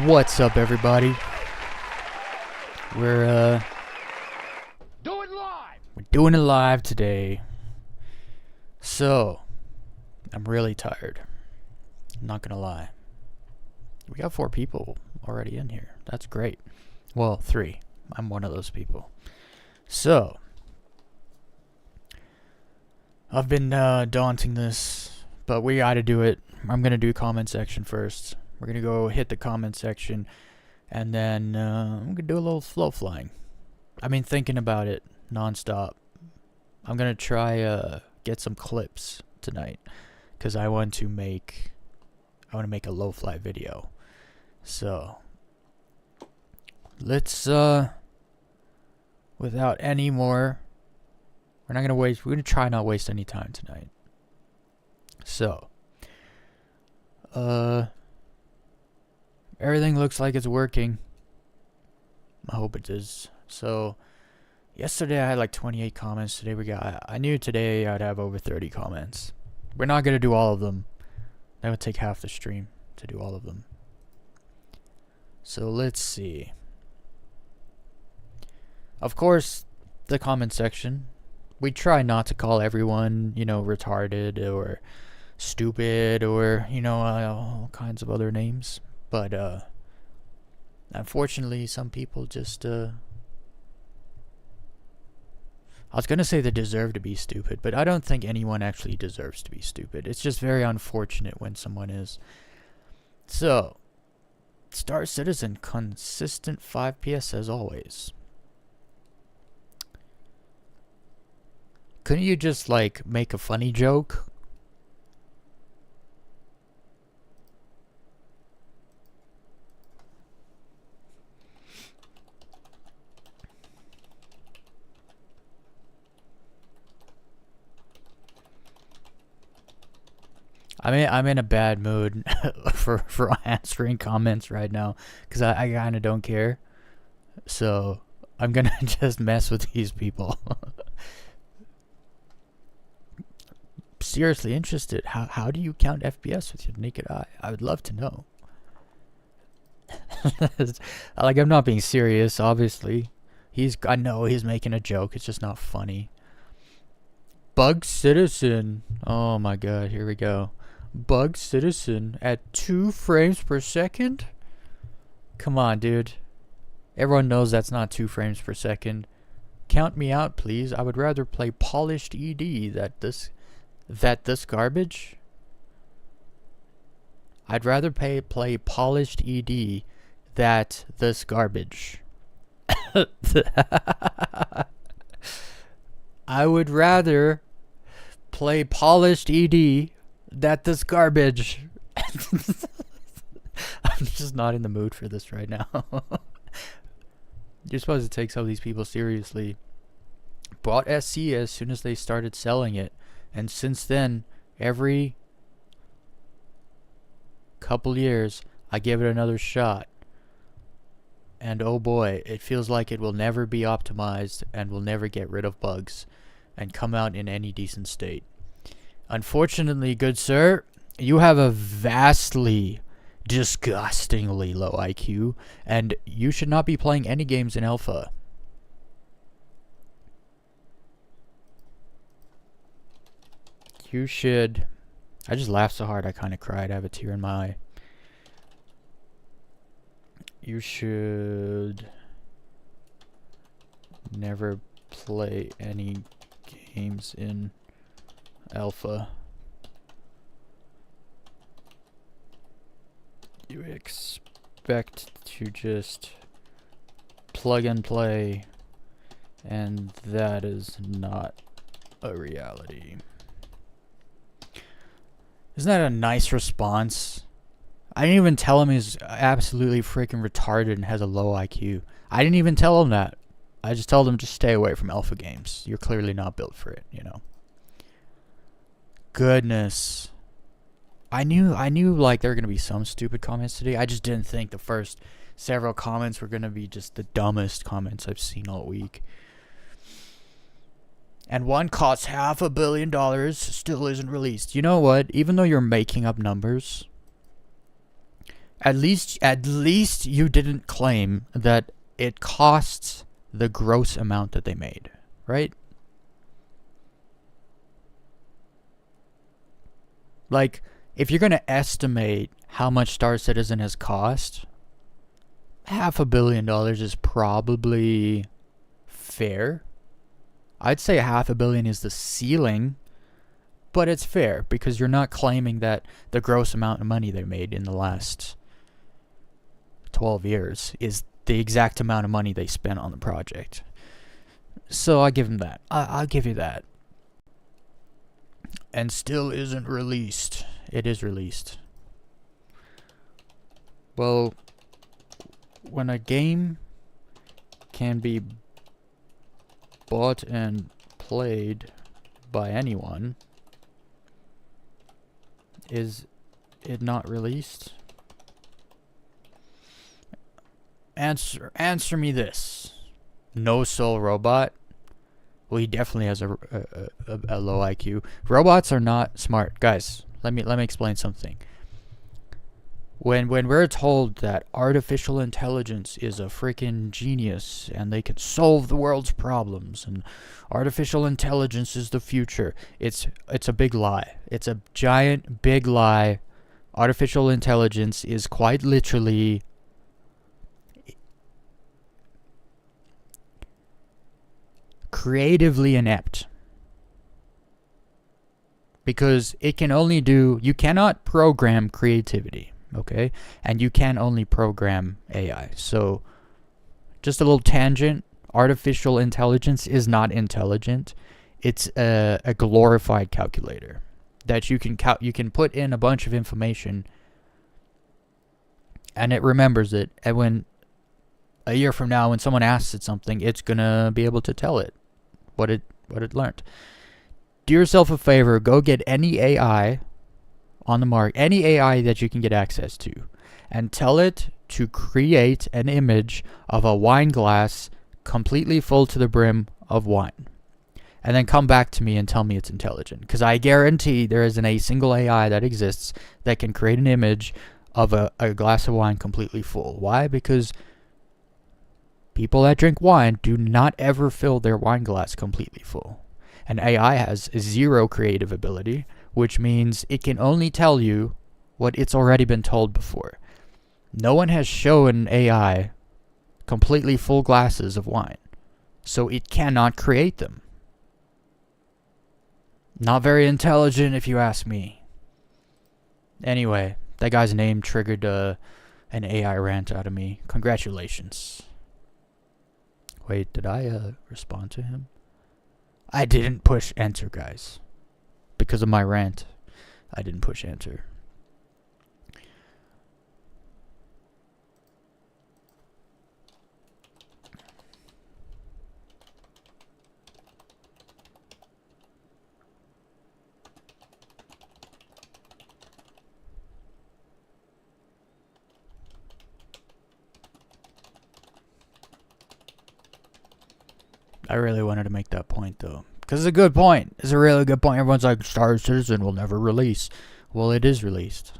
What's up, everybody? We're doing it live today. So, I'm really tired. I'm not gonna lie. We got 4 people already in here. That's great. Well, 3. I'm one of those people. So, I've been daunting this, but we gotta do it. I'm gonna do comment section first. We're gonna go hit the comment section, and then I'm gonna do a little slow flying. I've been thinking about it nonstop. I'm gonna try get some clips tonight, cause I want to make a low fly video. So let's without any more, we're gonna try not waste any time tonight. So everything looks like it's working. I hope it is. So yesterday I had like 28 comments. I knew today I'd have over 30 comments. We're not gonna do all of them. That would take half the stream to do all of them. So let's see. Of course, the comment section, we try not to call everyone, retarded or stupid or, all kinds of other names. But, unfortunately, some people just, I was gonna say they deserve to be stupid, but I don't think anyone actually deserves to be stupid. It's just very unfortunate when someone is. So, Star Citizen, consistent 5 PS as always. Couldn't you just, make a funny joke? I'm in a bad mood for answering comments right now, because I kind of don't care. So I'm gonna just mess with these people. Seriously interested. How do you count FPS with your naked eye? I would love to know. I'm not being serious, obviously. I know he's making a joke. It's just not funny. Bug Citizen. Oh my god, here we go. Bug Citizen at 2 frames per second? Come on, dude. Everyone knows that's not 2 frames per second. Count me out, please. I would rather play polished ED this garbage. I'd rather play polished ED this garbage. I would rather play polished ED this garbage. I'm just not in the mood for this right now. You're supposed to take some of these people seriously. Bought SC as soon as they started selling it, and since then, every couple years, I give it another shot. And oh boy, it feels like it will never be optimized and will never get rid of bugs and come out in any decent state. Unfortunately, good sir, you have a vastly, disgustingly low IQ, and you should not be playing any games in alpha. You should... I just laughed so hard I kind of cried. I have a tear in my eye. You should never play any games in alpha. You expect to just plug and play, and that is not a reality. Isn't that a nice response? I didn't even tell him he's absolutely freaking retarded and has a low IQ. I didn't even tell him that. I just told him to stay away from alpha games. You're clearly not built for it, Goodness. I knew there were going to be some stupid comments today. I just didn't think the first several comments were going to be just the dumbest comments I've seen all week. And one costs $500 million, still isn't released. You know what? Even though you're making up numbers, At least you didn't claim that it costs the gross amount that they made, right? Like, if you're gonna estimate how much Star Citizen has cost, $500 million is probably fair. I'd say $500 million is the ceiling, but it's fair because you're not claiming that the gross amount of money they made in the last 12 years is the exact amount of money they spent on the project. So I give them that. I'll give you that. And still isn't released. It is released. Well, when a game can be bought and played by anyone, is it not released? Answer me this. No Soul Robot. Well, he definitely has a low IQ. Robots are not smart, guys. Let me explain something. When we're told that artificial intelligence is a freaking genius and they can solve the world's problems and artificial intelligence is the future, it's a big lie. It's a giant big lie. Artificial intelligence is quite literally creatively inept. Because it can only do, you cannot program creativity, okay? And you can only program AI. So, just a little tangent, artificial intelligence is not intelligent. It's a glorified calculator that you can put in a bunch of information and it remembers it. And when a year from now, when someone asks it something, it's gonna be able to tell it what it learned. Do yourself a favor, go get any AI on the market, any AI that you can get access to, and tell it to create an image of a wine glass completely full to the brim of wine. And then come back to me and tell me it's intelligent. Because I guarantee there isn't a single AI that exists that can create an image of a glass of wine completely full. Why? Because people that drink wine do not ever fill their wine glass completely full. And AI has zero creative ability, which means it can only tell you what it's already been told before. No one has shown AI completely full glasses of wine, so it cannot create them. Not very intelligent if you ask me. Anyway, that guy's name triggered an AI rant out of me. Congratulations. Wait, did I respond to him? I didn't push enter, guys. Because of my rant, I didn't push enter. I really wanted to make that point, though. Because it's a good point. It's a really good point. Everyone's like, Star Citizen will never release. Well, it is released.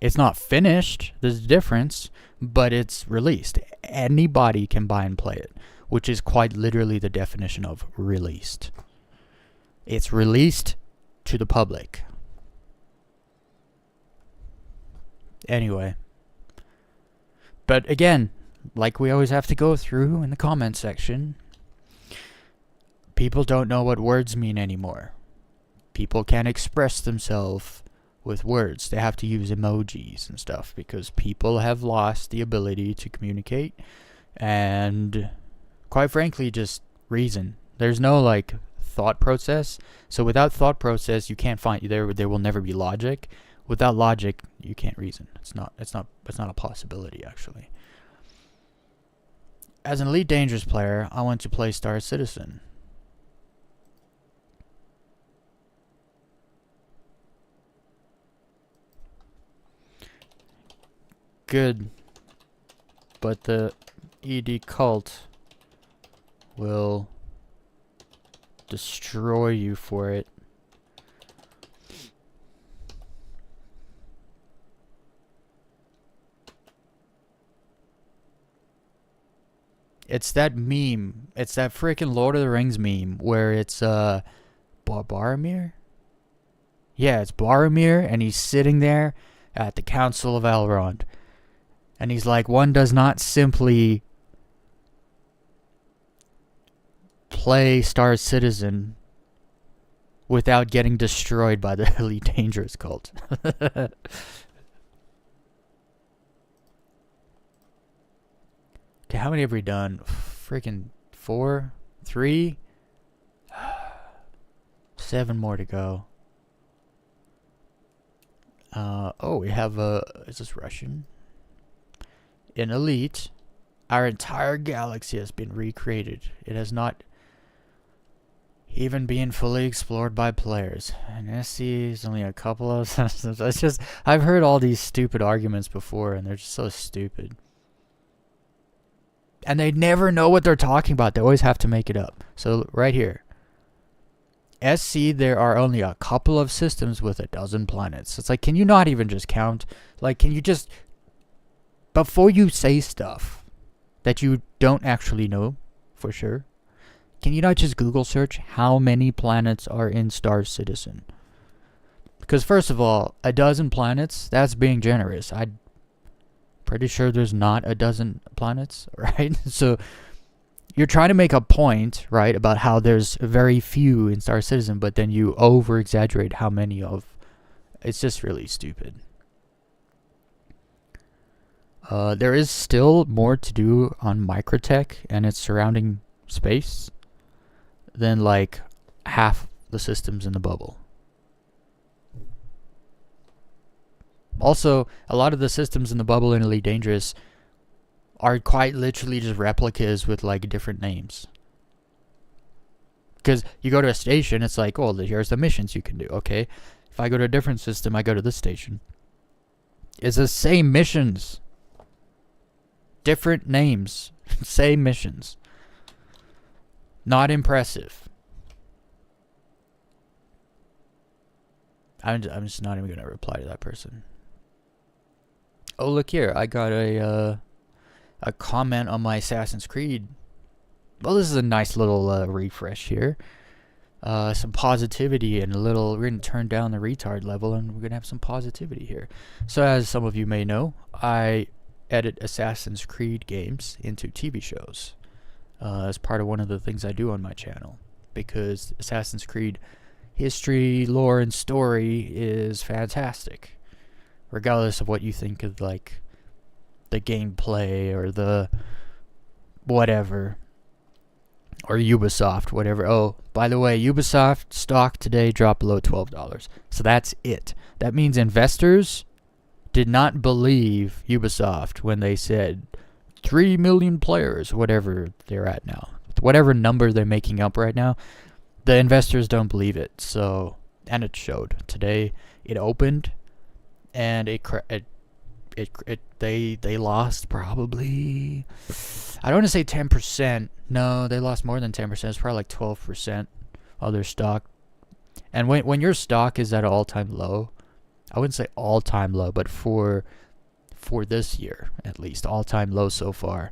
It's not finished. There's a difference. But it's released. Anybody can buy and play it. Which is quite literally the definition of released. It's released to the public. Anyway. But again, like we always have to go through in the comment section, people don't know what words mean anymore. People can't express themselves with words. They have to use emojis and stuff because people have lost the ability to communicate and, quite frankly, just reason. There's no thought process. So without thought process, you can't find there will never be logic. Without logic, you can't reason. It's not a possibility, actually. As an Elite Dangerous player, I want to play Star Citizen. Good, but the ED cult will destroy you for it. It's that meme. It's that freaking Lord of the Rings meme where it's Boromir? Yeah, it's Boromir, and he's sitting there at the Council of Elrond. And he's like, one does not simply play Star Citizen without getting destroyed by the Elite Dangerous cult. Okay, how many have we done? Freaking 4? 3? 7 more to go. Oh, we have is this Russian? In Elite, our entire galaxy has been recreated. It has not even been fully explored by players. And SC is only a couple of systems. It's just, I've heard all these stupid arguments before, and they're just so stupid. And they never know what they're talking about. They always have to make it up. So right here, SC, there are only a couple of systems with 12 planets. It's like, can you not even just count? Like, can you just, before you say stuff that you don't actually know for sure, can you not just Google search how many planets are in Star Citizen? Because first of all, 12 planets, that's being generous. I'm pretty sure there's not 12 planets, right? So you're trying to make a point, right, about how there's very few in Star Citizen, but then you over-exaggerate how many of. It's just really stupid. There is still more to do on Microtech and its surrounding space than like half the systems in the bubble. Also, a lot of the systems in the bubble in Elite Dangerous are quite literally just replicas with like different names. Because you go to a station, it's like, oh, here's the missions you can do. Okay, if I go to a different system, I go to this station. It's the same missions. Different names. Same missions. Not impressive. I'm just not even going to reply to that person. Oh, look here. I got a comment on my Assassin's Creed. Well, this is a nice little refresh here. Some positivity and a little. We're going to turn down the retard level and we're going to have some positivity here. So, as some of you may know, I edit Assassin's Creed games into TV shows as part of one of the things I do on my channel, because Assassin's Creed history, lore, and story is fantastic, regardless of what you think of like the gameplay or the whatever, or Ubisoft, whatever. Oh, by the way, Ubisoft stock today dropped below $12, so that's it. That means investors did not believe Ubisoft when they said 3 million players, whatever they're at now, whatever number they're making up right now. The investors don't believe it. So, and it showed today. It opened, and they lost probably, I don't want to say 10%. No, they lost more than 10%. It's probably like 12% of their stock. And when your stock is at an all-time low, I wouldn't say all-time low, but for this year at least, all-time low so far,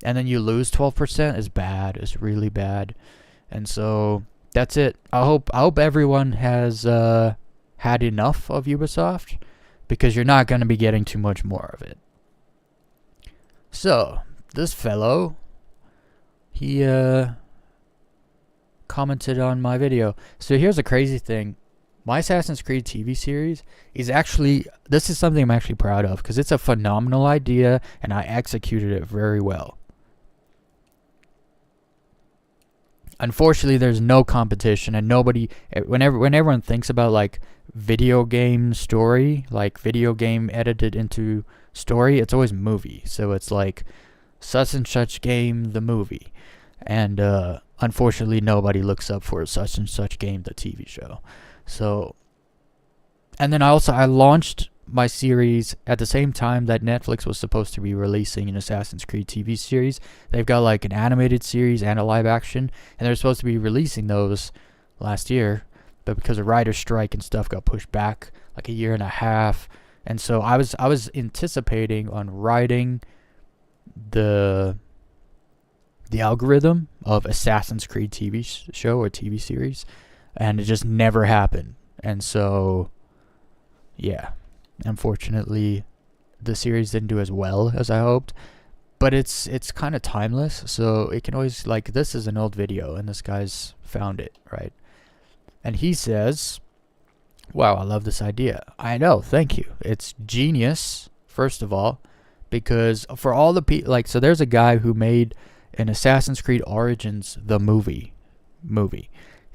and then you lose 12% is bad. It's really bad. And so that's it. I hope everyone has had enough of Ubisoft, because you're not going to be getting too much more of it. So this fellow, he commented on my video. So here's a crazy thing. My Assassin's Creed TV series is actually, this is something I'm actually proud of, because it's a phenomenal idea and I executed it very well. Unfortunately, there's no competition, and nobody, when everyone thinks about like video game story, like video game edited into story, it's always movie. So it's like such and such game, the movie. And unfortunately, nobody looks up for such and such game, the TV show. So, and then I launched my series at the same time that Netflix was supposed to be releasing an Assassin's Creed TV series. They've got like an animated series and a live action, and they're supposed to be releasing those last year, but because of writer's strike and stuff got pushed back like a year and a half. And so I was anticipating on writing the the algorithm of Assassin's Creed TV show or TV series, and it just never happened. And so, yeah, unfortunately, the series didn't do as well as I hoped. But it's kind of timeless, so it can always, like, this is an old video, and this guy's found it, right? And he says, wow, I love this idea. I know, thank you. It's genius, first of all, because for all the people, like, so there's a guy who made an Assassin's Creed Origins, the movie,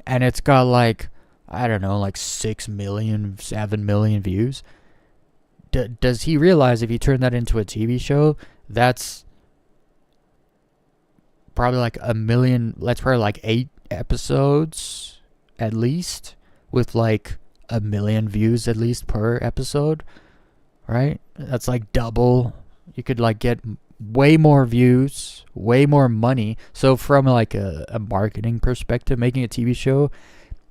and it's got like, I don't know, like 6 million, 7 million views. Does he realize if you turn that into a TV show, that's probably like a million, that's probably like 8 episodes at least, with like 1 million views at least per episode, right? That's like double. You could like get way more views, way more money. So from like a marketing perspective, making a TV show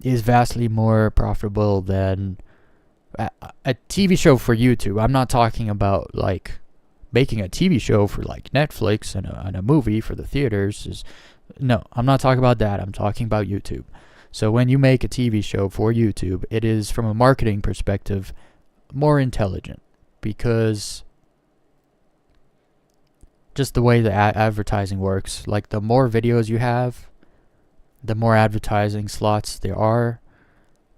is vastly more profitable than a TV show for YouTube. I'm not talking about like making a TV show for like Netflix and a movie for the theaters. No, I'm not talking about that. I'm talking about YouTube. So when you make a TV show for YouTube, it is, from a marketing perspective, more intelligent, because just the way the advertising works, like the more videos you have, the more advertising slots there are.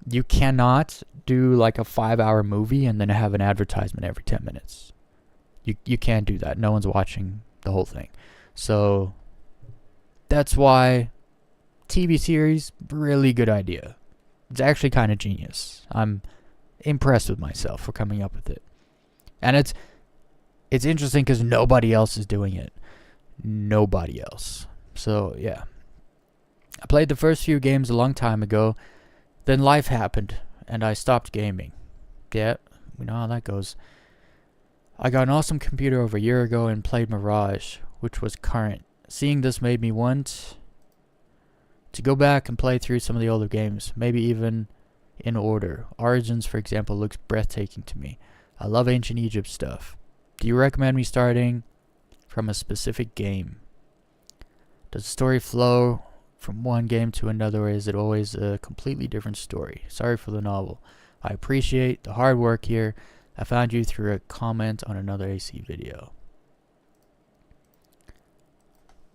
You cannot do like a 5-hour movie and then have an advertisement every 10 minutes. You can't do that. No one's watching the whole thing. So that's why TV series, really good idea. It's actually kind of genius. I'm impressed with myself for coming up with it. And it's interesting because nobody else is doing it. Nobody else. So, yeah. I played the first few games a long time ago. Then life happened, and I stopped gaming. Yeah, we know how that goes. I got an awesome computer over a year ago and played Mirage, which was current. Seeing this made me want to go back and play through some of the older games, maybe even in order. Origins, for example, looks breathtaking to me. I love ancient Egypt stuff. Do you recommend me starting from a specific game? Does the story flow from one game to another, or is it always a completely different story? Sorry for the novel. I appreciate the hard work here. I found you through a comment on another AC video.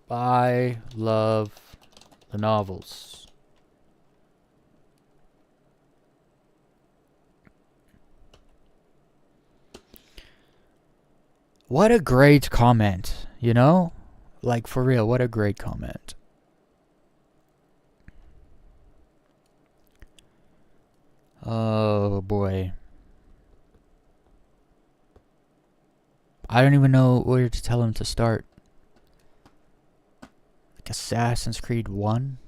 I love the novels. What a great comment, you know? Like, for real, what a great comment. Oh boy. I don't even know where to tell him to start. Like Assassin's Creed 1?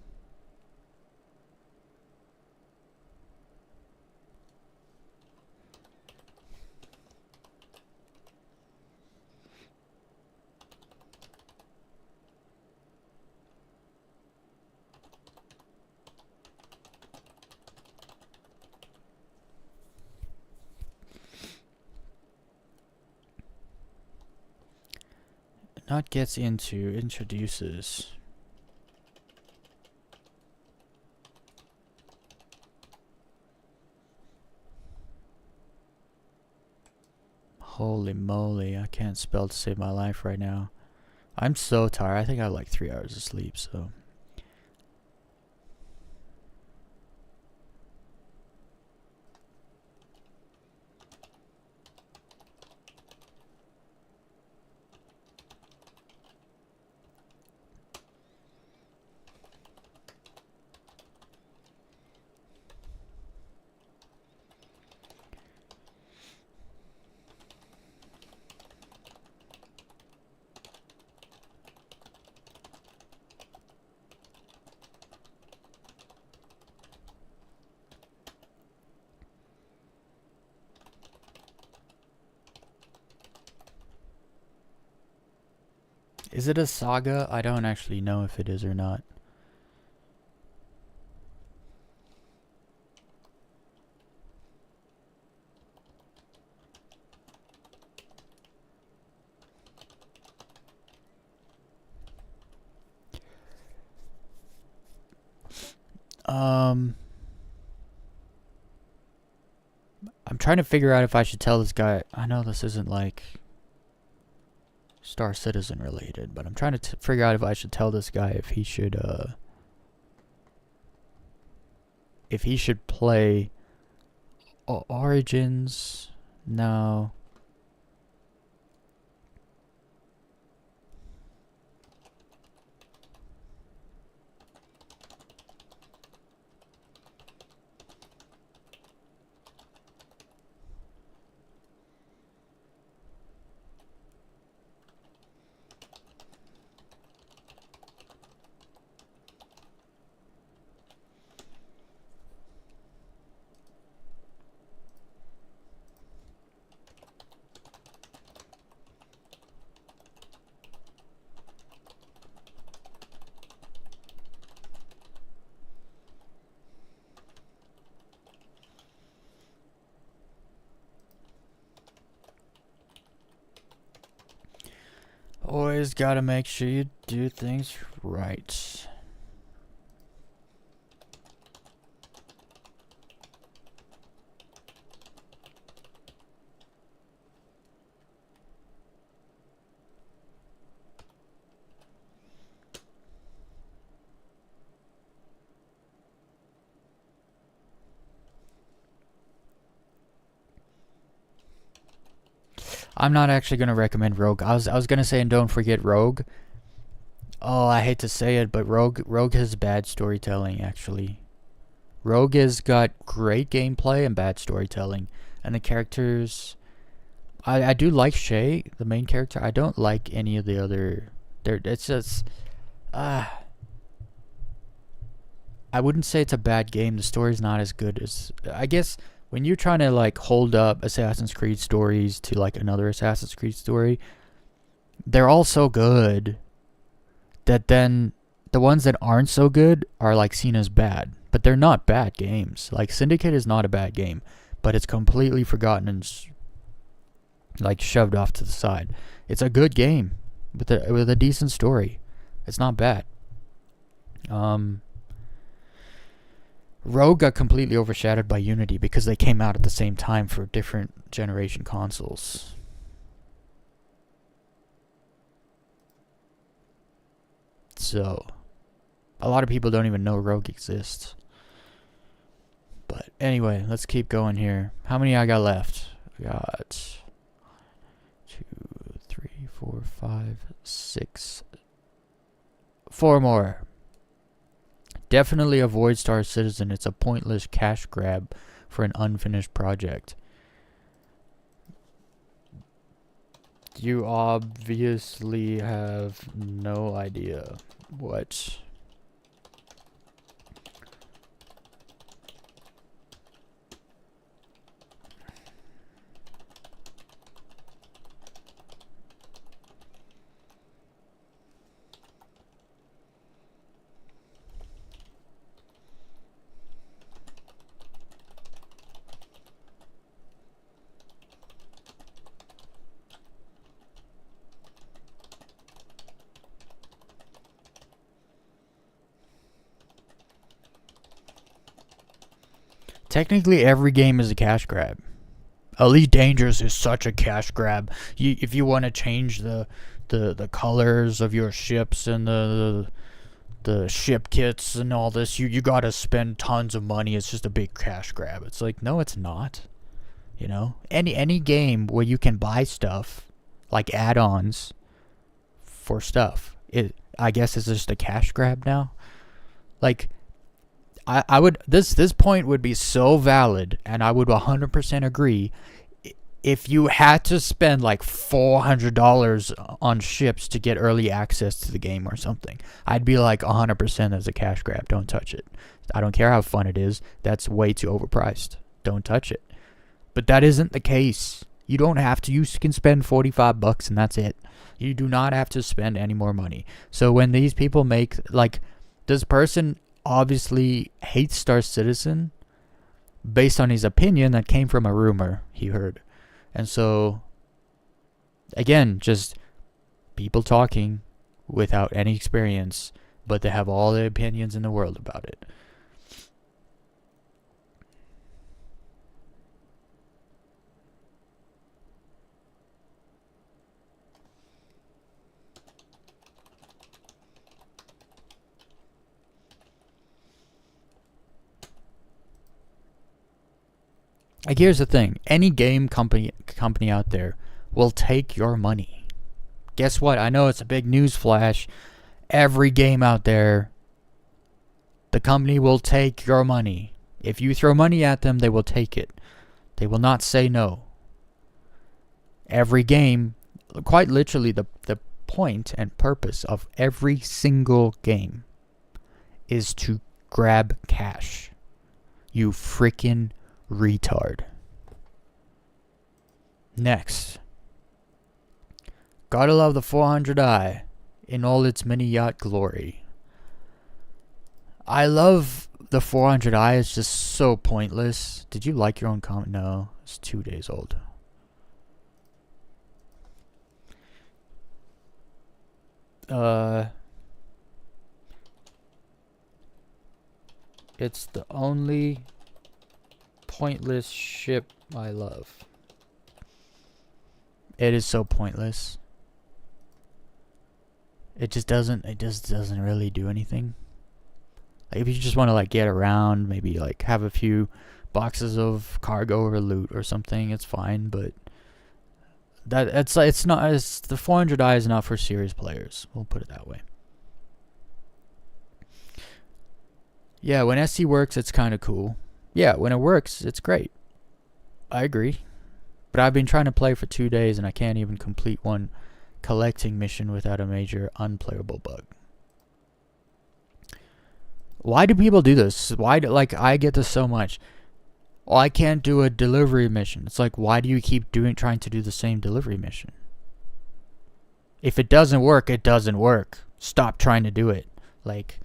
Not gets into, introduces. Holy moly, I can't spell to save my life right now. I'm so tired. I think I have like 3 hours of sleep, so. Is it a saga? I don't actually know if it is or not. I'm trying to figure out if I should tell this guy. I know this isn't like Star Citizen related, but I'm trying to figure out if I should tell this guy if he should play Origins. No. Always gotta make sure you do things right. I'm not actually gonna recommend Rogue. I was gonna say, and don't forget Rogue. Oh, I hate to say it, but Rogue has bad storytelling actually. Rogue has got great gameplay and bad storytelling, and the characters. I do like Shay, the main character. I don't like any of the other. It's just. I wouldn't say it's a bad game. The story's not as good as. I guess when you're trying to like hold up Assassin's Creed stories to like another Assassin's Creed story, they're all so good that then the ones that aren't so good are like seen as bad. But they're not bad games. Like Syndicate is not a bad game, but it's completely forgotten and like shoved off to the side. It's a good game with a decent story. It's not bad. Rogue got completely overshadowed by Unity because they came out at the same time for different generation consoles. So, a lot of people don't even know Rogue exists. But anyway, let's keep going here. How many I got left? I got 2, 3, 4, 5, 6. 4 more. Definitely avoid Star Citizen. It's a pointless cash grab for an unfinished project. You obviously have no idea what. Technically, every game is a cash grab. Elite Dangerous is such a cash grab. If you want to change the colors of your ships and the ship kits and all this, you gotta spend tons of money. It's just a big cash grab. It's like, no, it's not. You know, any game where you can buy stuff like add-ons for stuff, I guess is just a cash grab now. Like, I would this point would be so valid, and I would 100% agree if you had to spend like $400 on ships to get early access to the game or something. I'd be like 100% as a cash grab. Don't touch it. I don't care how fun it is. That's way too overpriced. Don't touch it. But that isn't the case. You don't have to. You can spend $45 and that's it. You do not have to spend any more money. So when these people make, like, this person obviously hates Star Citizen based on his opinion that came from a rumor he heard. And so, again, just people talking without any experience, but they have all the opinions in the world about it. Like, here's the thing. Any game company out there will take your money. Guess what? I know it's a big news flash. Every game out there, the company will take your money. If you throw money at them, they will take it. They will not say no. Every game, quite literally, the point and purpose of every single game is to grab cash. You freaking retard. Next. Gotta love the 400i in all its mini yacht glory. I love the 400i. It's just so pointless. Did you like your own comment? No, it's 2 days old. It's the only pointless ship I love. It is so pointless. It just doesn't really do anything. Like, if you just want to like get around, maybe like have a few boxes of cargo or loot or something, it's fine, but it's not, the 400i is not for serious players. We'll put it that way. Yeah, when SC works, it's kind of cool. Yeah, when it works, it's great. I agree. But I've been trying to play for 2 days and I can't even complete one collecting mission without a major unplayable bug. Why do people do this? Why do, like, I get this so much. Oh, I can't do a delivery mission. It's like, why do you keep trying to do the same delivery mission? If it doesn't work, it doesn't work. Stop trying to do it. Like,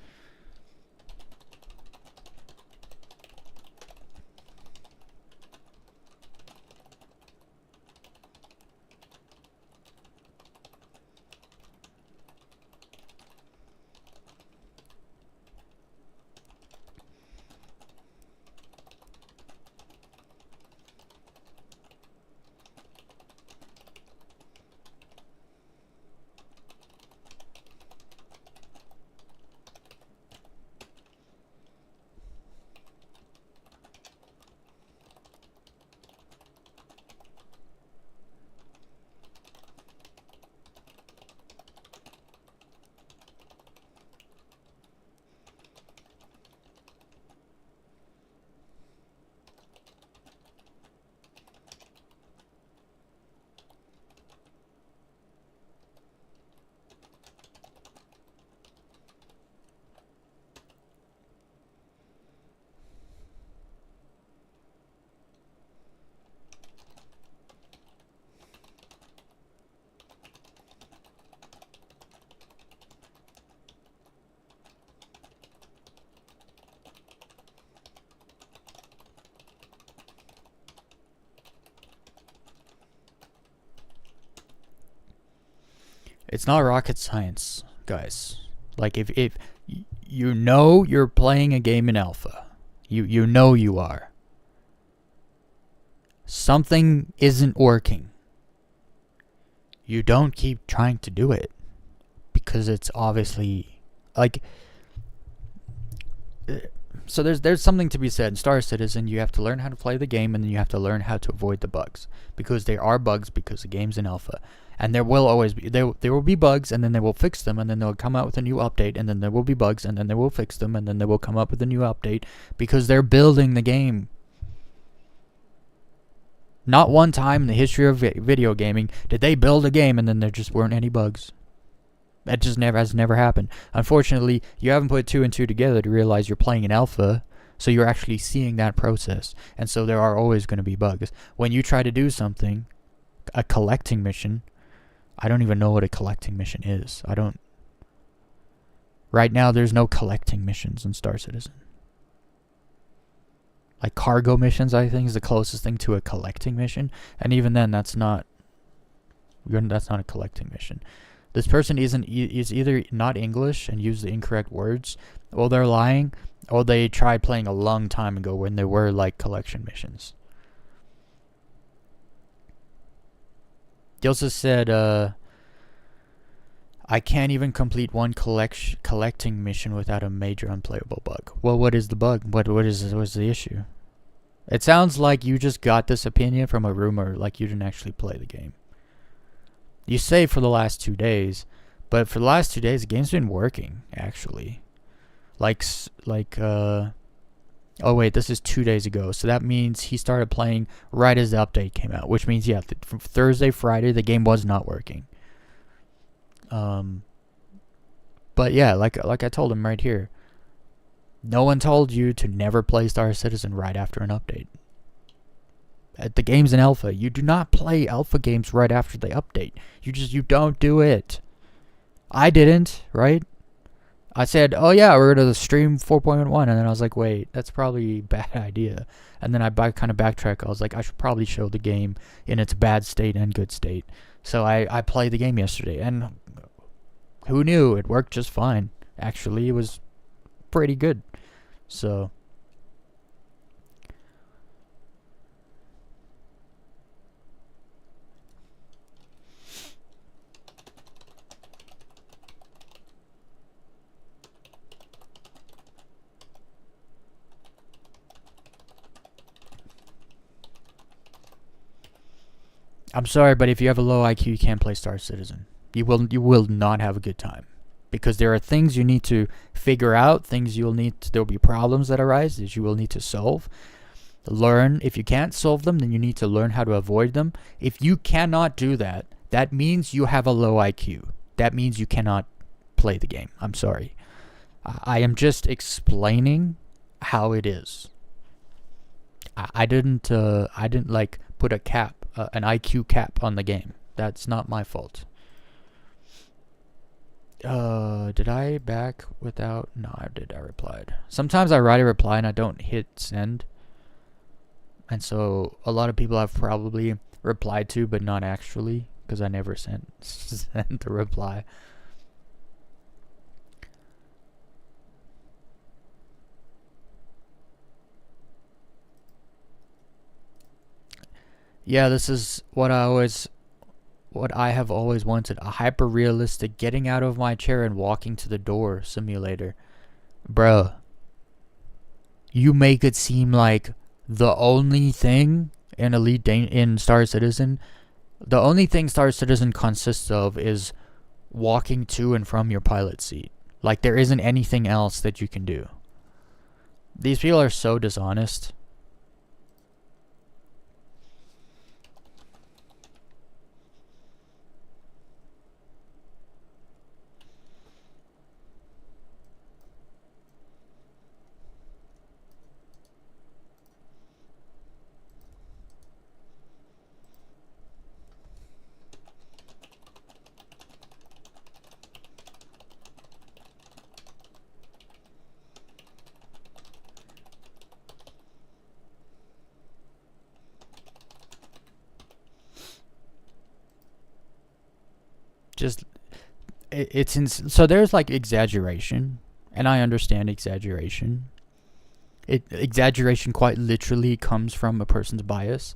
it's not rocket science, guys. Like, if you know you're playing a game in alpha, you know you are. Something isn't working. You don't keep trying to do it because it's obviously like. So there's something to be said. In Star Citizen, you have to learn how to play the game, and then you have to learn how to avoid the bugs, because there are bugs, because the game's in alpha, and there will always be there will be bugs, and then they will fix them, and then they'll come out with a new update, and then there will be bugs, and then they will fix them, and then they will come up with a new update, because they're building the game. Not one time in the history of video gaming did they build a game and then there just weren't any bugs. That just has never happened. Unfortunately, you haven't put 2 and 2 together to realize you're playing an alpha, so you're actually seeing that process. And so there are always going to be bugs. When you try to do something, a collecting mission, I don't even know what a collecting mission is. Right now, there's no collecting missions in Star Citizen. Like, cargo missions, I think, is the closest thing to a collecting mission. And even then, that's not a collecting mission. This person is either not English and used the incorrect words, or they're lying, or they tried playing a long time ago when there were, like, collection missions. He also said, I can't even complete one collecting mission without a major unplayable bug. Well, what is the bug? What's the issue? It sounds like you just got this opinion from a rumor, like you didn't actually play the game. You say for the last 2 days, but for the last 2 days, the game's been working, actually. Oh wait, this is 2 days ago, so that means he started playing right as the update came out, which means, yeah, from Thursday, Friday, the game was not working. But yeah, like I told him right here, no one told you to never play Star Citizen right after an update. The game's in alpha. You do not play alpha games right after they update. You don't do it. I didn't, right? I said, oh yeah, we're going to stream 4.1, and then I was like, wait, that's probably a bad idea. And then I kind of backtrack. I was like, I should probably show the game in its bad state and good state. So I played the game yesterday, and who knew? It worked just fine. Actually, it was pretty good. So I'm sorry, but if you have a low IQ, you can't play Star Citizen. You will not have a good time, because there are things you need to figure out, there will be problems that arise that you will need to solve. Learn. If you can't solve them, then you need to learn how to avoid them. If you cannot do that, that means you have a low IQ. That means you cannot play the game. I'm sorry. I am just explaining how it is. I didn't like put a cap, an IQ cap on the game. That's not my fault. Did I back without? No, I did. I replied. Sometimes I write a reply and I don't hit send. And so a lot of people have probably replied to, but not actually, because I never sent the reply. Yeah, this is what I have always wanted. A hyper-realistic getting out of my chair and walking to the door simulator. Bruh. You make it seem like the only thing in Star Citizen, the only thing Star Citizen consists of is walking to and from your pilot seat. Like, there isn't anything else that you can do. These people are so dishonest. Just so there's like exaggeration, and I understand exaggeration. Exaggeration quite literally comes from a person's bias.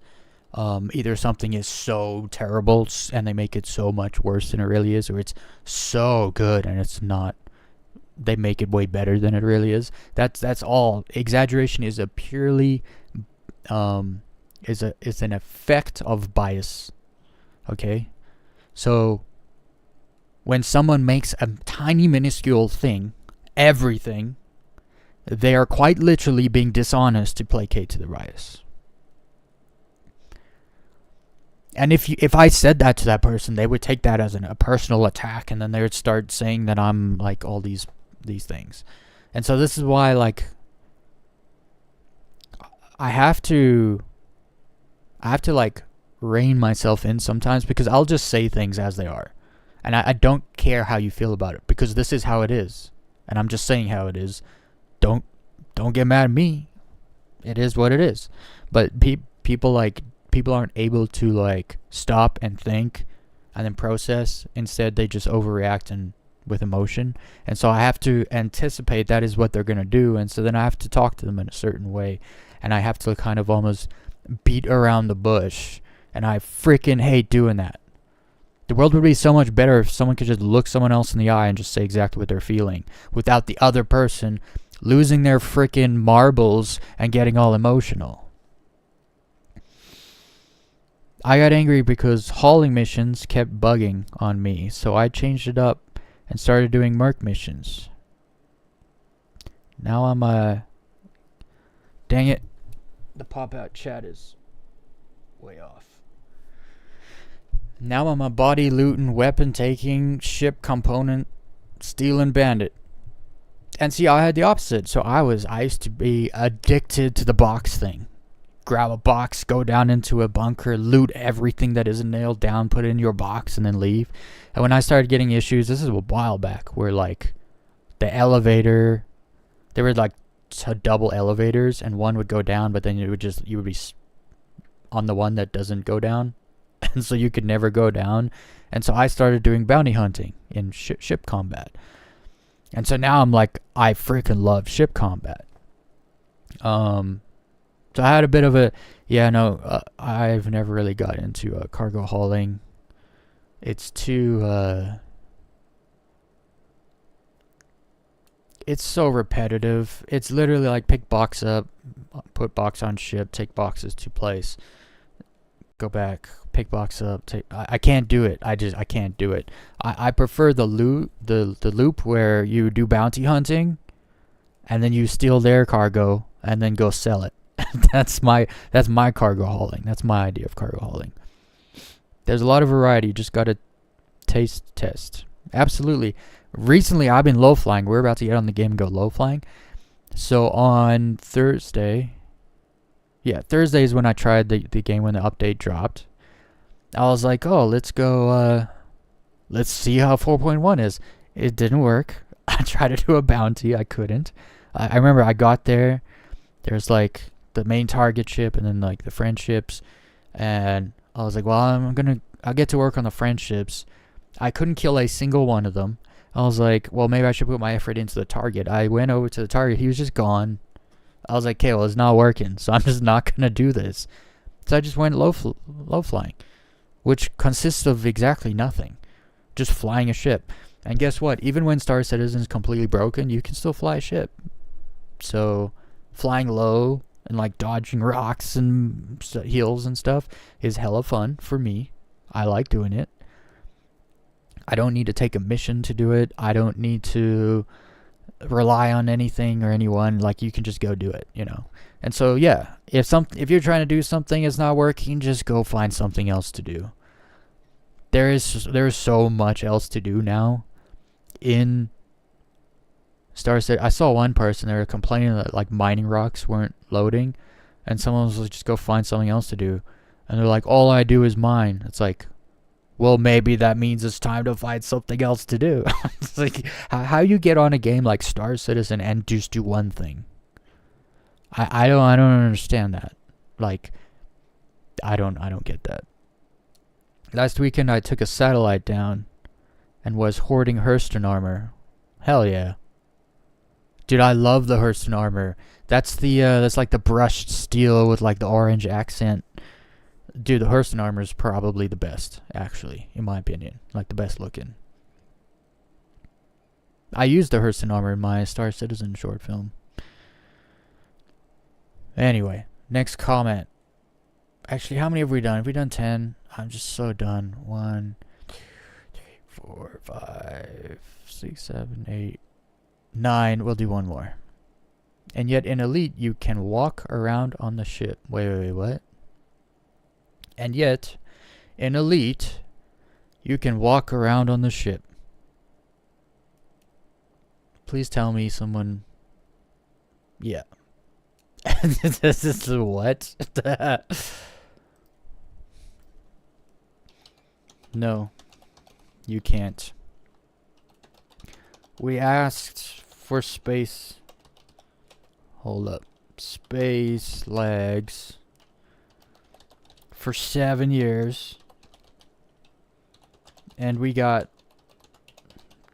Either something is so terrible and they make it so much worse than it really is, or it's so good and it's not. They make it way better than it really is. That's all. Exaggeration is a purely is an effect of bias. Okay, so when someone makes a tiny minuscule thing, everything, they are quite literally being dishonest to placate to the bias. And if I said that to that person, they would take that as a personal attack, and then they would start saying that I'm like all these things. And so this is why, like, I have to like rein myself in sometimes, because I'll just say things as they are. And I don't care how you feel about it, because this is how it is. And I'm just saying how it is. Don't get mad at me. It is what it is. But people aren't able to like stop and think and then process. Instead, they just overreact and with emotion. And so I have to anticipate that is what they're going to do. And so then I have to talk to them in a certain way. And I have to kind of almost beat around the bush. And I freaking hate doing that. The world would be so much better if someone could just look someone else in the eye and just say exactly what they're feeling, without the other person losing their freaking marbles and getting all emotional. I got angry because hauling missions kept bugging on me, so I changed it up and started doing merc missions. Now I'm dang it, the pop-out chat is way off. Now I'm a body looting, weapon taking, ship component stealing bandit. And see, I had the opposite. So I used to be addicted to the box thing. Grab a box, go down into a bunker, loot everything that isn't nailed down, put it in your box, and then leave. And when I started getting issues, this is a while back, where like the elevator, there were like double elevators, and one would go down, but then you would be on the one that doesn't go down, and so you could never go down. And so I started doing bounty hunting in ship combat. And so now I'm like, I freaking love ship combat. So I had a bit of a, I've never really got into cargo hauling. It's too, it's so repetitive. It's literally like pick box up, put box on ship, take boxes to place, go back, pick box up, I can't do it. I can't do it. I prefer the loop where you do bounty hunting and then you steal their cargo and then go sell it. That's my cargo hauling. That's my idea of cargo hauling. There's a lot of variety. You just gotta test. Absolutely. Recently, I've been low flying. We're about to get on the game and go low flying. So on Thursday, Thursday is when I tried the game when the update dropped. I was like, oh, let's go. Let's see how 4.1 is. It didn't work. I tried to do a bounty. I couldn't. I remember I got there. There's like the main target ship and then like the friendships, and I was like, well, I'll get to work on the friendships. I couldn't kill a single one of them. I was like, well, maybe I should put my effort into the target. I went over to the target. He was just gone. I was like, okay, well, it's not working, so I'm just not gonna do this. So I just went low flying, which consists of exactly nothing, just flying a ship. And guess what? Even when Star Citizen is completely broken, you can still fly a ship. So flying low and like dodging rocks and hills and stuff is hella fun for me. I like doing it. I don't need to take a mission to do it. I don't need to rely on anything or anyone. Like, you can just go do it, you know. And so yeah, if you're trying to do something it's not working, just go find something else to do. There's so much else to do now in Star Citizen. I saw one person, they were complaining that like mining rocks weren't loading, and someone was like, just go find something else to do. And they're like, all I do is mine. It's like, well, maybe that means it's time to find something else to do. It's like, how you get on a game like Star Citizen and just do one thing? I don't understand that. Like, I don't get that. Last weekend I took a satellite down and was hoarding Hurston armor. Hell yeah. Dude, I love the Hurston armor. That's like the brushed steel with like the orange accent. Dude, the Hurston armor is probably the best, actually, in my opinion. Like, the best looking. I used the Hurston armor in my Star Citizen short film. Anyway, next comment. Actually, how many have we done? Have we done 10? I'm just so done. 1, 2, 3, 4, 5, 6, 7, 8, 9. We'll do one more. And yet in Elite, you can walk around on the ship. Wait, what? And yet, in Elite, you can walk around on the ship. Please tell me someone... Yeah. This is what? No, you can't. We asked for space. Hold up. Space legs. For 7 years. And we got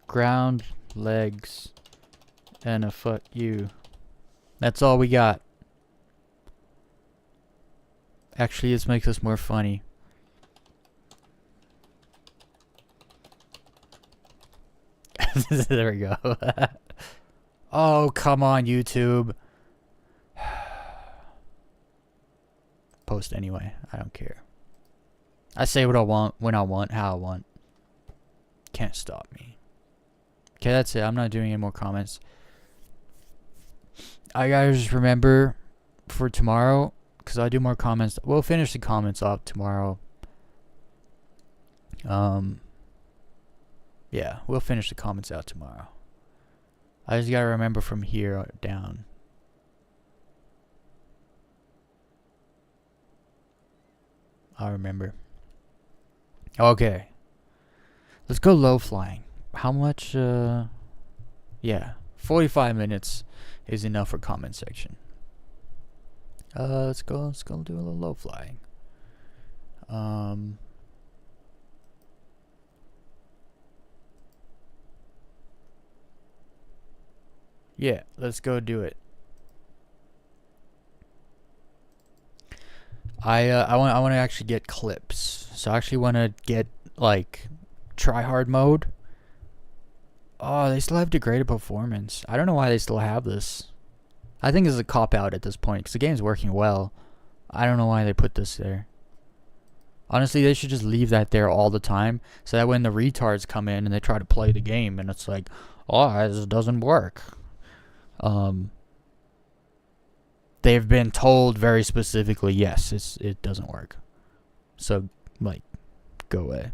ground legs and a fuck you. That's all we got. Actually, this makes us more funny. There we go. Oh, come on, YouTube. Post anyway. I don't care. I say what I want, when I want, how I want. Can't stop me. Okay, that's it. I'm not doing any more comments. I gotta just remember for tomorrow, because I do more comments. We'll finish the comments off tomorrow. Yeah, we'll finish the comments out tomorrow. I just gotta remember from here down. I'll remember. Okay. Let's go low flying. How much, yeah. 45 minutes is enough for comment section. Let's go do a little low flying. Yeah, let's go do it. I want to actually get clips. So I actually want to get like try hard mode. Oh, they still have degraded performance. I don't know why they still have this. I think it's a cop out at this point because the game's working well. I don't know why they put this there. Honestly, they should just leave that there all the time so that when the retards come in and they try to play the game and it's like, oh, this doesn't work. They've been told very specifically, yes, it doesn't work. So, like, go away.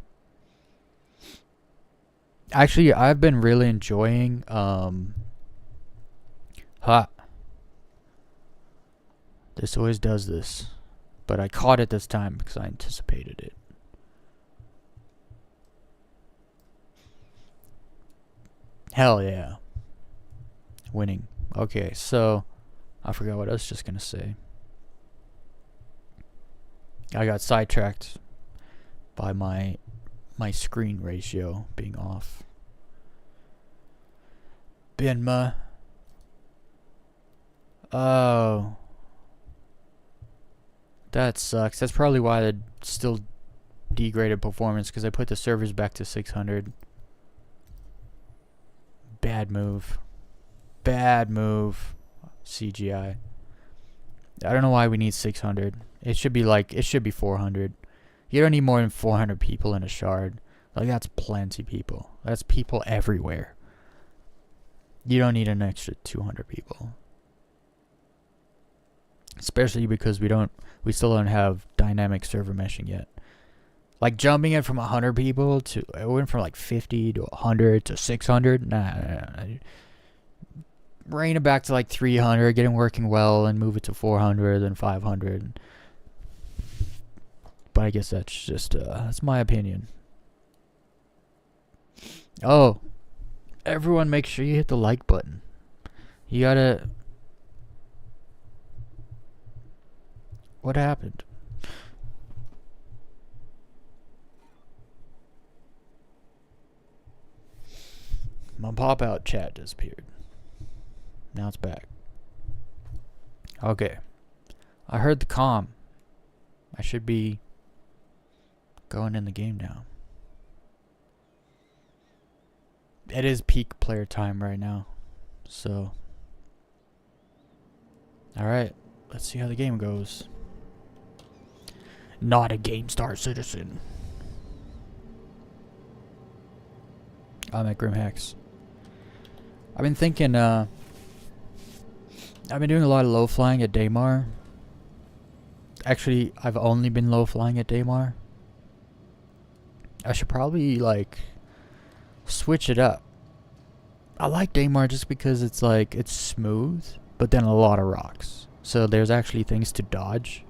Actually, I've been really enjoying, This always does this. But I caught it this time because I anticipated it. Hell yeah. Winning. Okay, so I forgot what I was just gonna say. I got sidetracked by my screen ratio being off. Binma. Oh. That sucks. That's probably why they still degraded performance, because they put the servers back to 600. Bad move. Bad move. CGI. I don't know why we need 600. It should be 400. You don't need more than 400 people in a shard. Like, that's plenty people. That's people everywhere. You don't need an extra 200 people. Especially because we still don't have dynamic server meshing yet. Like, jumping it from 100 people to, it went from like 50 to 100 to 600. Nah. Bring it back to like 300, get it working well, and move it to 400, then 500. But I guess that's just, that's my opinion. Oh, everyone make sure you hit the like button. You gotta... What happened? My pop-out chat disappeared. Now it's back. Okay. I heard the comm. I should be going in the game now. It is peak player time right now. So. Alright. Let's see how the game goes. Not a GameStar citizen. I'm at GrimHex. I've been thinking, I've been doing a lot of low flying at Daymar. Actually, I've only been low flying at Daymar. I should probably, like, switch it up. I like Daymar just because it's, like, it's smooth, but then a lot of rocks. So there's actually things to dodge.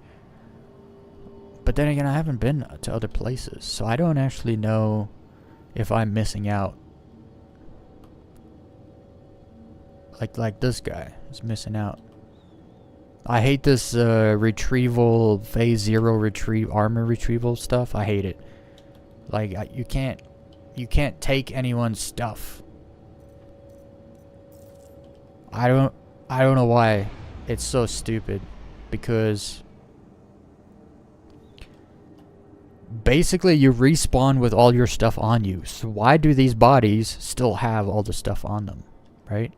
But then again, I haven't been to other places, so I don't actually know if I'm missing out. Like this guy is missing out. I hate this retrieval, phase 0 armor retrieval stuff. I hate it. Like, you can't take anyone's stuff. I don't know why it's so stupid, because basically you respawn with all your stuff on you. So why do these bodies still have all the stuff on them, right?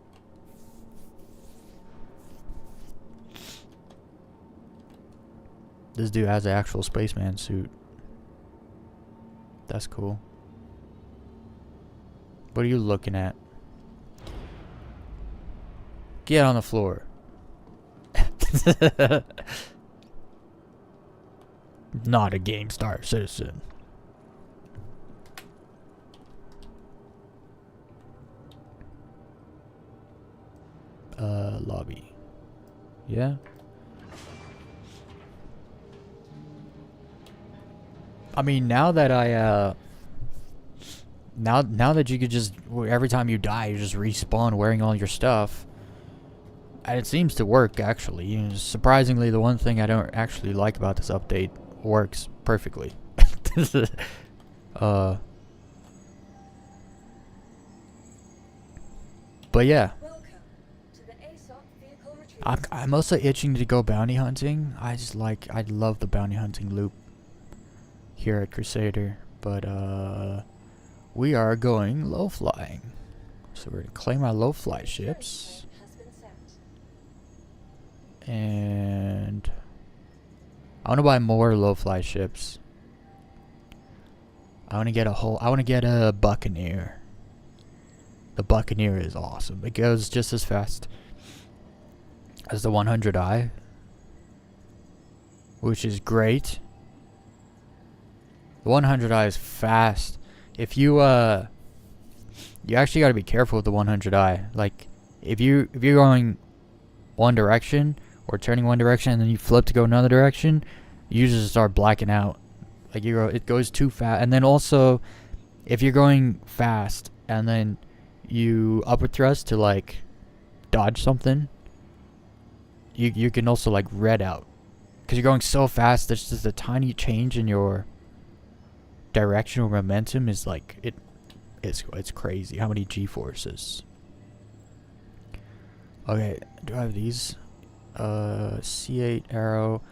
This dude has an actual spaceman suit. That's cool. What are you looking at? Get on the floor. Not a GameStar citizen. Lobby. Yeah. I mean, now that now that you could just, every time you die, you just respawn wearing all your stuff. And it seems to work, actually. You know, surprisingly, the one thing I don't actually like about this update works perfectly. But yeah. I'm also itching to go bounty hunting. I love the bounty hunting loop here at Crusader. But, we are going low flying. So we're going to claim our low fly ships. And I want to buy more low fly ships. I want to get a Buccaneer. The Buccaneer is awesome. It goes just as fast as the 100i, which is great. The 100i is fast. If you you actually got to be careful with the 100i. Like if you're going one direction or turning one direction and then you flip to go another direction, you just start blacking out. Like it goes too fast. And then also, if you're going fast and then you upward thrust to like dodge something, you can also like red out because you're going so fast. There's just a tiny change in your directional momentum is like it's crazy how many G-forces. Okay, do I have these? C8 arrow.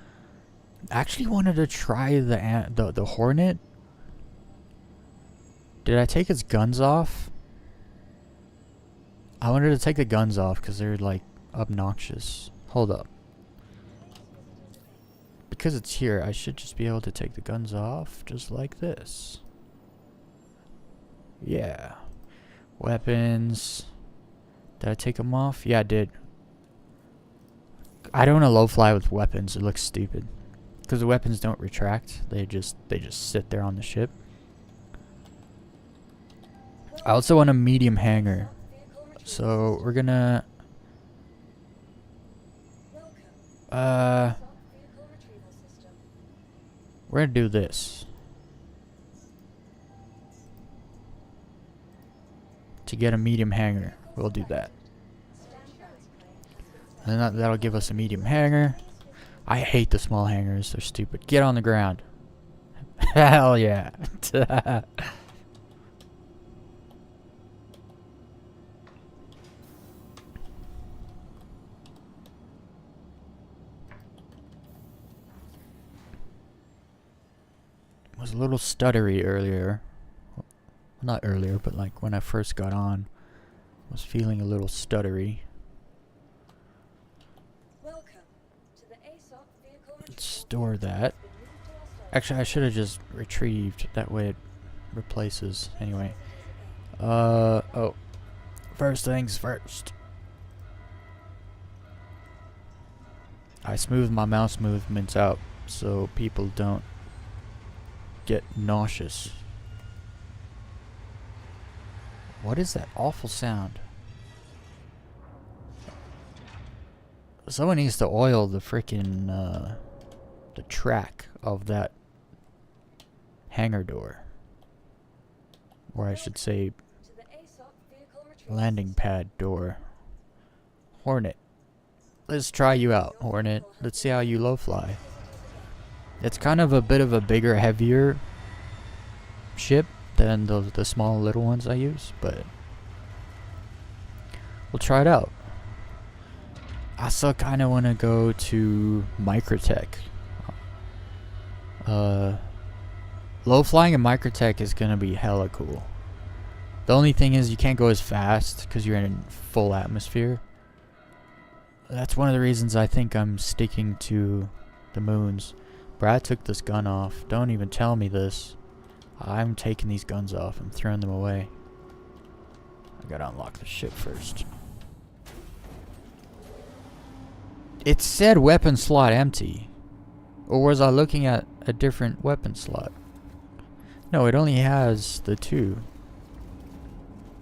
I actually wanted to try the Hornet. Did I take its guns off? I wanted to take the guns off because they're like obnoxious. Hold up. Because it's here, I should just be able to take the guns off just like this. Yeah. Weapons. Did I take them off? Yeah, I did. I don't want to low fly with weapons. It looks stupid. Because the weapons don't retract. They just sit there on the ship. I also want a medium hangar. So we're gonna we're gonna do this. To get a medium hangar, we'll do that. And that'll give us a medium hangar. I hate the small hangars, they're stupid. Get on the ground. Hell yeah. Was a little stuttery earlier. Well, not earlier, but like when I first got on, I was feeling a little stuttery. Let's store that. Actually, I should have just retrieved. That way it replaces. Anyway. Oh. First things first. I smooth my mouse movements out so people don't get nauseous. What is that awful sound? Someone needs to oil the freaking the track of that hangar door, or I should say landing pad door. Hornet, let's try you out, Hornet. Let's see how you low fly. It's kind of a bit of a bigger, heavier ship than the small little ones I use, but we'll try it out. I still kind of want to go to Microtech. Low flying in Microtech is going to be hella cool. The only thing is you can't go as fast because you're in full atmosphere. That's one of the reasons I think I'm sticking to the moons. Brad took this gun off. Don't even tell me this. I'm taking these guns off. I'm throwing them away. I gotta unlock the ship first. It said weapon slot empty. Or was I looking at a different weapon slot? No, it only has the 2.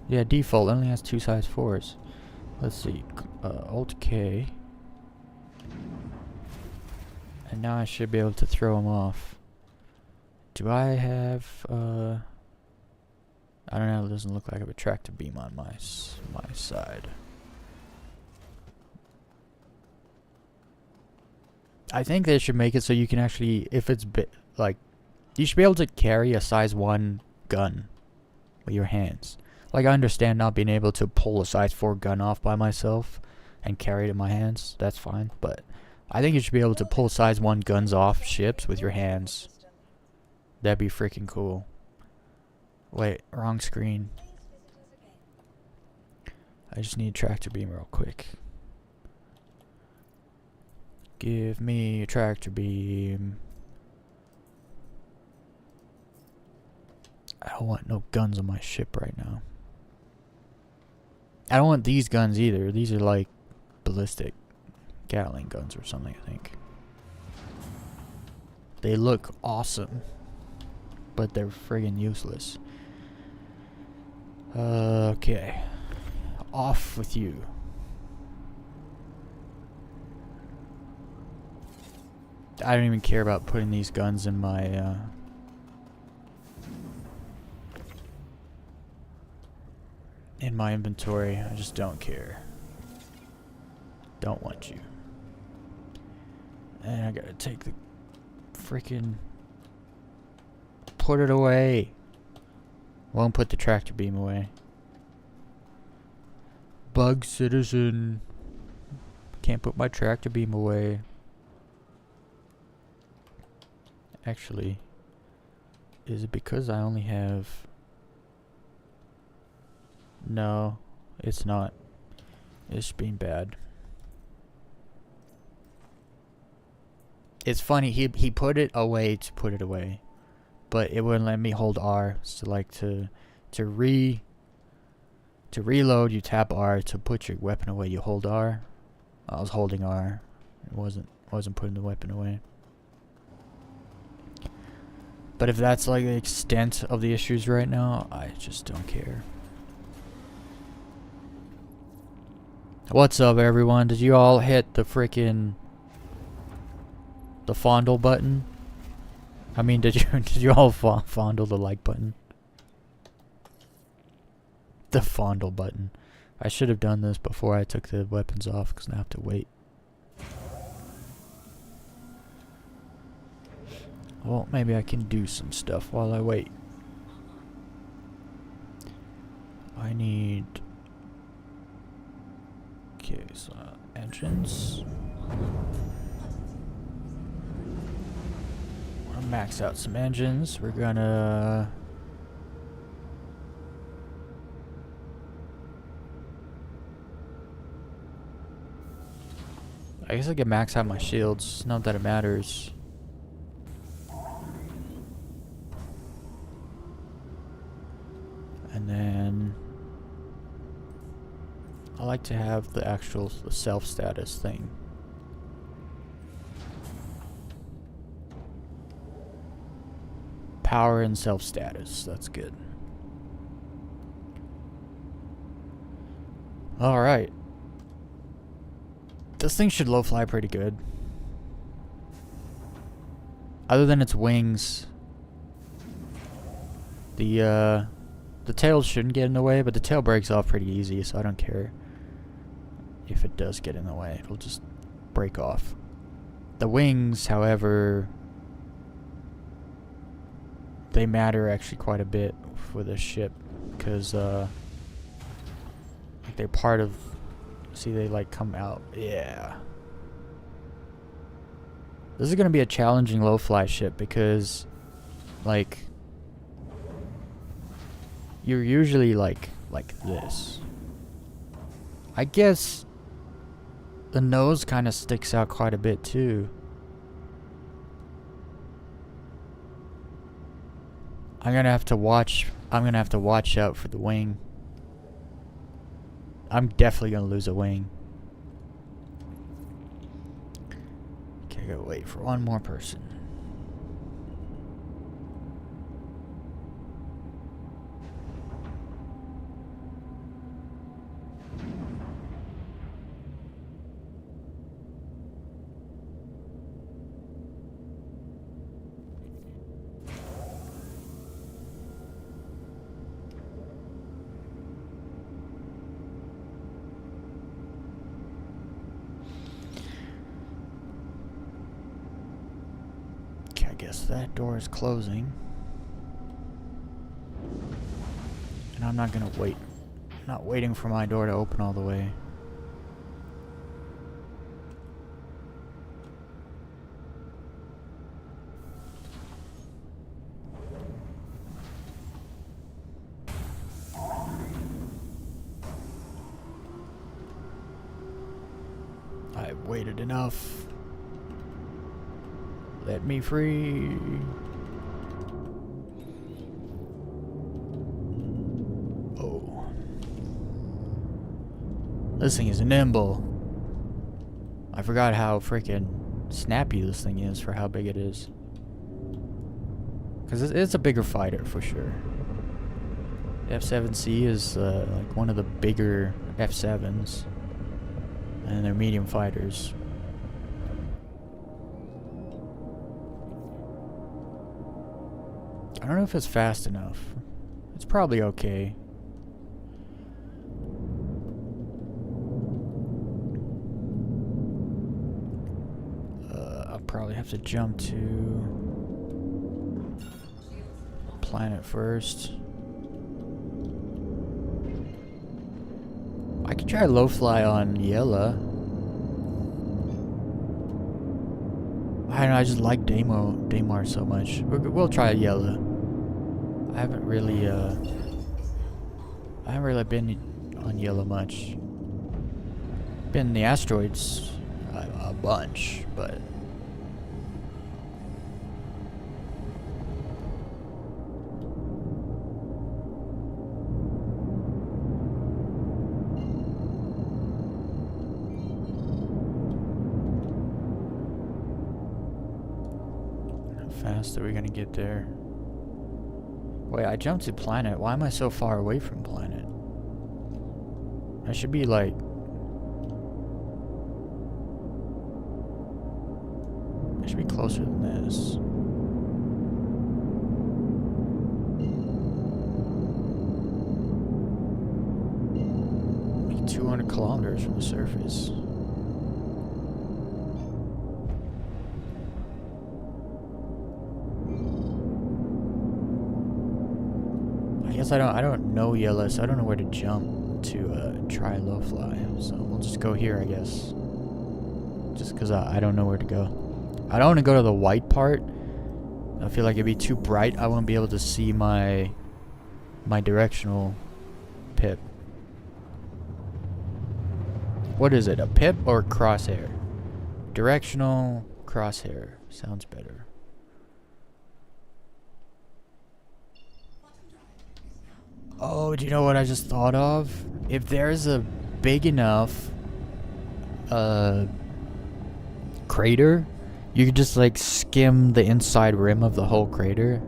Yeah, default only has 2 size 4s. Let's see. Alt K. And now I should be able to throw them off. Do I have, I don't know, it doesn't look like I have a tractor beam on my side. I think they should make it so you can actually, if it's like, you should be able to carry a size 1 gun with your hands. Like, I understand not being able to pull a size 4 gun off by myself and carry it in my hands. That's fine, but I think you should be able to pull size 1 guns off ships with your hands. That'd be freaking cool. Wait, wrong screen. I just need a tractor beam real quick. Give me a tractor beam. I don't want no guns on my ship right now. I don't want these guns either. These are like ballistic Gatling guns or something, I think. They look awesome, but they're friggin' useless. Okay. Off with you. I don't even care about putting these guns in my, inventory. I just don't care. Don't want you. And I gotta take the freaking... Put it away. Won't put the tractor beam away. Bug citizen. Can't put my tractor beam away. Actually, is it because I only have... No, it's not. It's being bad. It's funny, he put it away to put it away. But it wouldn't let me hold R. So like to reload, you tap R. To put your weapon away, you hold R. I was holding R. It wasn't putting the weapon away. But if that's like the extent of the issues right now, I just don't care. What's up, everyone? Did you all hit the freaking fondle button? I mean, did you all fondle the like button? The fondle button. I should have done this before I took the weapons off, because I have to wait. Well, maybe I can do some stuff while I wait. I need... Okay, so engines. I'll max out some engines. We're gonna... I guess I can max out my shields. Not that it matters. And then I like to have the actual self status thing. Power and self status, that's good. Alright. This thing should low fly pretty good. Other than its wings. The tail shouldn't get in the way, but the tail breaks off pretty easy, so I don't care if it does get in the way. It'll just break off. The wings, however, they matter actually quite a bit for this ship, because like they're part of... See, they like come out. Yeah. This is going to be a challenging low fly ship, because like... You're usually like this. I guess the nose kind of sticks out quite a bit too. I'm gonna have to watch out for the wing. I'm definitely gonna lose a wing. Okay, I gotta wait for one more person. I guess that door is closing. And I'm not gonna wait. I'm not waiting for my door to open all the way. I've waited enough. Let me free. Oh. This thing is nimble. I forgot how freaking snappy this thing is for how big it is. Because it's a bigger fighter for sure. The F7C is like one of the bigger F7s. And they're medium fighters. I don't know if it's fast enough. It's probably okay. I'll probably have to jump to planet first. I could try low fly on Yella. I don't know, I just like Daymar so much. We'll try Yella. I haven't really been on Yella much. Been in the asteroids a bunch, but how fast are we gonna get there? Wait, I jumped to planet. Why am I so far away from planet? I should be like... I should be closer than this. Like 200 kilometers from the surface. I guess I don't know Yella, so I don't know where to jump to try low fly. So we'll just go here, I guess. Just because I don't know where to go. I don't want to go to the white part. I feel like it'd be too bright. I won't be able to see my directional pip. What is it? A pip or crosshair? Directional crosshair sounds better. Oh, do you know what I just thought of? If there's a big enough crater, you could just like skim the inside rim of the whole crater.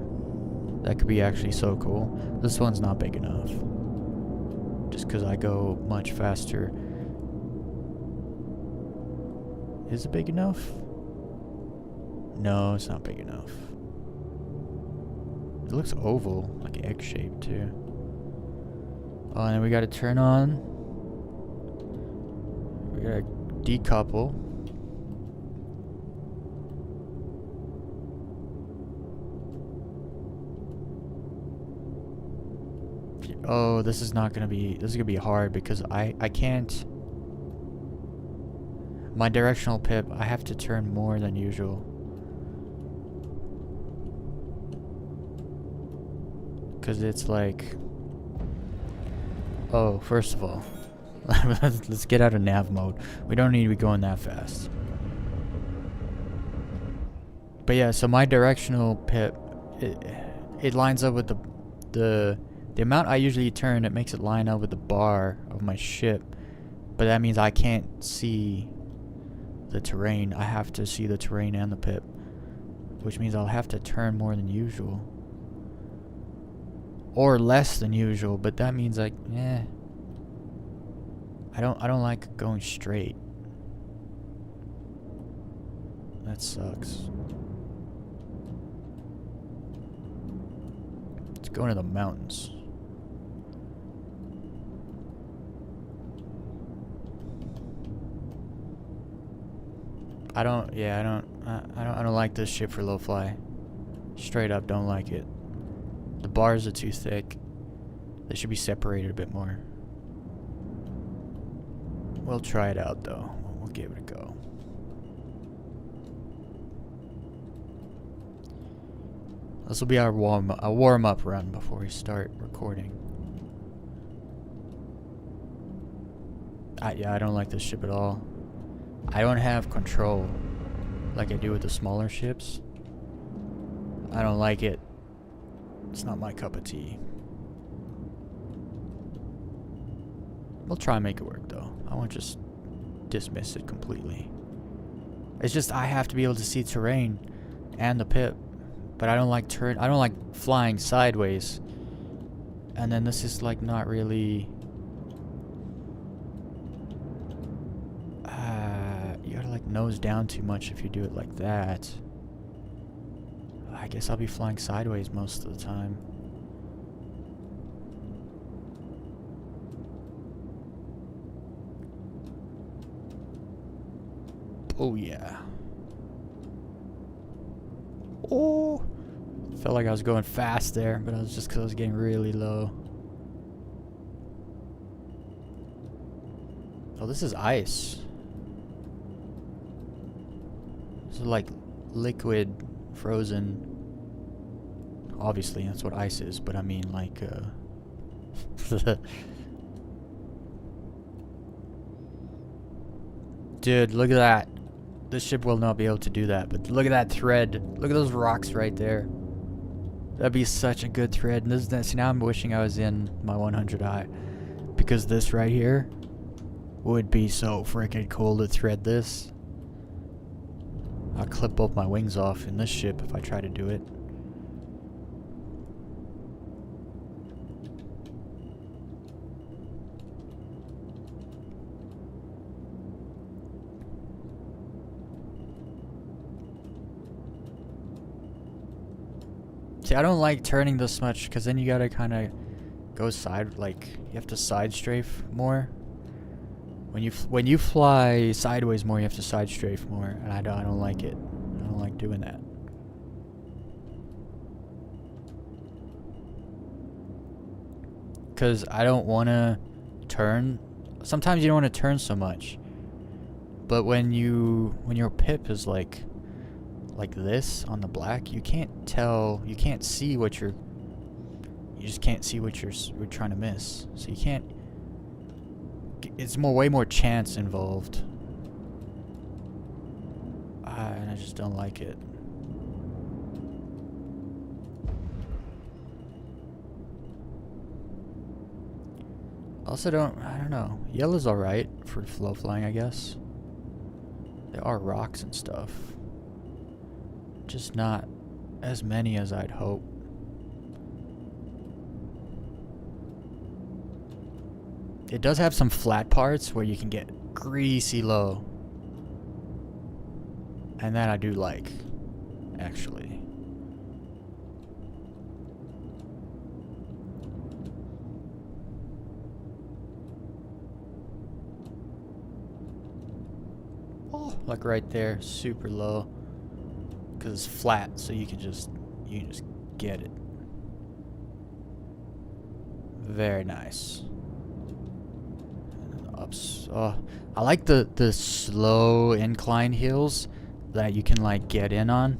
That could be actually so cool. This one's not big enough. Just because I go much faster. Is it big enough? No, it's not big enough. It looks oval, like egg-shaped too. Oh, and then we gotta turn on. We gotta decouple. Oh, this is gonna be hard because I can't. My directional pip, I have to turn more than usual. Cause it's like, oh, first of all, let's get out of nav mode. We don't need to be going that fast. But yeah, so my directional pip, it lines up with the amount I usually turn. It makes it line up with the bar of my ship, but that means I can't see the terrain. I have to see the terrain and the pip, which means I'll have to turn more than usual, or less than usual. But that means I don't like going straight. That sucks. Let's go into the mountains. I don't like this ship for low fly. Straight up don't like it. The bars are too thick. They should be separated a bit more. We'll try it out though. We'll give it a go. This will be our warm-up run before we start recording. Yeah, I don't like this ship at all. I don't have control like I do with the smaller ships. I don't like it. It's not my cup of tea. We'll try and make it work though. I won't just dismiss it completely. It's just I have to be able to see terrain and the pip, but I don't like flying sideways. And then this is like not really. You gotta like nose down too much if you do it like that. I guess I'll be flying sideways most of the time. Oh yeah. Oh, felt like I was going fast there, but it was just because I was getting really low. Oh, this is ice. This is like liquid, frozen. Obviously, that's what ice is, but I mean like, Dude, look at that. This ship will not be able to do that, but look at that thread. Look at those rocks right there. That'd be such a good thread. And see, now I'm wishing I was in my 100i, because this right here would be so freaking cool to thread this. I'll clip both my wings off in this ship if I try to do it. See, I don't like turning this much, because then you gotta kind of go side, like, you have to side strafe more. When you fly sideways more, you have to side strafe more, and I don't like it. I don't like doing that. Because I don't want to turn. Sometimes you don't want to turn so much. But when your pip is like this on the black, you can't tell, you can't see what you just can't see what you're trying to miss. So you can't, it's way more chance involved. And I just don't like it. Also I don't know. Yellow's alright for flow flying, I guess. There are rocks and stuff. Just not as many as I'd hope. It does have some flat parts where you can get greasy low. And that I do like, actually. Oh, like right there, super low. Because it's flat, so you can just get it. Very nice. Ups. Oh, I like the slow incline hills that you can like get in on.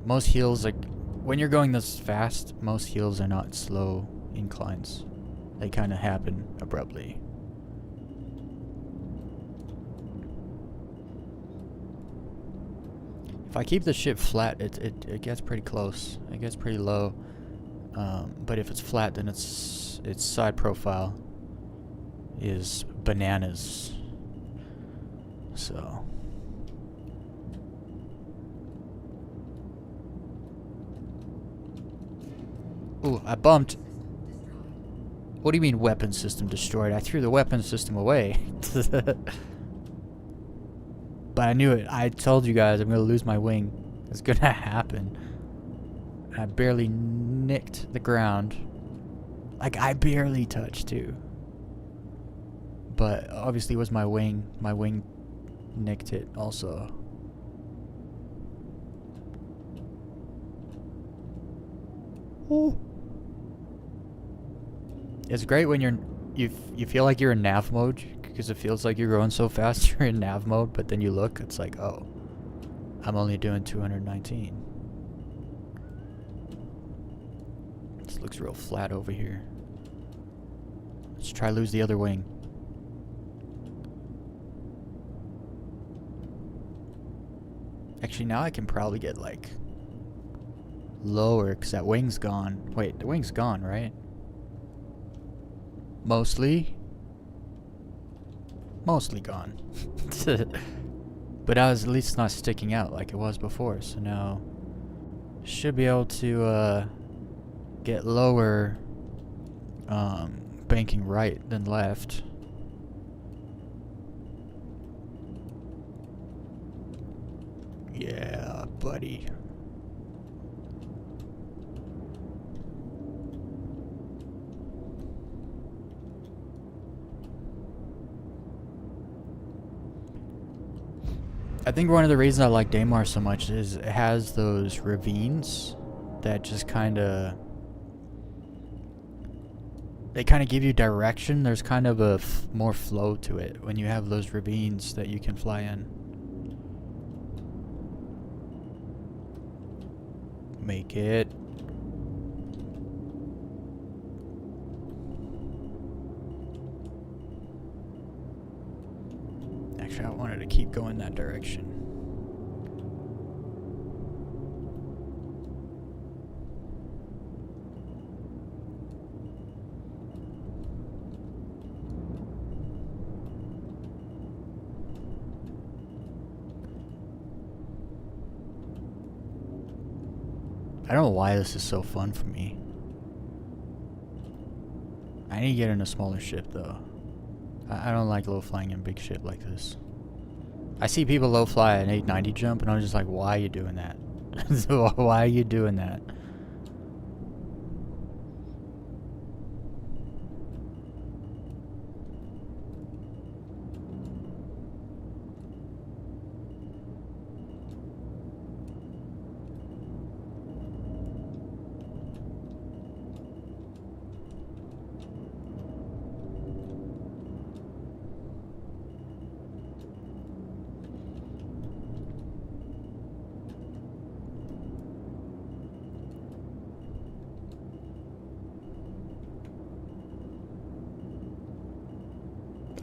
Most hills, like when you're going this fast, most hills are not slow inclines. They kind of happen abruptly. If I keep the ship flat, it gets pretty close. It gets pretty low. But if it's flat, then its side profile is bananas. So ooh, I bumped. What do you mean weapon system destroyed? I threw the weapon system away. But I knew it. I told you guys I'm gonna lose my wing. It's gonna happen. I barely nicked the ground. Like, I barely touched too. But obviously it was my wing. My wing nicked it also. Ooh. It's great when you feel like you're in nav mode, because it feels like you're going so fast you're in nav mode, but then you look, it's like, oh, I'm only doing 219. This looks real flat over here. Let's try lose the other wing. Actually, now I can probably get like lower because that wing's gone. Wait, the wing's gone, right? Mostly gone. But I was at least not sticking out like it was before, so now should be able to get lower banking right than left. Yeah, buddy. I think one of the reasons I like Daymar so much is it has those ravines that just kind of... they kind of give you direction. There's kind of a more flow to it when you have those ravines that you can fly in. Make it. Actually, I wanted to keep going that direction. I don't know why this is so fun for me. I need to get in a smaller ship though. I don't like low flying in big ship like this. I see people low fly an 890 jump and I'm just like, why are you doing that? Why are you doing that?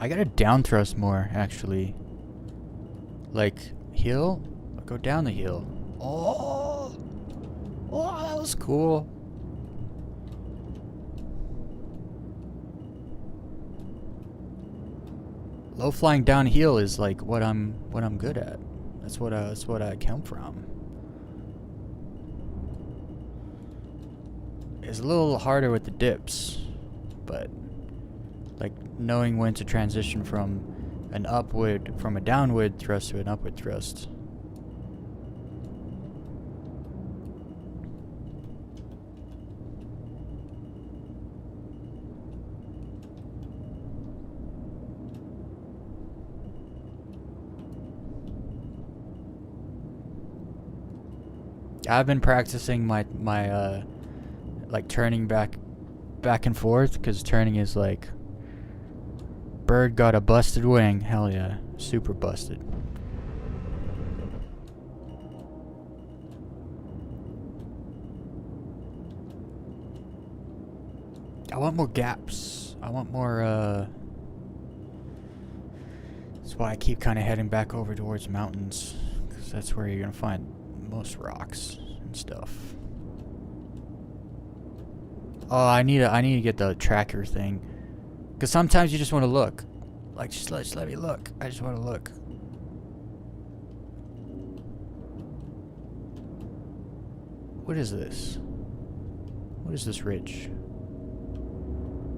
I gotta down thrust more, actually. Like, hill? I'll go down the hill. Oh! Oh, that was cool. Low flying downhill is like what I'm good at. That's what I come from. It's a little harder with the dips, but like knowing when to transition from a downward thrust to an upward thrust. I've been practicing my like turning back and forth, because turning is like, bird got a busted wing. Hell yeah, super busted. I want more gaps. I want more that's why I keep kind of heading back over towards mountains, because that's where you're gonna find most rocks and stuff. Oh, I need to get the tracker thing, because sometimes you just want to look. Like, just let me look. I just want to look. What is this? What is this ridge?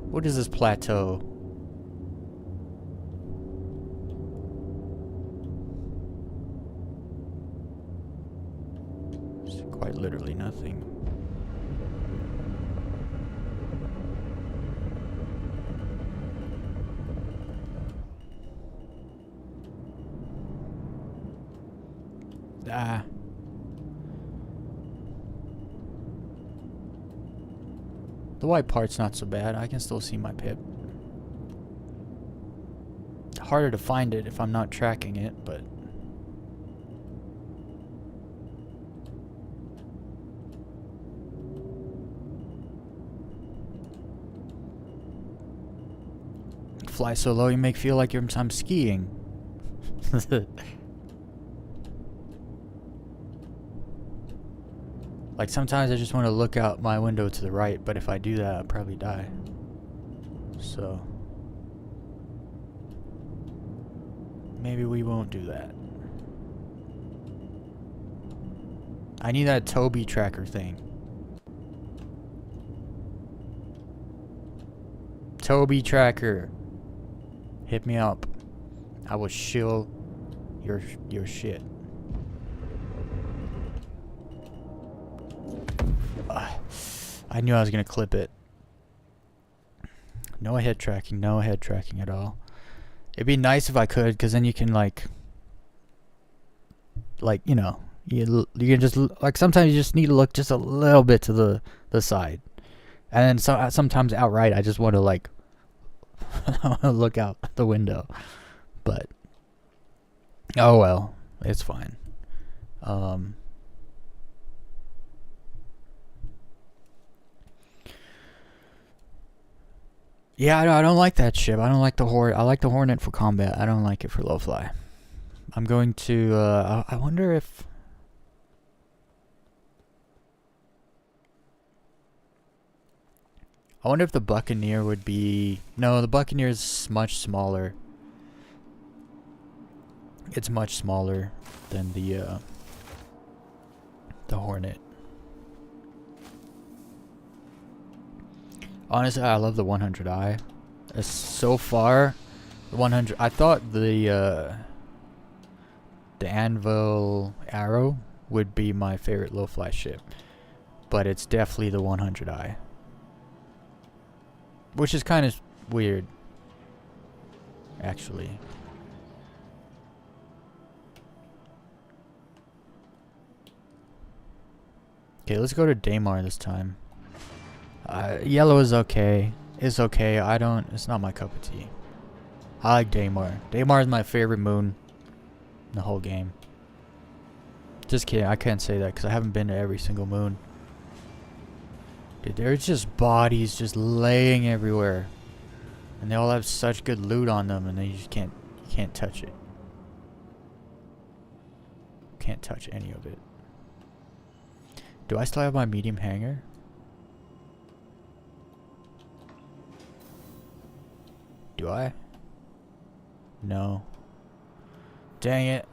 What is this plateau? It's quite literally nothing. Ah. The white part's not so bad. I can still see my pip. Harder to find it if I'm not tracking it, but... Fly so low you make feel like I'm skiing. Like, sometimes I just want to look out my window to the right, but if I do that, I'll probably die. So... maybe we won't do that. I need that Toby tracker thing. Toby tracker. Hit me up. I will shill your shit. I knew I was gonna clip it. No head tracking, no head tracking at all. It'd be nice if I could, because then you can like, you know, you can just, like, sometimes you just need to look just a little bit to the side, and then sometimes outright I just want to like look out the window, but oh well, it's fine. Yeah, I don't like that ship. I don't like the Hornet. I like the Hornet for combat. I don't like it for low fly. I'm going to, I wonder if... I wonder if the Buccaneer would be... No, the Buccaneer is much smaller. It's much smaller than the Hornet. Honestly, I love the 100i. So far, the 100. I thought the Anvil Arrow would be my favorite low-fly ship, but it's definitely the 100i, which is kind of weird, actually. Okay, let's go to Daymar this time. Yellow is okay. It's okay. It's not my cup of tea. I like Daymar. Daymar is my favorite moon in the whole game. Just kidding. I can't say that because I haven't been to every single moon. Dude, there's just bodies just laying everywhere, and they all have such good loot on them, and you can't touch it. Can't touch any of it. Do I still have my medium hanger? Do I? No. Dang it.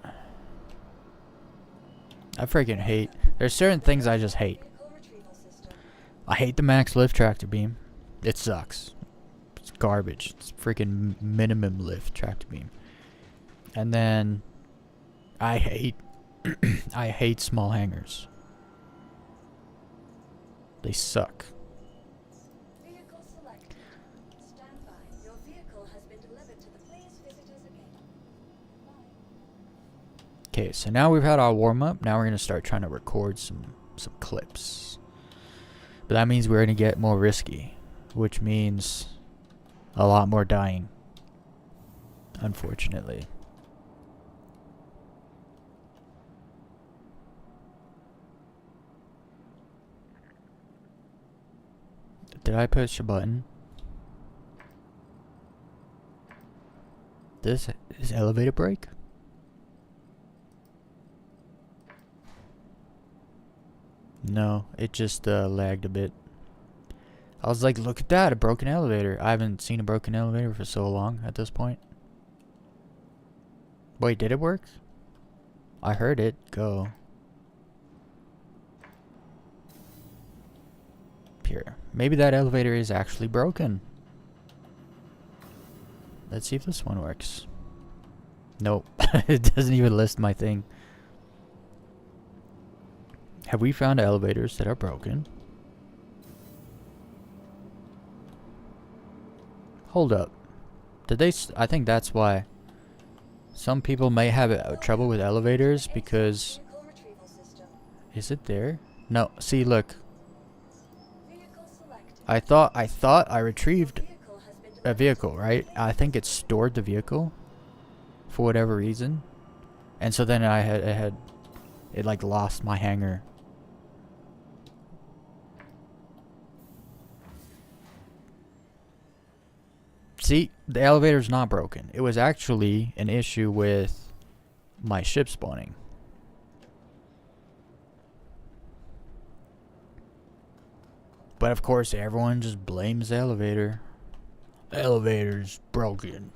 I freaking hate. There's certain things I just hate. I hate the max lift tractor beam. It sucks. It's garbage. It's freaking minimum lift tractor beam. And then I hate I hate small hangers. They suck. Okay, so now we've had our warm-up. Now we're going to start trying to record some clips. But that means we're going to get more risky, which means a lot more dying, unfortunately. Did I push a button? This is elevator brake? No, it just lagged a bit. I was like, look at that, a broken elevator. I haven't seen a broken elevator for so long at this point. Wait, did it work? I heard it go. Here. Maybe that elevator is actually broken. Let's see if this one works. Nope. It doesn't even list my thing. Have we found elevators that are broken? Hold up. Did they... I think that's why. Some people may have trouble with elevators because... Is it there? No. See, look. I thought I retrieved a vehicle, right? I think it stored the vehicle for whatever reason. And so then it like lost my hangar. See, the elevator's not broken. It was actually an issue with my ship spawning. But of course, everyone just blames the elevator. The elevator's broken.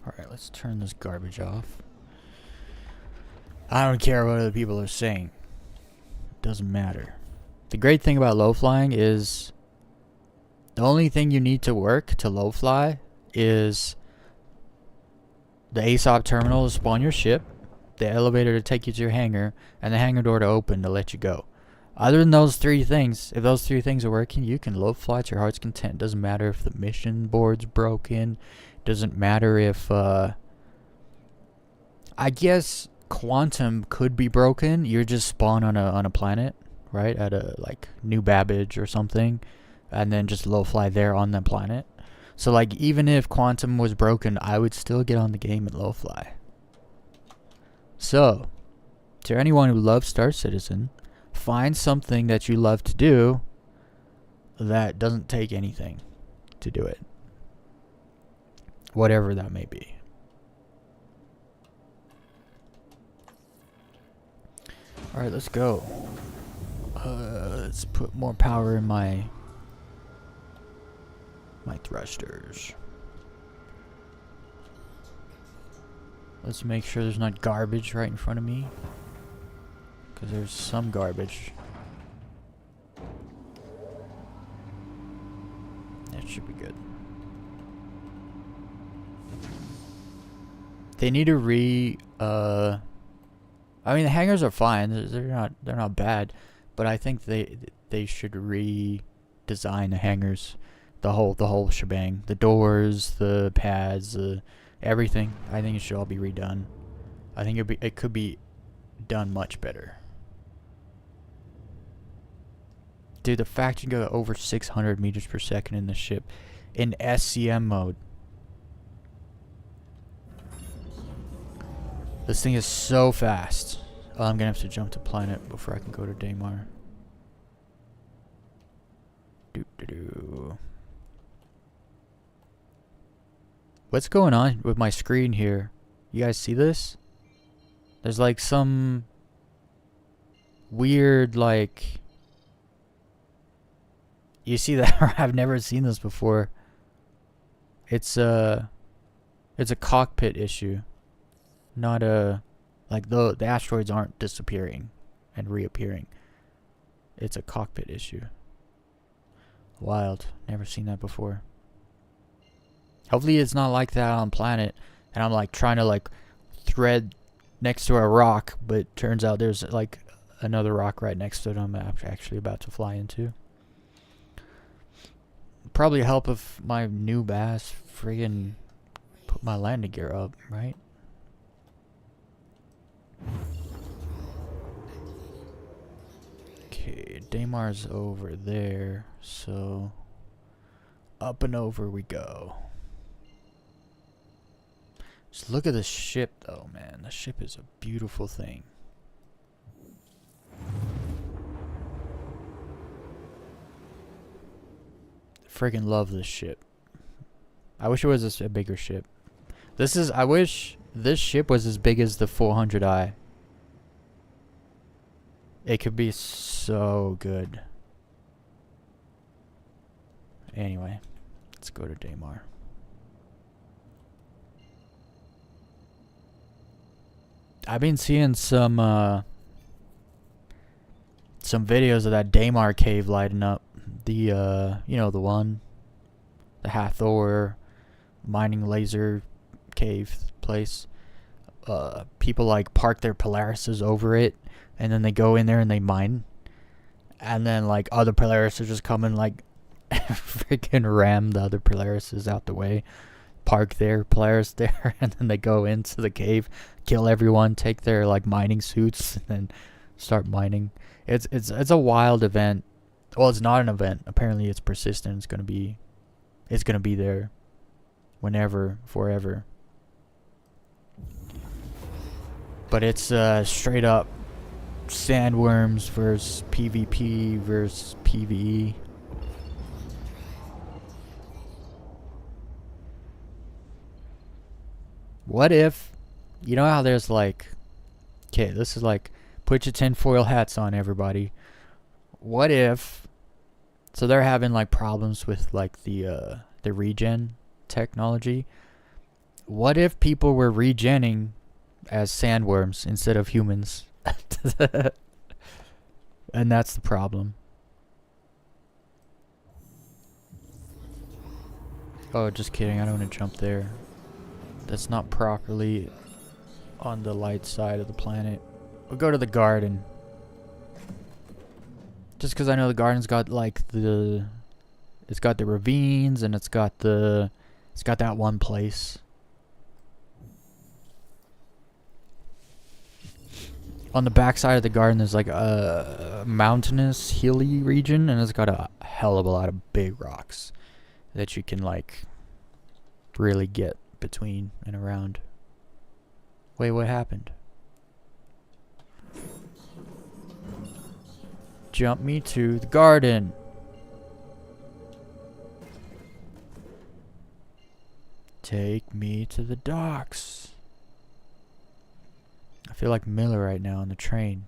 Alright, let's turn this garbage off. I don't care what other people are saying. It doesn't matter. The great thing about low flying is the only thing you need to work to low fly is the ASOP terminal to spawn your ship, the elevator to take you to your hangar, and the hangar door to open to let you go. Other than those three things, if those three things are working, you can low fly to your heart's content. Doesn't matter if the mission board's broken. Doesn't matter if I guess Quantum could be broken. You're just spawn on a planet, right? At a like New Babbage or something, and then just low fly there on the planet. So like even if Quantum was broken, I would still get on the game and low fly. So, to anyone who loves Star Citizen, find something that you love to do that doesn't take anything to do it. Whatever that may be. Alright, let's go. Let's put more power in my thrusters. Let's make sure there's not garbage right in front of me, because there's some garbage. That should be good. They need to I mean, the hangars are fine. They're not bad, but I think they should redesign the hangars, the whole shebang, the doors, the pads, everything. I think it should all be redone. I think it could be done much better. Dude, the fact you can go over 600 meters per second in the ship in SCM mode. This thing is so fast. Oh, I'm gonna have to jump to planet before I can go to Daymar. What's going on with my screen here? You guys see this? There's like some weird like... You see that? I've never seen this before. It's a cockpit issue. Not a... Like the asteroids aren't disappearing and reappearing. It's a cockpit issue. Wild. Never seen that before. Hopefully it's not like that on planet and I'm like trying to like thread next to a rock, but turns out there's like another rock right next to it I'm actually about to fly into. Probably help if my new bass friggin' put my landing gear up, right? Okay, Daymar's over there, so up and over we go. Just look at the ship though, man. The ship is a beautiful thing. freaking love this ship. I wish it was a bigger ship. I wish this ship was as big as the 400i. It could be so good. Anyway, let's go to Daymar. I've been seeing some videos of that Daymar cave lighting up. The you know, the Hathor mining laser cave place. People like park their Polarises over it, and then they go in there and they mine, and then like other Polarises just come and like freaking ram the other Polarises out the way, park their Polaris there, and then they go into the cave, kill everyone, take their like mining suits, and then start mining. It's a wild event. Well, it's not an event. Apparently, it's persistent. It's gonna be there, whenever, forever. But it's straight up sandworms versus PvP versus PvE. What if, you know how there's like, okay, this is like, put your tinfoil hats on, everybody. What if, so they're having like problems with like the regen technology. What if people were regenning as sandworms instead of humans? And that's the problem. Oh, just kidding. I don't want to jump there. That's not properly on the light side of the planet. We'll go to the garden. Just because I know the garden's got like it's got the ravines, and it's got that one place. On the back side of the garden, there's like a mountainous, hilly region, and it's got a hell of a lot of big rocks that you can like really get between and around. Wait, what happened? Jump me to the garden. Take me to the docks. I feel like Miller right now on the train.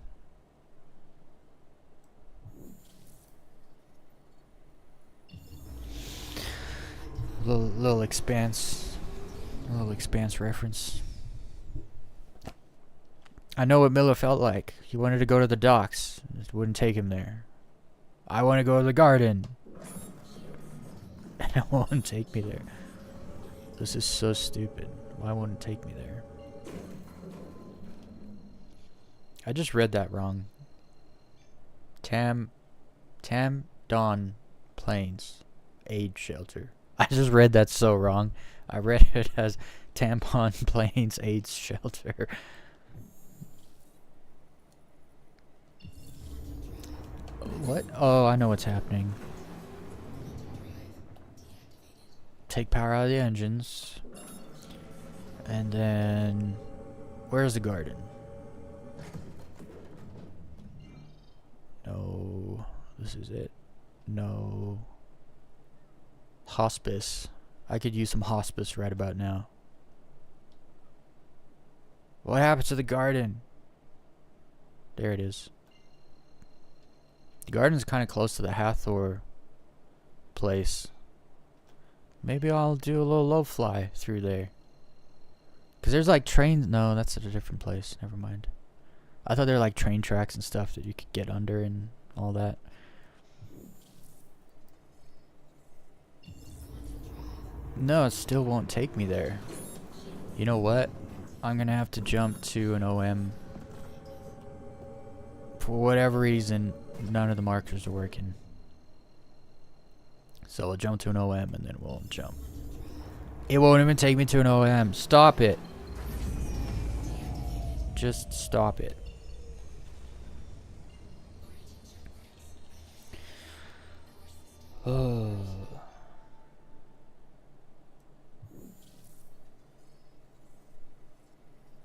Little Expanse reference. I know what Miller felt like. He wanted to go to the docks. It wouldn't take him there. I want to go to the garden. And it won't take me there. This is so stupid. Why won't it take me there? I just read that wrong. Tam Don Plains AIDS Shelter. I just read that so wrong. I read it as Tampon Plains AIDS Shelter. What? Oh, I know what's happening. Take power out of the engines. And then... where's the garden? No. This is it. No. Hospice. I could use some hospice right about now. What happened to the garden? There it is. The garden's kind of close to the Hathor place. Maybe I'll do a little low fly through there. Because there's like trains. No, that's at a different place. Never mind. I thought there were like train tracks and stuff that you could get under and all that. No, it still won't take me there. You know what? I'm going to have to jump to an OM. For whatever reason, none of the markers are working. So we'll jump to an OM and then we'll jump. It won't even take me to an OM. Stop it. Just stop it. Oh.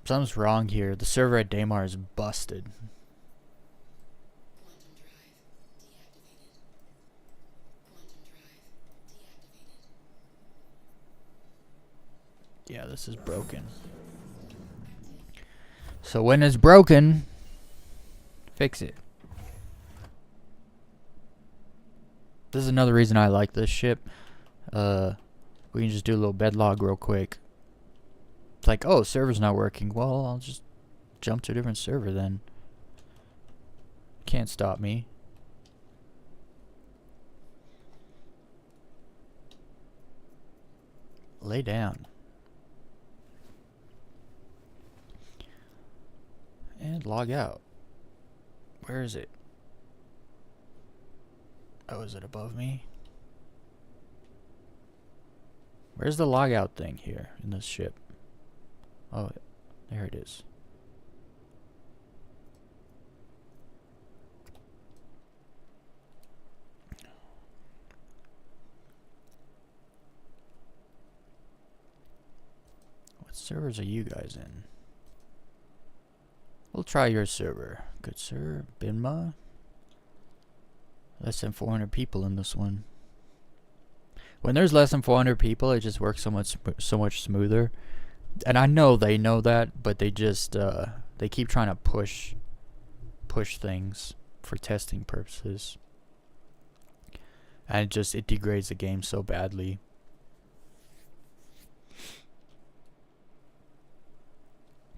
Something's wrong here. The server at Daymar is busted. Yeah, this is broken. So when it's broken, fix it. This is another reason I like this ship. We can just do a little bed log real quick. It's like, oh, server's not working. Well, I'll just jump to a different server then. Can't stop me. Lay down. And log out. Where is it? Oh, is it above me? Where's the log out thing here in this ship? Oh, there it is. What servers are you guys in? We'll try your server. Good sir, Binma. Less than 400 people in this one. When there's less than 400 people, it just works so much smoother. And I know they know that, but they just they keep trying to push things for testing purposes. And it degrades the game so badly.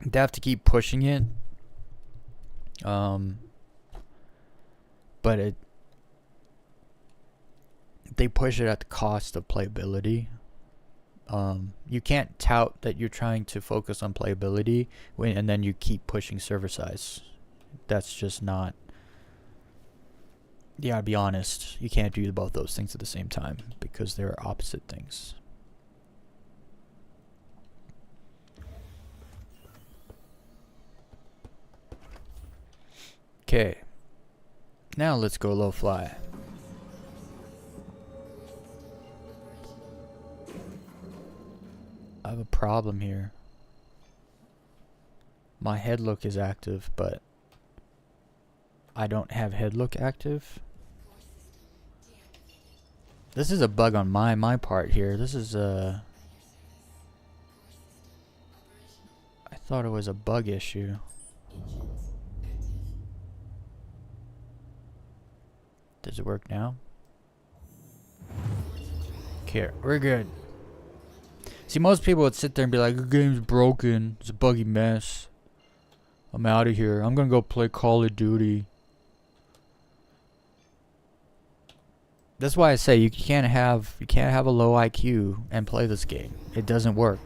They have to keep pushing it. But they push it at the cost of playability. You can't tout that you're trying to focus on playability and then you keep pushing server size. That's just not. Yeah, I'll be honest. You can't do both those things at the same time because they're opposite things. Okay. Now let's go low fly. I have a problem here. My head look is active, but I don't have head look active. This is a bug on my part here. This is I thought it was a bug issue. Does it work now? Okay, we're good. See, most people would sit there and be like, the game's broken. It's a buggy mess. I'm out of here. I'm gonna go play Call of Duty. That's why I say you can't have a low IQ and play this game. It doesn't work.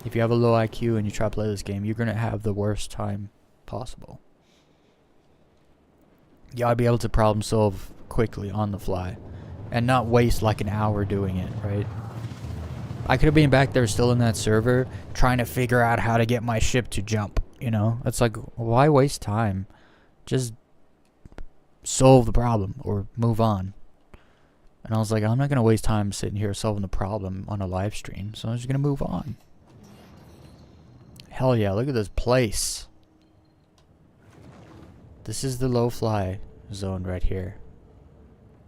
If you have a low IQ and you try to play this game, you're gonna have the worst time possible. You gotta be able to problem solve quickly on the fly and not waste like an hour doing it, right? I could have been back there still in that server trying to figure out how to get my ship to jump, you know? It's like, why waste time? Just solve the problem or move on. And I was like, I'm not going to waste time sitting here solving the problem on a live stream, so I'm just going to move on. Hell yeah, look at this place. This is the low fly zone right here.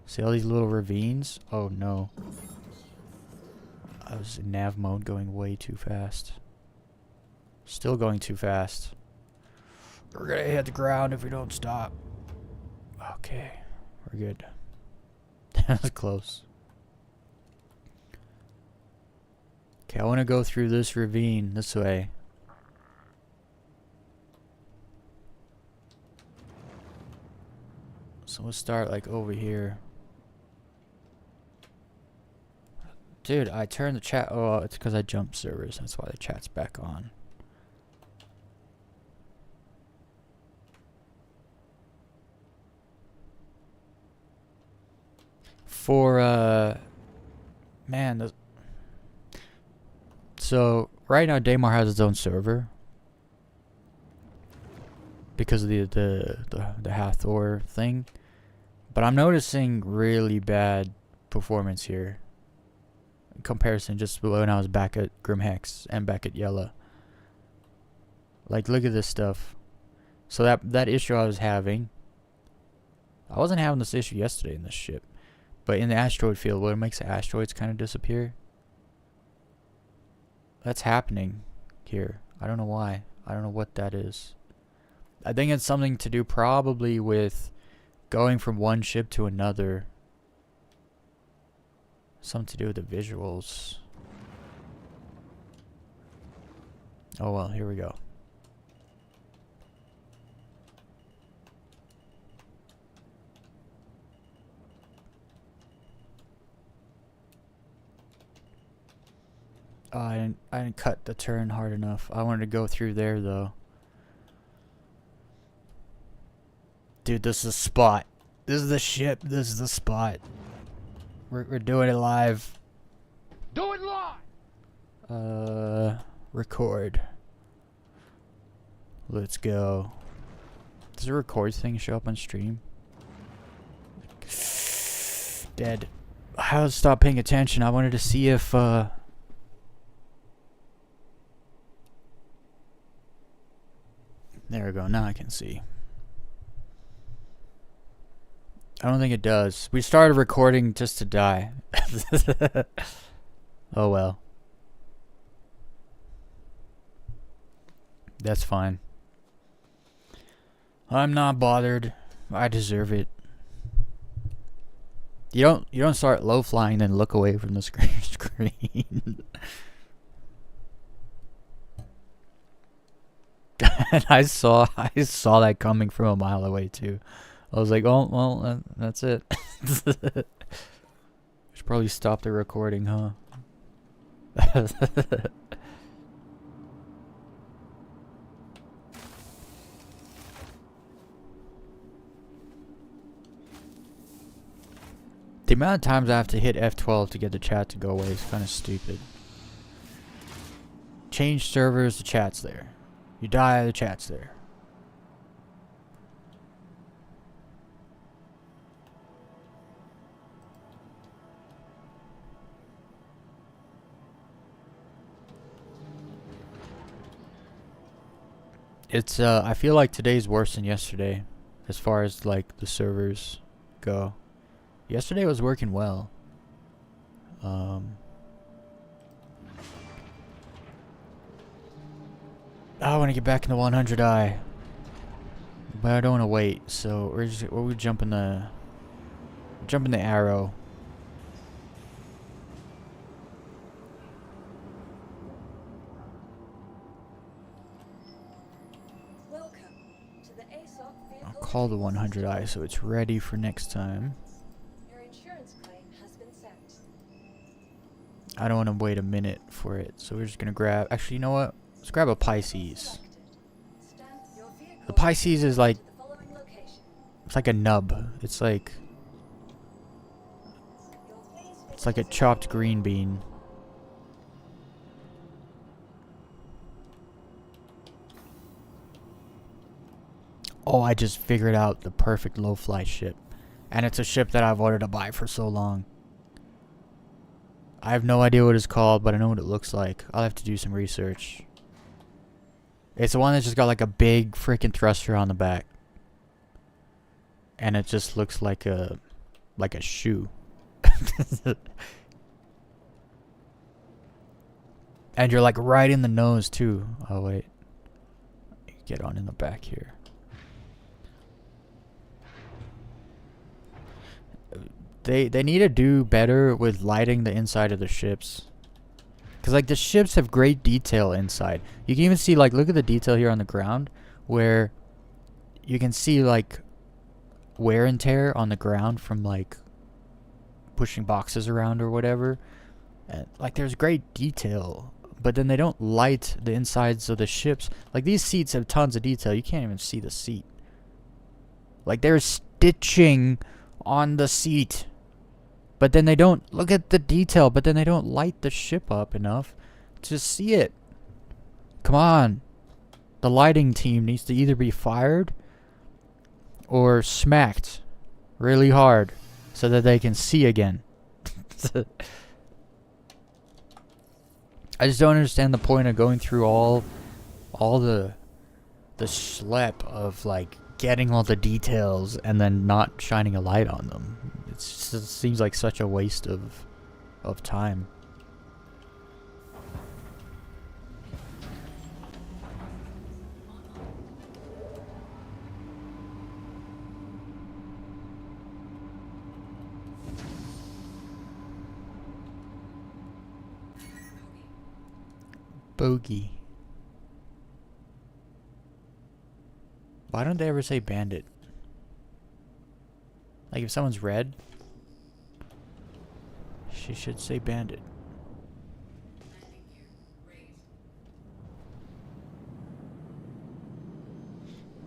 See all these little ravines? Oh no. I was in nav mode going way too fast. Still going too fast. We're gonna hit the ground if we don't stop. Okay, we're good. That was close. Okay, I want to go through this ravine this way. So we'll start like over here. Dude, I turned the chat. Oh, it's because I jumped servers. That's why the chat's back on. For, man. So, right now, Daymar has its own server. Because of the Hathor thing. But I'm noticing really bad performance here. In comparison just when I was back at Grimhex and back at Yella. Like, look at this stuff. So that issue I was having. I wasn't having this issue yesterday in this ship. But in the asteroid field, where it makes the asteroids kind of disappear. that's happening here. I don't know why. I don't know what that is. I think it's something to do probably with going from one ship to another. Something to do with the visuals. Oh well, here we go. Oh, I didn't cut the turn hard enough. I wanted to go through there though. Dude, this is the spot. This is the ship. This is the spot. We're doing it live. Do it live. Record. Let's go. Does the record thing show up on stream? Dead. I was stop paying attention. I wanted to see if there we go. Now I can see. I don't think it does. We started recording just to die. Oh well. That's fine. I'm not bothered. I deserve it. You don't start low flying then look away from the screen. And I saw that coming from a mile away too. I was like, oh well, that's it. Should probably stop the recording, huh? The amount of times I have to hit F12 to get the chat to go away is kind of stupid. Change servers, the chat's there. You die, the chat's there. It's I feel like today's worse than yesterday as far as like the servers go. Yesterday was working well. I want to get back in the 100i, but I don't want to wait. So we're jumping the arrow. I'll call the 100i so it's ready for next time. I don't want to wait a minute for it, so we're just gonna grab. Actually, you know what? Let's grab a Pisces. The Pisces is like, it's like a nub. It's like a chopped green bean. Oh, I just figured out the perfect low fly ship, and it's a ship that I've wanted to buy for so long. I have no idea what it's called, but I know what it looks like. I'll have to do some research. It's the one that's just got like a big freaking thruster on the back. And it just looks like a shoe. And you're like right in the nose too. Oh wait. Get on in the back here. They need to do better with lighting the inside of the ships. Because like the ships have great detail inside. You can even see like, look at the detail here on the ground. Where you can see like wear and tear on the ground from like pushing boxes around or whatever. And like there's great detail. But then they don't light the insides of the ships. Like these seats have tons of detail. You can't even see the seat. Like there's stitching on the seat. But then they don't look at the detail, but then they don't light the ship up enough to see it. Come on. The lighting team needs to either be fired or smacked really hard so that they can see again. I just don't understand the point of going through all the schlep of like getting all the details and then not shining a light on them. It seems like such a waste of time. Bogey. Why don't they ever say bandit? Like if someone's red, she should say bandit.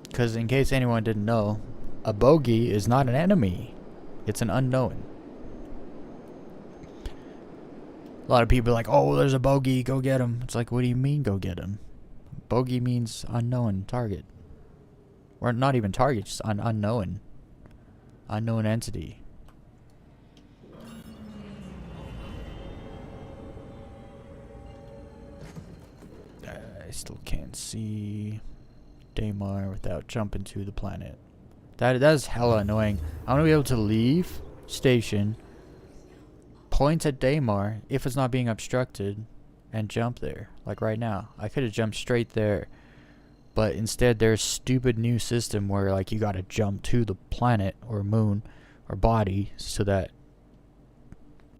Because in case anyone didn't know, a bogey is not an enemy. It's an unknown. A lot of people are like, oh, there's a bogey, go get him. It's like, what do you mean go get him? Bogey means unknown target. Or not even target, just unknown. Unknown entity. I still can't see Daymar without jumping to the planet. That is hella annoying. I want to be able to leave station, point at Daymar if it's not being obstructed, and jump there. Like right now. I could have jumped straight there. But instead there's a stupid new system where like you gotta jump to the planet or moon or body so that,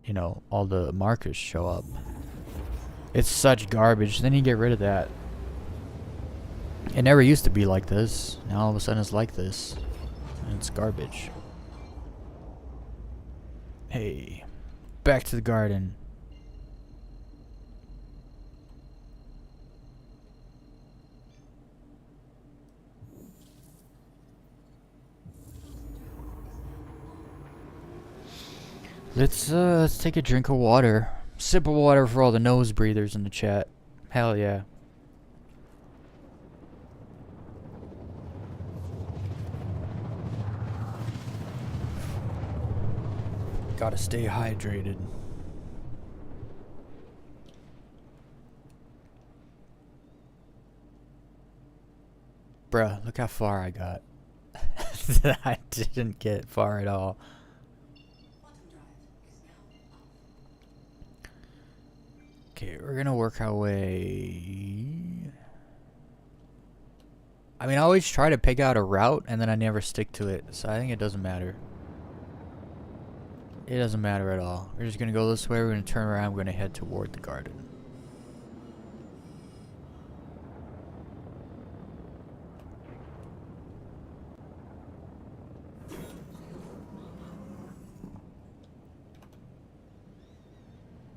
you know, all the markers show up. It's such garbage. Then you get rid of that. It never used to be like this. Now all of a sudden it's like this. And it's garbage. Hey. Back to the garden. Let's take a drink of water. Sip of water for all the nose breathers in the chat. Hell yeah. Gotta stay hydrated. Bruh, look how far I got. I didn't get far at all. Okay, we're gonna work our way. I mean, I always try to pick out a route and then I never stick to it, so I think it doesn't matter. It doesn't matter at all. We're just gonna go this way, we're gonna turn around, we're gonna head toward the garden.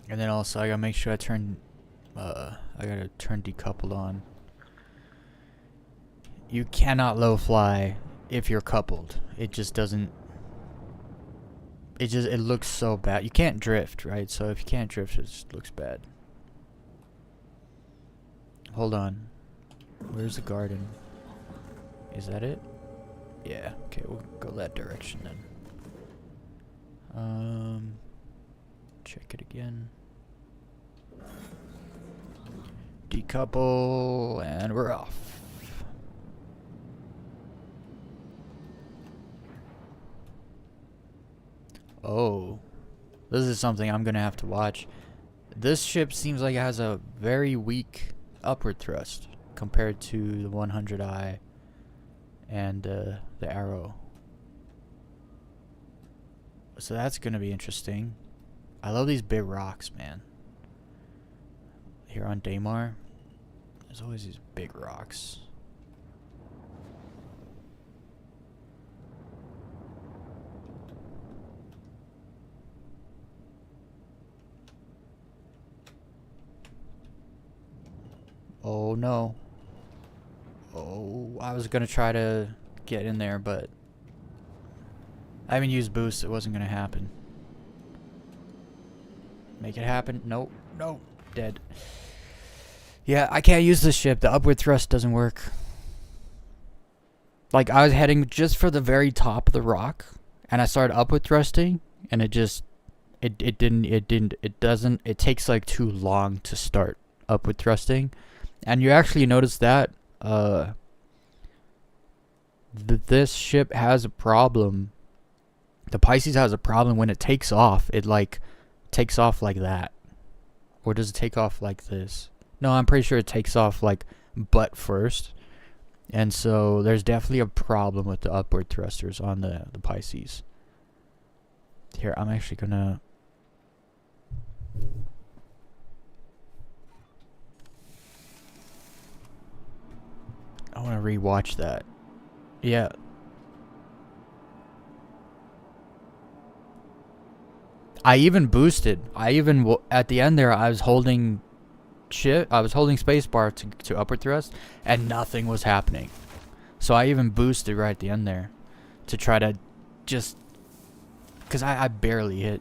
And then also I gotta make sure I gotta turn decoupled on. You cannot low fly if you're coupled. It just doesn't. It looks so bad. You can't drift, right? So if you can't drift, it just looks bad. Hold on. Where's the garden? Is that it? Yeah. Okay, we'll go that direction then. Check it again. Decouple, and we're off. Oh, this is something I'm gonna have to watch. This ship seems like it has a very weak upward thrust compared to the 100i and the Arrow. So that's gonna be interesting. I love these big rocks, man. Here on Daymar, there's always these big rocks. Oh no. Oh, I was gonna try to get in there, but I haven't used boost, it wasn't gonna happen. Make it happen. Nope. Nope. Dead. Yeah, I can't use this ship. The upward thrust doesn't work. Like, I was heading just for the very top of the rock, and I started upward thrusting, and it takes like too long to start upward thrusting. And you actually notice that, this ship has a problem. The Pisces has a problem when it takes off. It like takes off like that. Or does it take off like this? No, I'm pretty sure it takes off like butt first. And so there's definitely a problem with the upward thrusters on the Pisces. Here, I'm actually gonna... I want to rewatch that. Yeah. I even boosted. At the end there, I was holding I was holding spacebar to upward thrust, and nothing was happening. So I even boosted right at the end there to try to just, because I barely hit.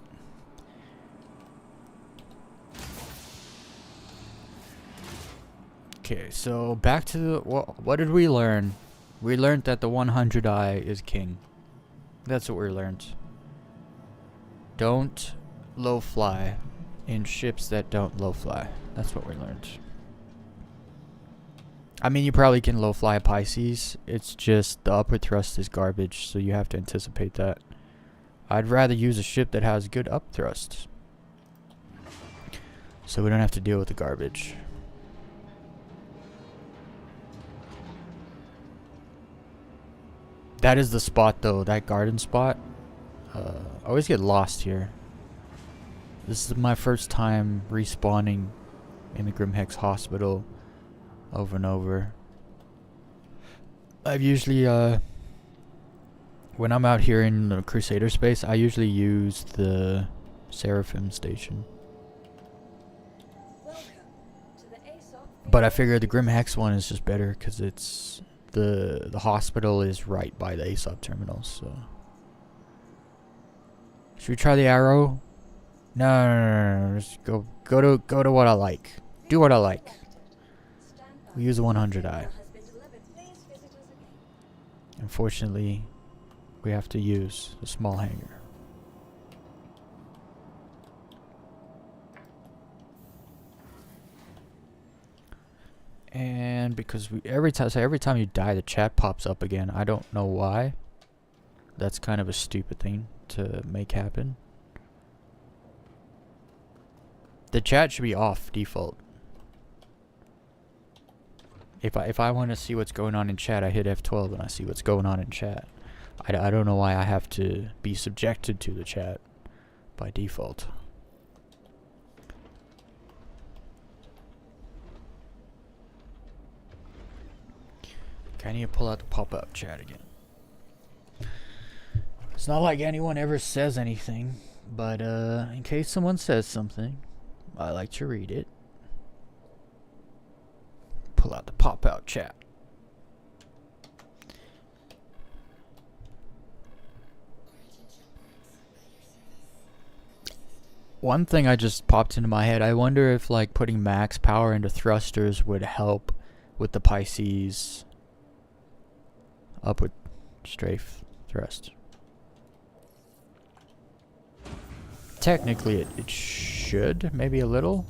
Okay, so back to what did we learn? We learned that the 100i is king. That's what we learned. Don't low fly in ships that don't low fly. That's what we learned. I mean, you probably can low fly a Pisces. It's just the upward thrust is garbage, so you have to anticipate that. I'd rather use a ship that has good up thrust, so we don't have to deal with the garbage. That is the spot though, that garden spot. I always get lost here. This is my first time respawning in the Grimhex Hospital over and over. I've usually, when I'm out here in the Crusader space, I usually use the Seraphim station. But I figure the Grimhex one is just better because it's the hospital is right by the ASOP terminal. So should we try the arrow? No. Just go to what I like. Do what I like. We use a 100i. Unfortunately, we have to use a small hangar. And because every time you die, the chat pops up again. I don't know why. That's kind of a stupid thing to make happen. The chat should be off default. If I want to see what's going on in chat, I hit F12 and I see what's going on in chat. I don't know why I have to be subjected to the chat by default. Okay, I need to pull out the pop-up chat again. It's not like anyone ever says anything, but in case someone says something, I like to read it. Pull out the pop-out chat. One thing I just popped into my head, I wonder if like putting max power into thrusters would help with the Pisces upward strafe thrust. Technically it should, maybe a little.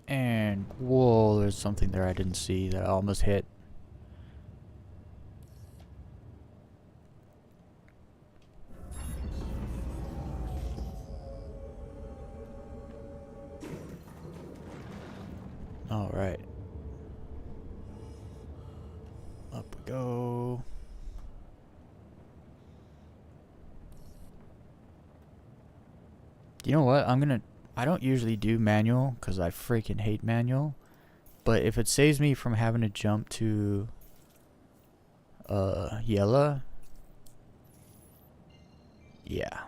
And whoa, there's something there I didn't see that I almost hit. All right. Up we go. You know what? I don't usually do manual because I freaking hate manual. But if it saves me from having to jump to yellow, yeah,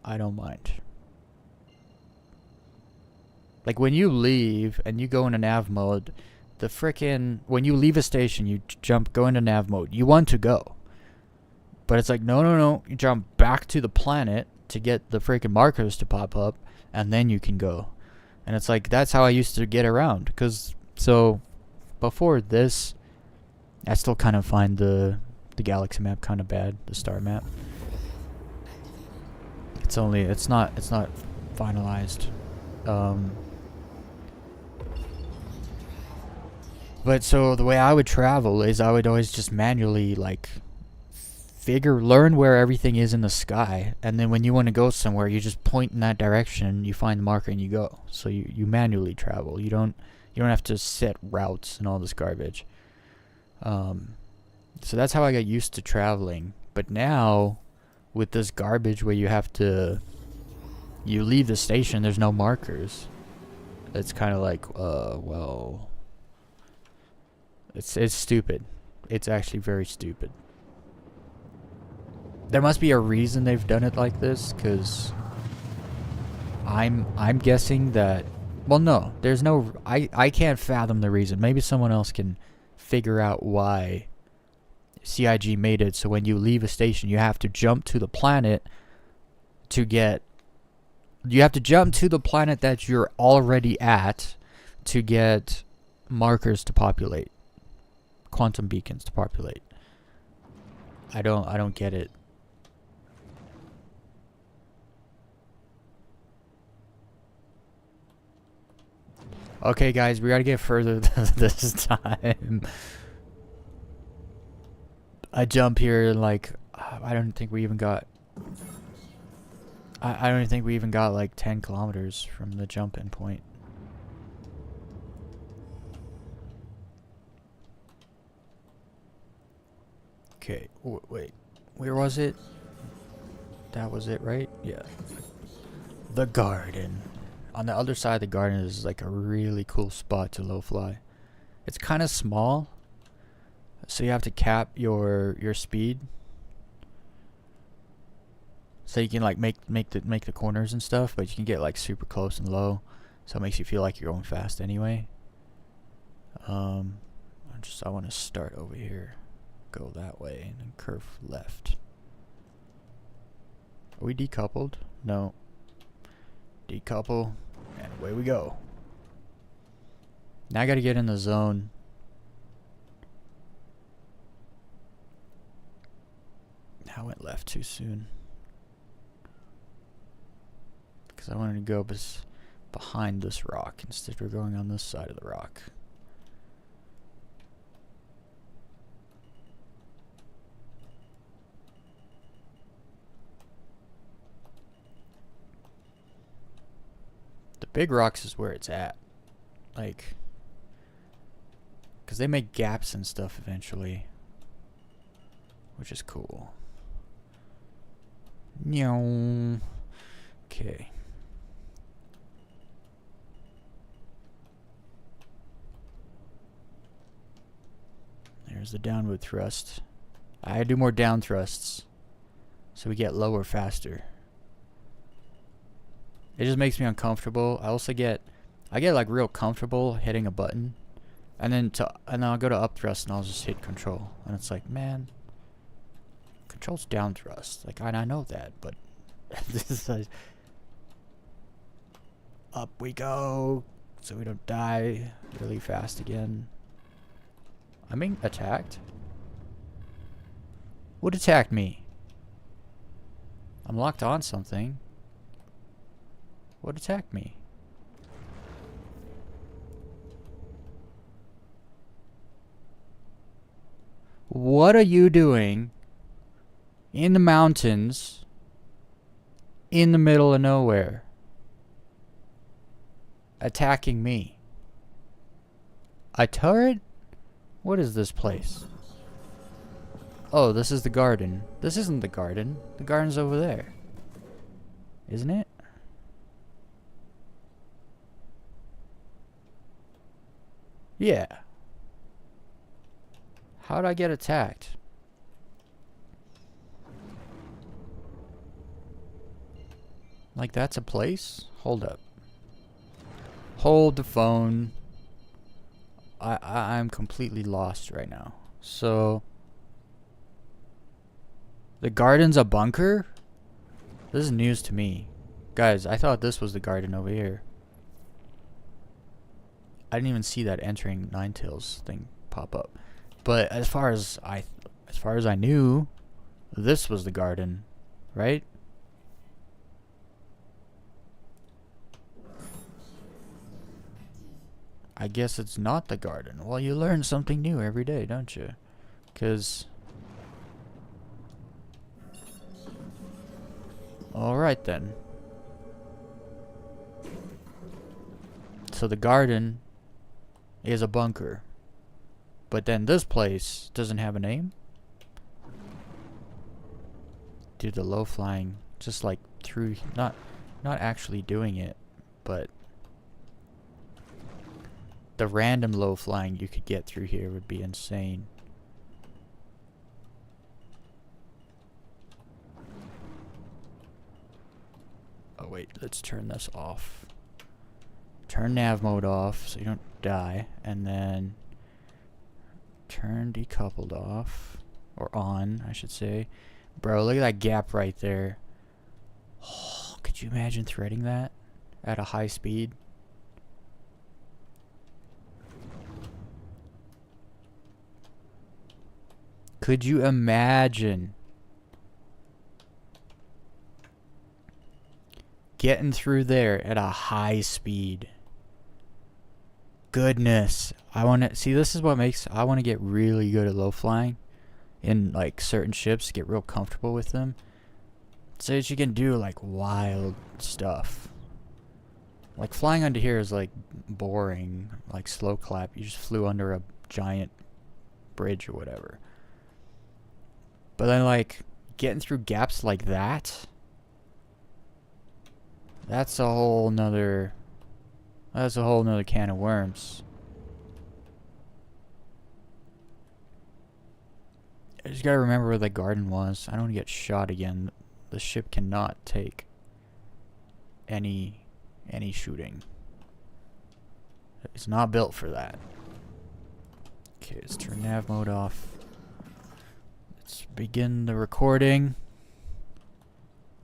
I don't mind. Like when you leave and you go into nav mode, when you leave a station, you go into nav mode. You want to go. But it's like, no. You jump back to the planet to get the freaking markers to pop up, and then you can go. And it's like, that's how I used to get around. So before this, I still kind of find the galaxy map kind of bad, the star map. It's not finalized. But so the way I would travel is I would always just manually like learn where everything is in the sky, and then when you want to go somewhere, you just point in that direction, you find the marker, and you go. So you manually travel. You don't have to set routes and all this garbage. So that's how I got used to traveling. But now, with this garbage where you leave the station, there's no markers. It's kind of like, well, it's stupid. It's actually very stupid. There must be a reason they've done it like this, because I'm guessing that, well, no, there's no, I can't fathom the reason. Maybe someone else can figure out why CIG made it so when you leave a station, you have to jump to the planet that you're already at to get markers to populate, quantum beacons to populate. I don't get it. Okay, guys, we gotta get further this time. I jump here and like, I don't think we even got like 10 kilometers from the jump-in point. Okay, wait, where was it? That was it, right? Yeah. The garden. On the other side of the garden is like a really cool spot to low fly. It's kind of small, so you have to cap your speed, so you can like make the corners and stuff, but you can get like super close and low, so it makes you feel like you're going fast anyway. I want to start over here, go that way, and then curve left. Are we decoupled? No. Decouple, and away we go. Now I gotta get in the zone. I went left too soon, because I wanted to go behind this rock. Instead, we're going on this side of the rock. Big rocks is where it's at, like, because they make gaps and stuff eventually, which is cool. Okay. There's the downward thrust. I do more down thrusts, so we get lower faster. It just makes me uncomfortable. I get like real comfortable hitting a button, and then I'll go to up thrust and I'll just hit control, and it's like, man, control's down thrust. Like I know that, but this is like, up we go, so we don't die really fast again. I'm being attacked. What attacked me? I'm locked on something. What attacked me? What are you doing in the mountains in the middle of nowhere? Attacking me. A turret? What is this place? Oh, this is the garden. This isn't the garden. The garden's over there. Isn't it? Yeah. How'd I get attacked? Like that's a place? Hold up. Hold the phone. I'm completely lost right now. So the garden's a bunker? This is news to me. Guys, I thought this was the garden over here. I didn't even see that entering Ninetales thing pop up. But as far as I knew, this was the garden, right? I guess it's not the garden. Well, you learn something new every day, don't you? 'Cause Alright then. So the garden is a bunker. But then this place doesn't have a name? Dude, the low flying, just like through, not actually doing it, but the random low flying you could get through here would be insane. Oh wait, let's turn this off. Turn nav mode off so you don't die, and then turn decoupled off, or on, I should say. Bro, look at that gap right there. Oh, could you imagine threading that at a high speed? Could you imagine getting through there at a high speed? Goodness, I want to see. This is what makes I want to get really good at low flying in like certain ships, get real comfortable with them, so that you can do like wild stuff. Like flying under here is like boring, like slow clap. You just flew under a giant bridge or whatever. But then like getting through gaps like that, that's a whole nother can of worms. I just gotta remember where the garden was. I don't want to get shot again. The ship cannot take any shooting. It's not built for that. Okay, let's turn nav mode off. Let's begin the recording.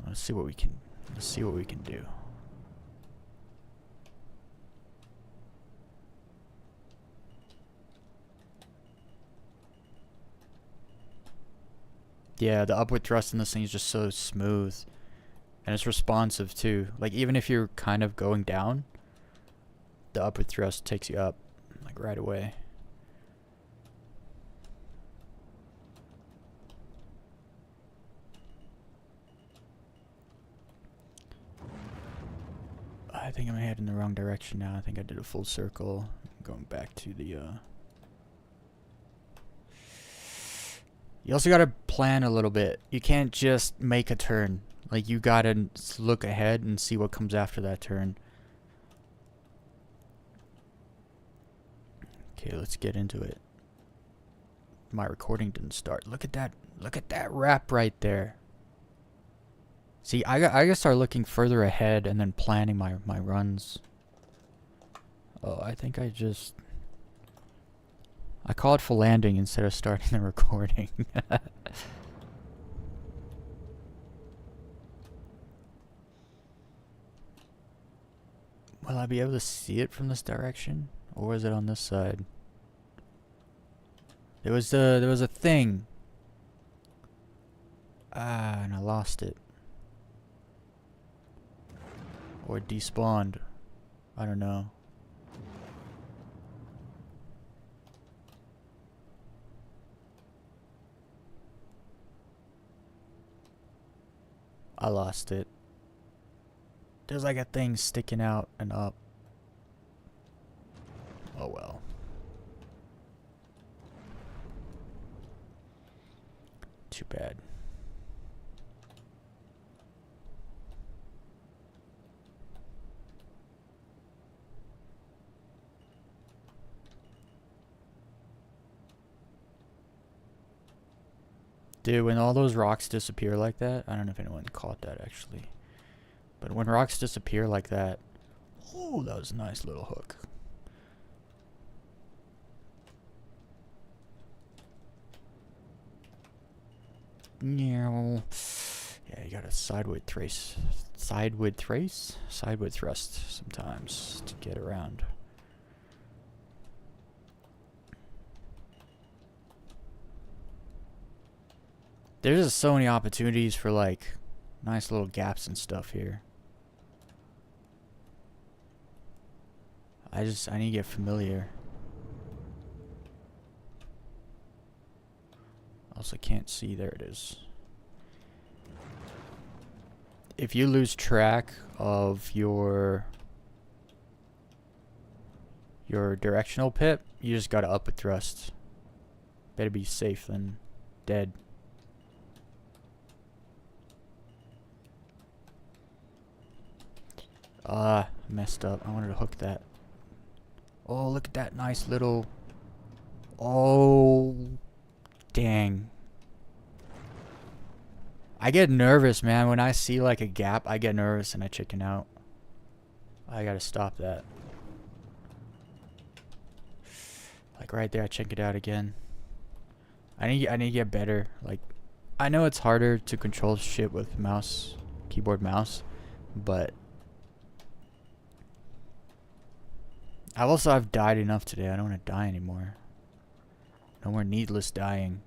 Let's see what we can do. Yeah, the upward thrust in this thing is just so smooth. And it's responsive too. Like even if you're kind of going down, the upward thrust takes you up like right away. I think I'm heading in the wrong direction now. I think I did a full circle. I'm going back to the You also gotta plan a little bit. You can't just make a turn. Like you gotta look ahead and see what comes after that turn. Okay, let's get into it. My recording didn't start. Look at that. Look at that wrap right there. See, I gotta start looking further ahead and then planning my runs. Oh, I think I call it for landing instead of starting the recording. Will I be able to see it from this direction? Or is it on this side? There was a thing. Ah, and I lost it. Or it despawned. I don't know. I lost it. There's like a thing sticking out and up. Oh well. Too bad. Dude, when all those rocks disappear like that, I don't know if anyone caught that actually. But when rocks disappear like that, oh, that was a nice little hook. Yeah, you got a sideward thrust sometimes to get around. There's just so many opportunities for like nice little gaps and stuff here. I need to get familiar. Also can't see. There it is. if you lose track of your directional pip, you just gotta up with thrust. Better be safe than dead. Messed up. I wanted to hook that. Oh, look at that nice little... Oh, dang. I get nervous, man. When I see like a gap, I get nervous and I chicken out. I gotta stop that. Like right there, I check it out again. I need to get better. Like, I know it's harder to control shit with mouse, keyboard, mouse, but I've died enough today. I don't want to die anymore. No more needless dying.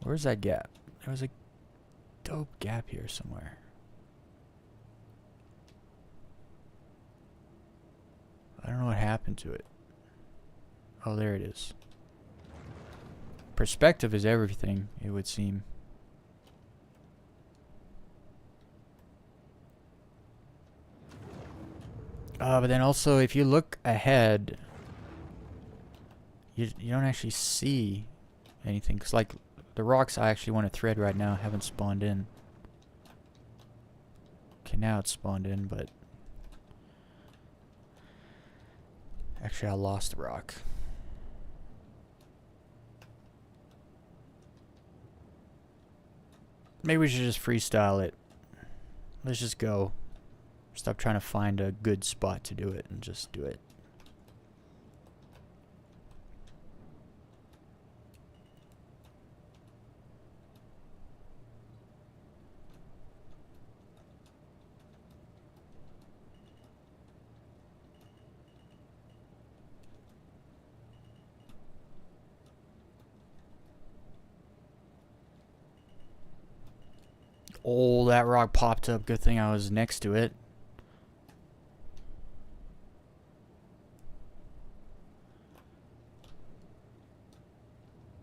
Where's that gap? There was a dope gap here somewhere. I don't know what happened to it. Oh, there it is. Perspective is everything, it would seem. But then also, if you look ahead, you don't actually see anything. Because, like, the rocks I actually want to thread right now haven't spawned in. Okay, now it's spawned in, but... Actually, I lost the rock. Maybe we should just freestyle it. Let's just go. Stop trying to find a good spot to do it and just do it. Oh, that rock popped up. Good thing I was next to it.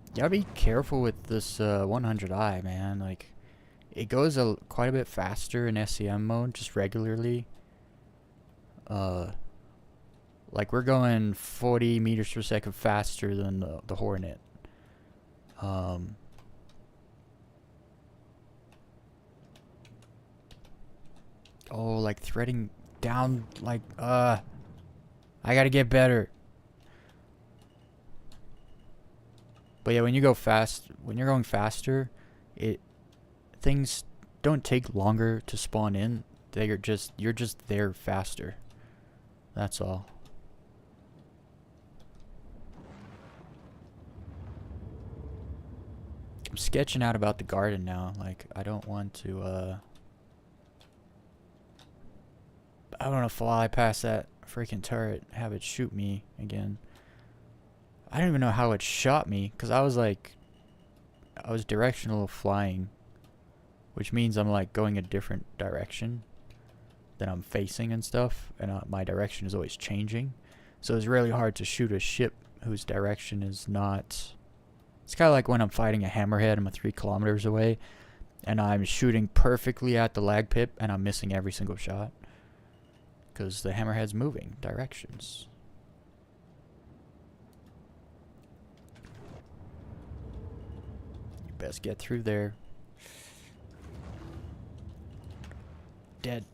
You gotta be careful with this 100i, man. Like, it goes quite a bit faster in SEM mode, just regularly. Like, we're going 40 meters per second faster than the Hornet. Oh, like threading down, like, I gotta get better. But yeah, when you go fast, when you're going faster, things don't take longer to spawn in. You're just there faster. That's all. I'm sketching out about the garden now. Like, I don't want to, I don't want to fly past that freaking turret, have it shoot me again. I don't even know how it shot me, because I was directional flying, which means I'm like going a different direction than I'm facing and stuff, and my direction is always changing. So it's really hard to shoot a ship whose direction is not... It's kind of like when I'm fighting a hammerhead, I'm 3 kilometers away, and I'm shooting perfectly at the lag pip, and I'm missing every single shot. Because the hammerhead's moving directions. You best get through there. Dead.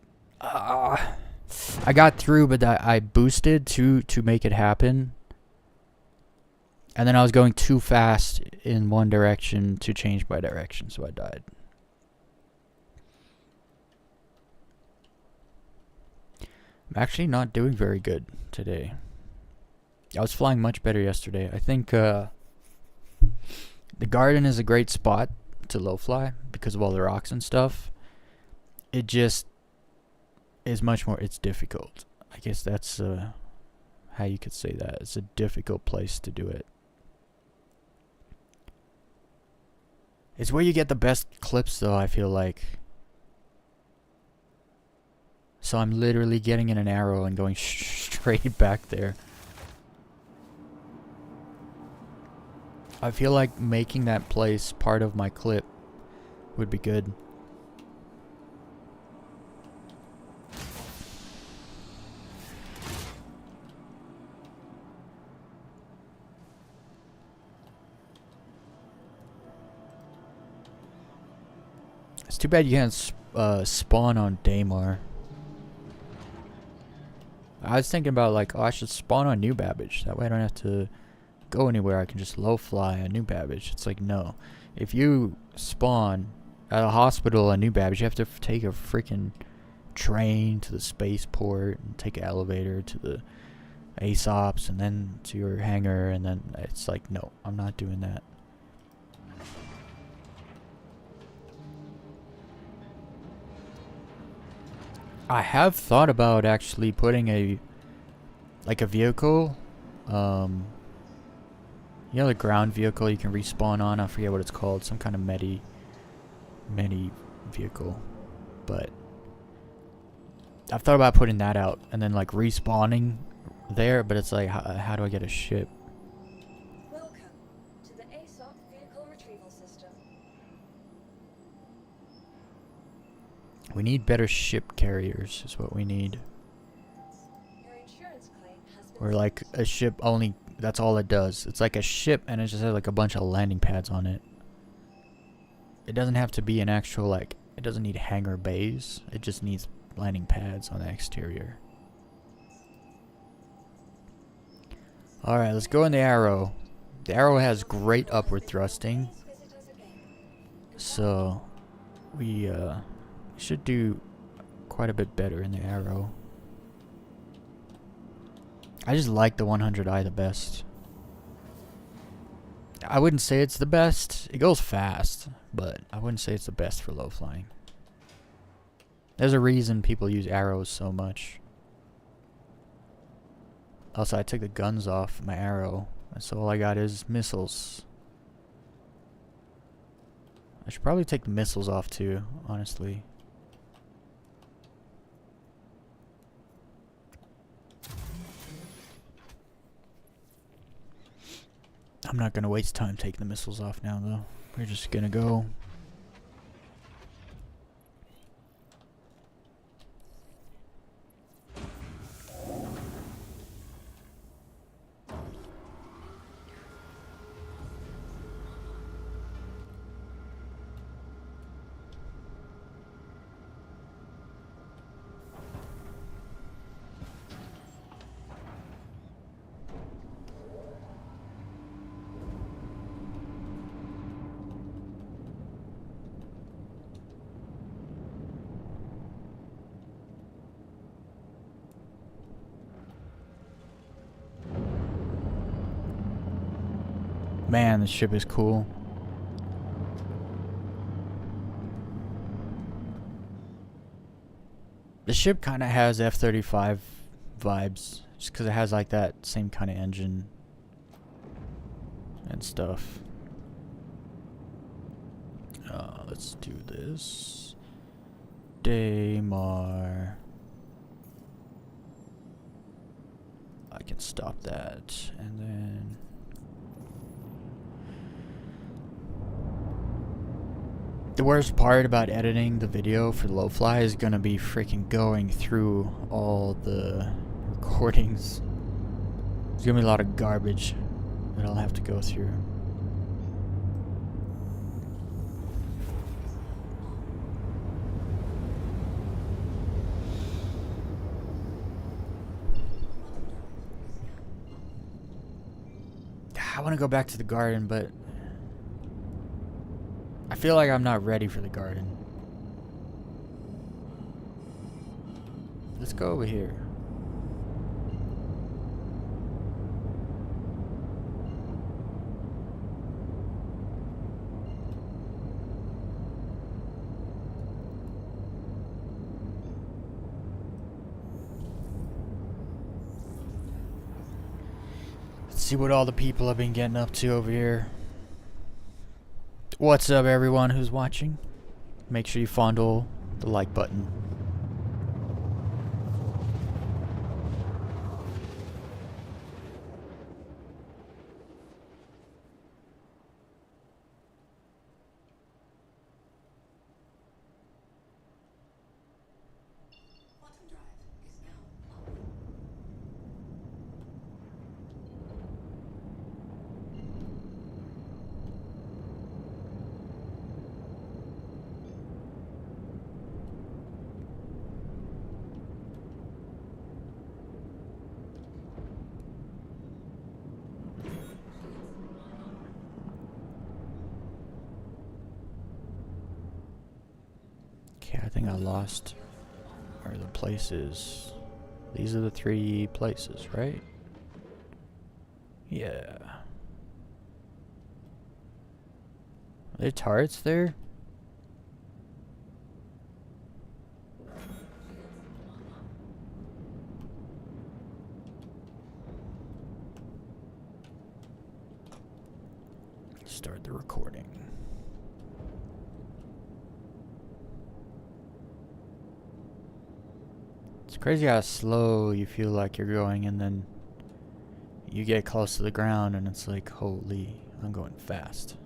I got through, but I boosted to make it happen. And then I was going too fast in one direction to change my direction, so I died. I'm actually not doing very good today. I was flying much better yesterday. I think the garden is a great spot to low fly because of all the rocks and stuff. It just is much more, it's difficult. I guess that's how you could say that. It's a difficult place to do it. It's where you get the best clips though, I feel like. So I'm literally getting in an arrow and going straight back there. I feel like making that place part of my clip would be good. It's too bad you can't spawn on Daymar. I was thinking about like, oh, I should spawn on New Babbage. That way I don't have to go anywhere. I can just low fly on New Babbage. It's like, no. If you spawn at a hospital in New Babbage, you have to take a freaking train to the spaceport and take an elevator to the ASOPs and then to your hangar, and then it's like, no, I'm not doing that. I have thought about actually putting a vehicle, you know, the ground vehicle you can respawn on. I forget what it's called, some kind of medi vehicle, but I've thought about putting that out and then like respawning there, but it's like, how do I get a ship? Welcome to the ASOP vehicle retrieval system. We need better ship carriers is what we need. Your insurance claim has been Or like a ship only, that's all it does. It's like a ship and it just has like a bunch of landing pads on it. It doesn't have to be an actual, like, it doesn't need hangar bays. It just needs landing pads on the exterior. Alright, let's go in the Arrow. The Arrow has great upward thrusting, so we should do quite a bit better in the Arrow. I just like the 100i the best. I wouldn't say it's the best. It goes fast, but I wouldn't say it's the best for low flying. There's a reason people use arrows so much. Also, I took the guns off my Arrow, so all I got is missiles. I should probably take the missiles off too, honestly. I'm not gonna waste time taking the missiles off now though. We're just gonna go. Man, this ship is cool. The ship kind of has F-35 vibes, just because it has like that same kind of engine and stuff. Let's do this. Daymar. I can stop that, and then the worst part about editing the video for low fly is gonna be freaking going through all the recordings. There's gonna be a lot of garbage that I'll have to go through. I want to go back to the garden, but I feel like I'm not ready for the garden. Let's go over here. Let's see what all the people have been getting up to over here. What's up, everyone who's watching? Make sure you fondle the like button. Okay, I think I lost where the place is. These are the 3 places, right? Yeah. Are there turrets there? Start the recording. It's crazy how slow you feel like you're going, and then you get close to the ground and it's like, holy, I'm going fast.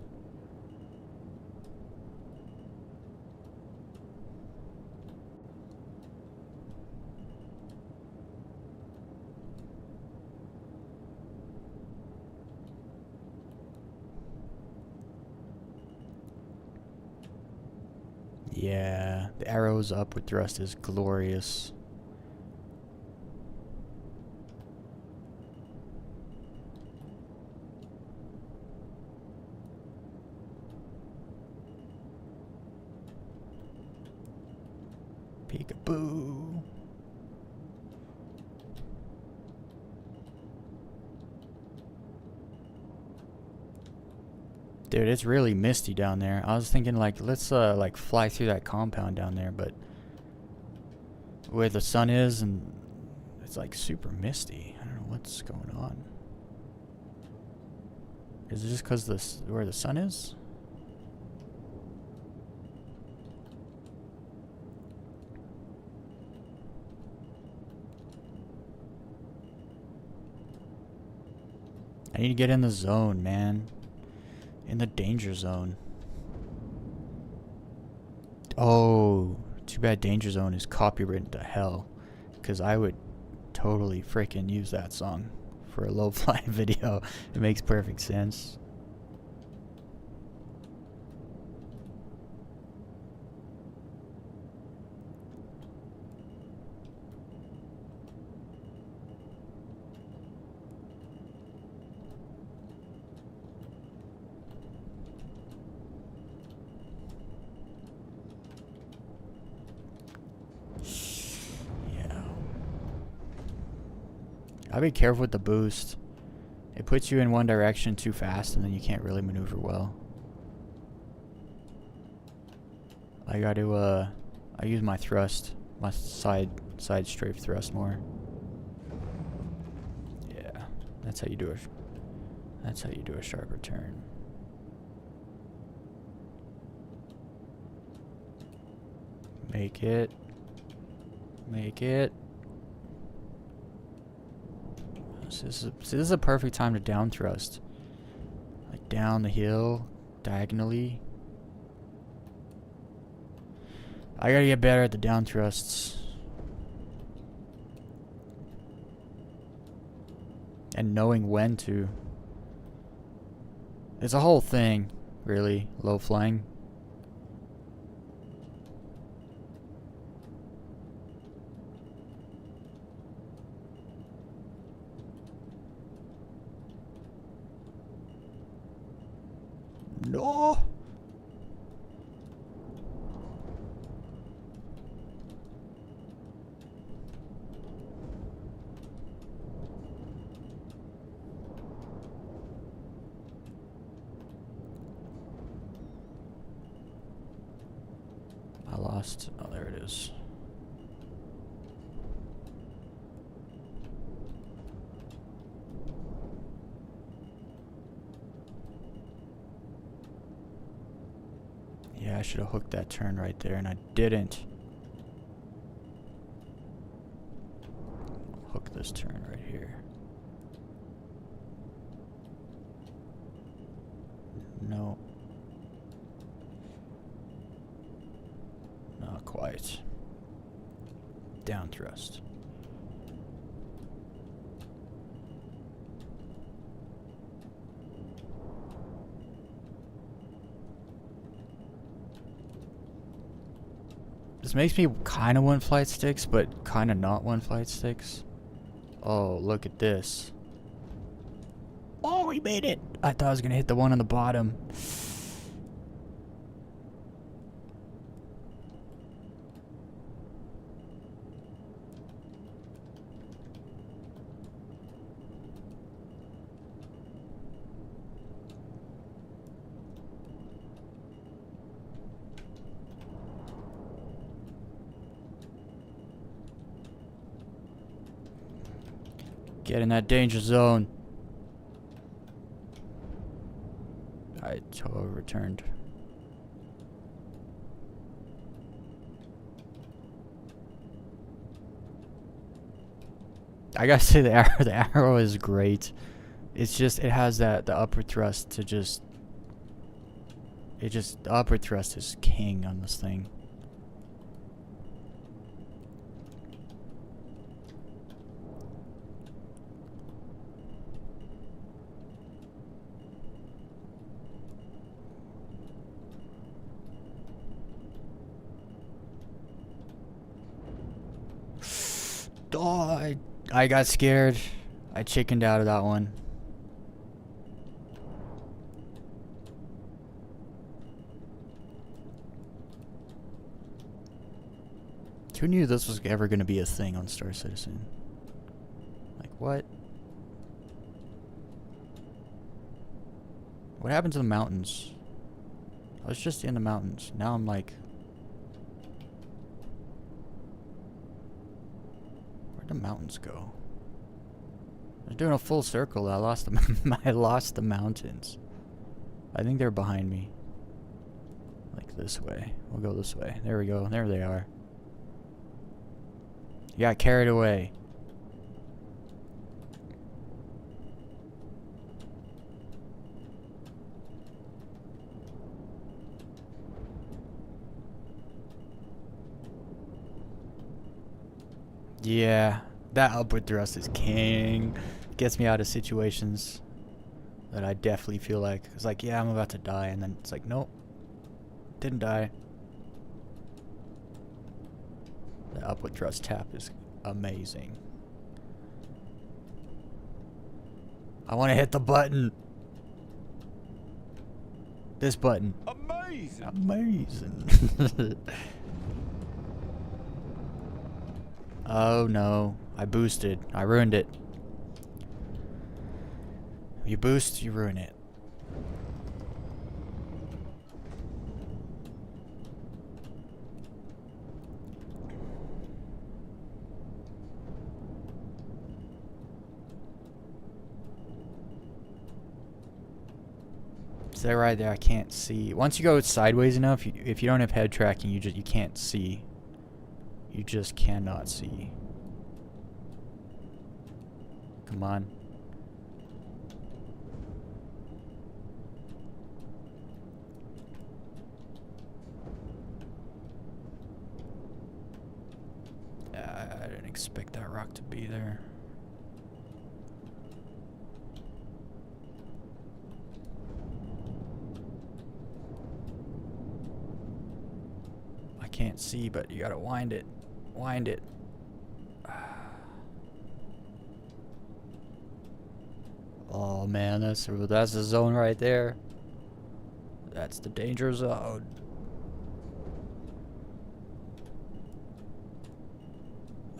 Yeah, the arrows up with thrust is glorious. Peekaboo. Dude, it's really misty down there. I was thinking like let's like fly through that compound down there, but where the sun is and it's like super misty. I don't know what's going on. Is it just because this where the sun is? I need to get in the zone, man. In the danger zone. Oh, too bad danger zone is copywritten to hell. Because I would totally freaking use that song for a low fly video. It makes perfect sense. I'll be careful with the boost. It puts you in one direction too fast and then you can't really maneuver well. I got to I use my thrust, my side strafe thrust more. Yeah, that's how you do it. That's how you do a sharper turn. Make it. Make it. This is a perfect time to down thrust. Like down the hill, diagonally. I gotta get better at the down thrusts. And knowing when to. It's a whole thing, really, low flying. No. I lost. Oh, there it is. Yeah, I should have hooked that turn right there, and I didn't. Hook this turn right here. No. Not quite. Down thrust. This makes me kind of want flight sticks, but kind of not want flight sticks. Oh, look at this. Oh, we made it! I thought I was gonna hit the one on the bottom. Get in that danger zone. I returned. I gotta say the arrow is great. It's just it has the upward thrust to just the upward thrust is king on this thing. Oh, I got scared. I chickened out of that one. Who knew this was ever going to be a thing on Star Citizen? Like, what? What happened to the mountains? I was just in the mountains. Now I'm like... Where'd the mountains go? I was doing a full circle. I lost the I lost the mountains. I think they're behind me. Like this way. We'll go this way. There we go. There they are. You got carried away. Yeah, that upward thrust is king. Gets me out of situations that I definitely feel like it's like, yeah, I'm about to die, and then it's like, nope, didn't die. The upward thrust tap is amazing. I want to hit the button. This button. Amazing. Amazing. Oh no, I boosted. I ruined it. You boost, you ruin it. Stay right there. I can't see. Once you go sideways enough, if you don't have head tracking, you can't see. You just cannot see. Come on. I didn't expect that rock to be there. I can't see, but you gotta wind it. Wind it. Oh man, that's the zone right there. That's the danger zone.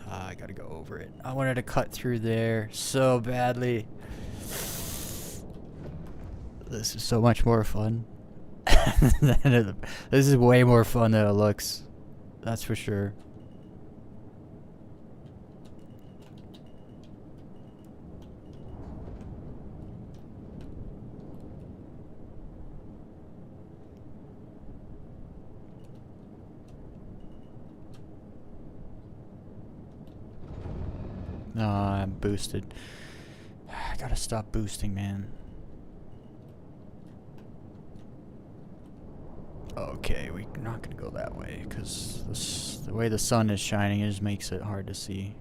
I gotta go over it. I wanted to cut through there so badly. This is so much more fun. This is way more fun than it looks. That's for sure. No, I'm boosted. I gotta stop boosting, man. Okay, we're not gonna go that way, because the way the sun is shining, it just makes it hard to see.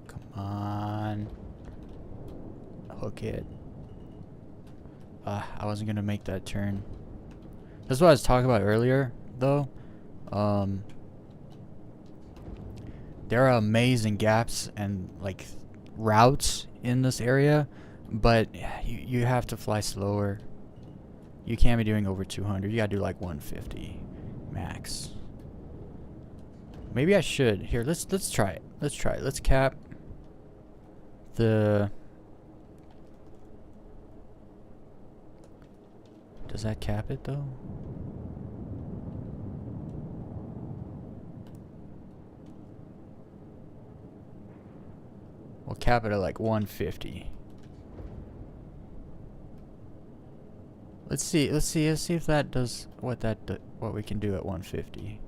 Come on. Hook it. I wasn't gonna make that turn. That's what I was talking about earlier, though. There are amazing gaps and like routes in this area, but you have to fly slower. You can't be doing over 200. You gotta do like 150 max. Maybe I should. Here, let's try it. Let's try it. Let's cap the Does that cap it though? We'll cap it at like 150. Let's see if that does what we can do at 150.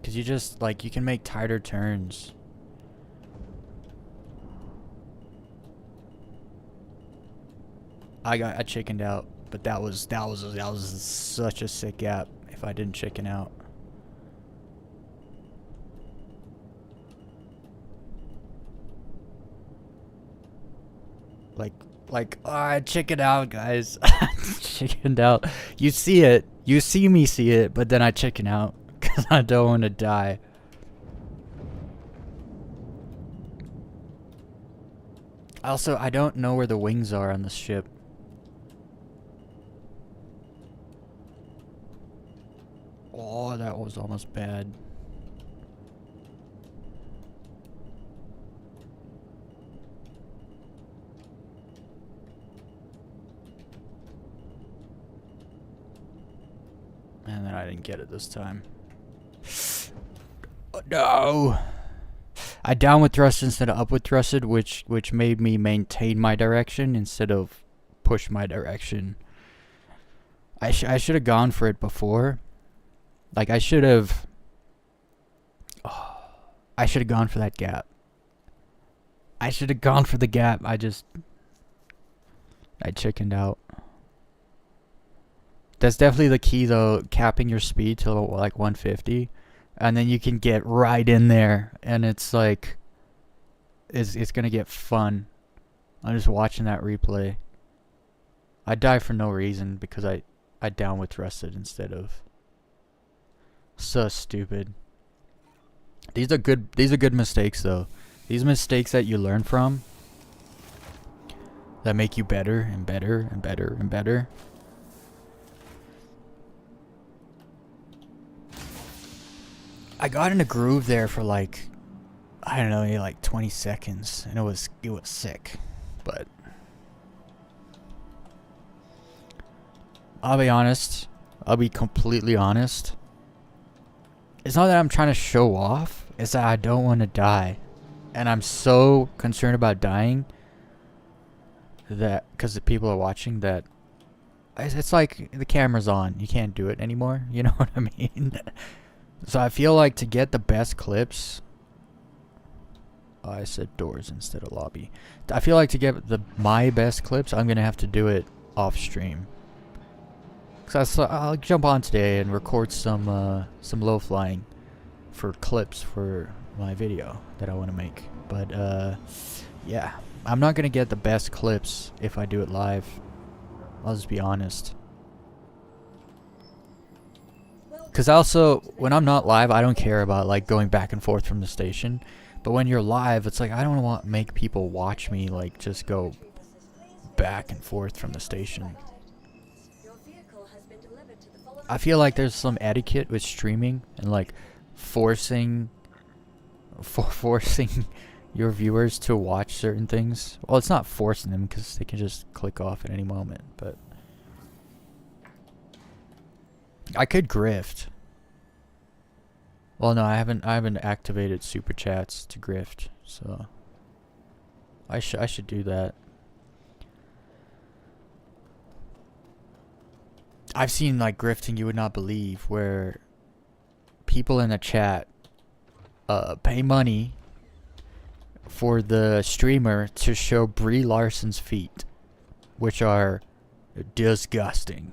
Cause you just like you can make tighter turns. I chickened out, but that was such a sick gap if I didn't chicken out. Like, oh, I chickened out, guys. Chickened out. You see it. You see me see it, but then I chicken out because I don't want to die. Also, I don't know where the wings are on this ship. Oh, that was almost bad. And then I didn't get it this time. Oh, no! I downward thrust instead of upward thrusted, which made me maintain my direction instead of push my direction. I should have gone for it before. Like I should have gone for that gap. I should have gone for the gap. I chickened out. That's definitely the key though, capping your speed to like 150, and then you can get right in there, and it's like it's gonna get fun. I'm just watching that replay. I died for no reason because I downward thrusted instead of. So stupid. These are good mistakes though. These mistakes that you learn from that make you better and better and better and better. I got in a groove there for like, I don't know, maybe like 20 seconds, and it was sick. But I'll be honest. I'll be completely honest. It's not that I'm trying to show off. It's that I don't want to die, and I'm so concerned about dying that because the people are watching that. It's like the camera's on. You can't do it anymore. You know what I mean? So I feel like to get the best clips, oh, I said doors instead of lobby. I feel like to get my best clips, I'm gonna have to do it off stream. Cause I'll jump on today and record some low flying for clips for my video that I want to make. But yeah, I'm not gonna get the best clips if I do it live. I'll just be honest. Because also, when I'm not live, I don't care about like going back and forth from the station. But when you're live, it's like I don't want to make people watch me like just go back and forth from the station. I feel like there's some etiquette with streaming and like forcing your viewers to watch certain things. Well, it's not forcing them because they can just click off at any moment, but I could grift. Well, no, I haven't activated super chats to grift, so I should do that. I've seen like grifting you would not believe, where people in the chat pay money for the streamer to show Brie Larson's feet, which are disgusting.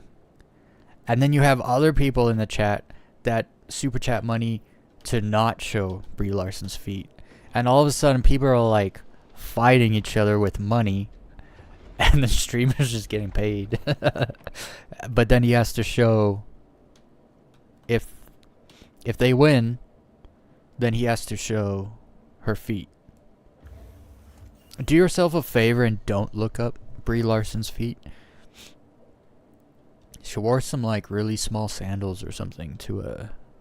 And then you have other people in the chat that super chat money to not show Brie Larson's feet. And all of a sudden people are like fighting each other with money, and the streamer's just getting paid. But then he has to show, if they win, then he has to show her feet. Do yourself a favor and don't look up Brie Larson's feet. She wore some like really small sandals or something to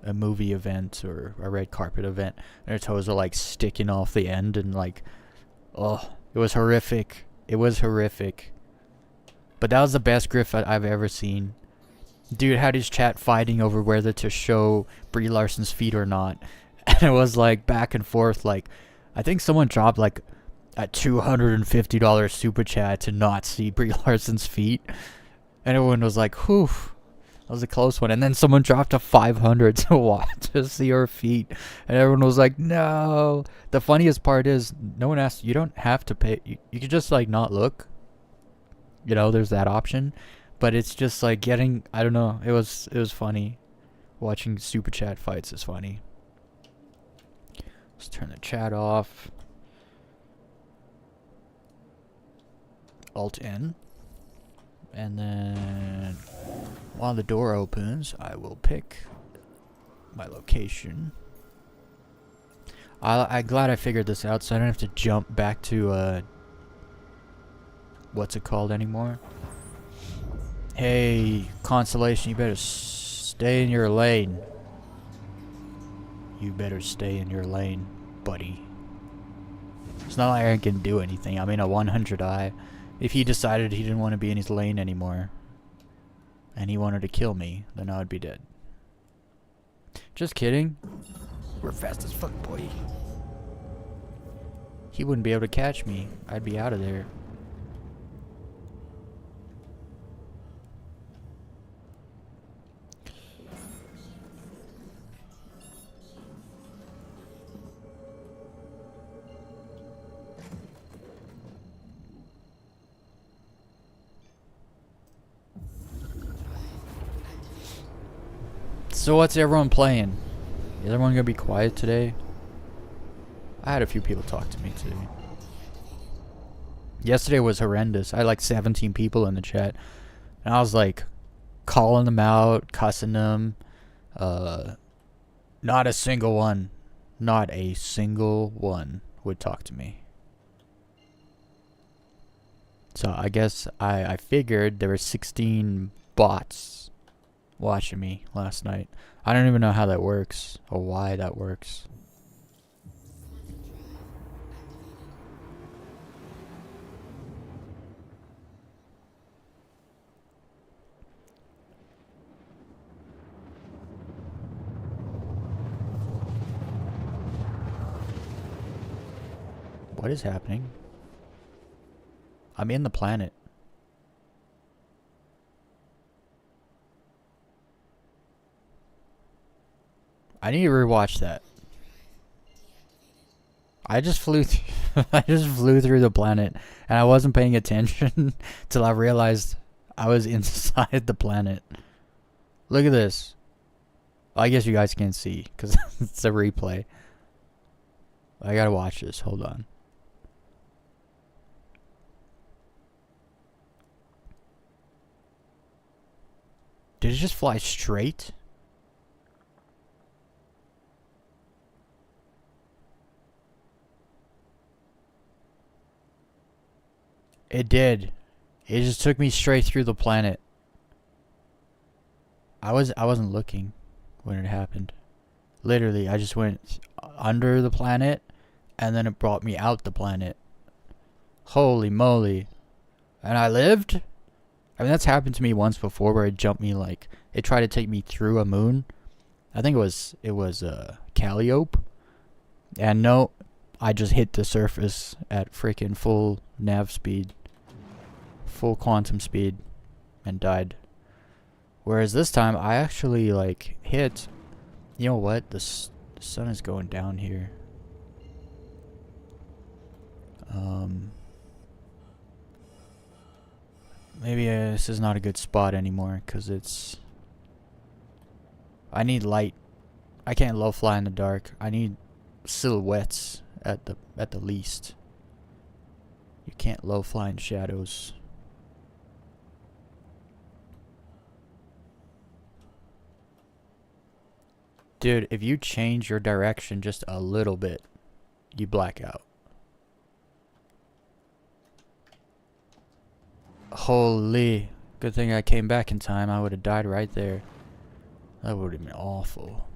a movie event or a red carpet event, and her toes are like sticking off the end, and like, oh, It was horrific. It was horrific. But that was the best grift I've ever seen. Dude had his chat fighting over whether to show Brie Larson's feet or not. And it was like back and forth. Like, I think someone dropped like a $250 super chat to not see Brie Larson's feet. And everyone was like, whew. That was a close one. And then someone dropped a 500 to watch to see her feet. And everyone was like, no. The funniest part is no one asked. You don't have to pay. You could just like not look. You know, there's that option. But it's just like getting, I don't know. It was funny. Watching super chat fights is funny. Let's turn the chat off. Alt N. And then while the door opens, I will pick my location. I'm glad I figured this out so I don't have to jump back to what's it called anymore. Hey, Constellation, you better stay in your lane. You better stay in your lane, buddy. It's not like I can do anything. I'm in a 100i. If he decided he didn't want to be in his lane anymore, and he wanted to kill me, then I would be dead. Just kidding. We're fast as fuck, boy. He wouldn't be able to catch me. I'd be out of there. So what's everyone playing? Is everyone gonna be quiet today? I had a few people talk to me today. Yesterday was horrendous. I had like 17 people in the chat. And I was like calling them out, cussing them. Not a single one would talk to me. So I guess I figured there were 16 bots watching me last night. I don't even know how that works or why that works. What is happening? I'm in the planet. I need to rewatch that. I just flew through the planet and I wasn't paying attention till I realized I was inside the planet. Look at this. I guess you guys can't see because it's a replay. I gotta watch this. Hold on. Did it just fly straight? It did. It just took me straight through the planet. I wasn't looking when it happened. Literally, I just went under the planet and then it brought me out the planet. Holy moly. And I lived? I mean, that's happened to me once before where it jumped me like it tried to take me through a moon. I think it was Calliope. And no, I just hit the surface at freaking full nav speed. Full quantum speed and died. Whereas this time I actually like hit. You know what? The sun is going down here. Maybe this is not a good spot anymore because it's. I need light. I can't low fly in the dark. I need silhouettes at the least. You can't low fly in shadows. Dude, if you change your direction just a little bit, you black out. Holy. Good thing I came back in time. I would have died right there. That would have been awful.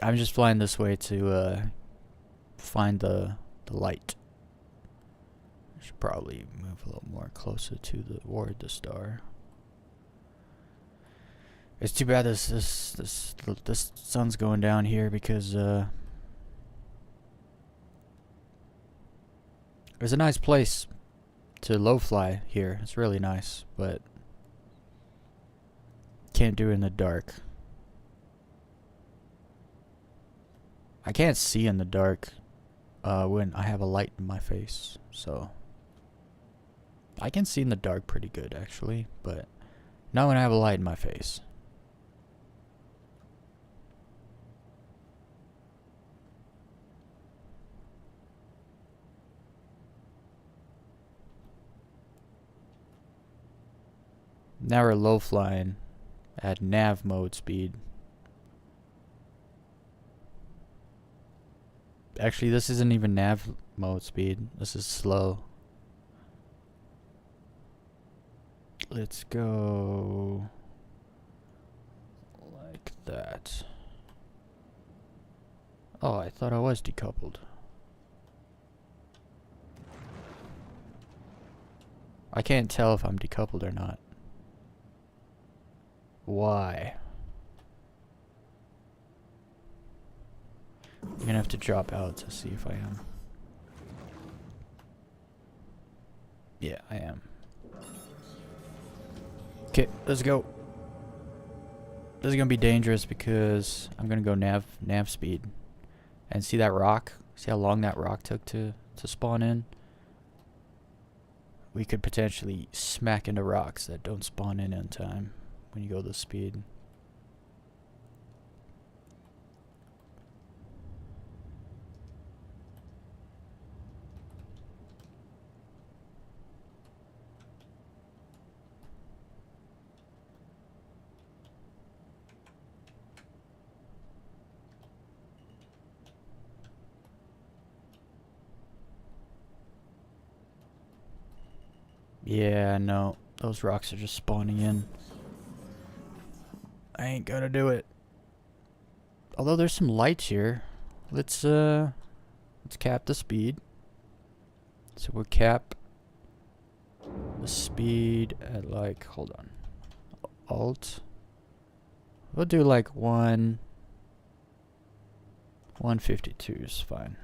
I'm just flying this way to find the light. I should probably move a little more closer toward the star. It's too bad this sun's going down here because there's a nice place to low fly here. It's really nice, but can't do it in the dark. I can't see in the dark when I have a light in my face, so I can see in the dark pretty good actually, but not when I have a light in my face. Now we're low flying at nav mode speed. Actually, this isn't even nav mode speed. This is slow. Let's go like that. Oh, I thought I was decoupled. I can't tell if I'm decoupled or not. Why? I'm gonna have to drop out to see if I am. Yeah, I am. Okay, let's go. This is gonna be dangerous because I'm gonna go nav speed. And see that rock? See how long that rock took to spawn in? We could potentially smack into rocks that don't spawn in time when you go this speed. Yeah, no. Those rocks are just spawning in. I ain't gonna do it. Although there's some lights here. Let's cap the speed. So we'll cap the speed at like, hold on. Alt. We'll do like 152 is fine.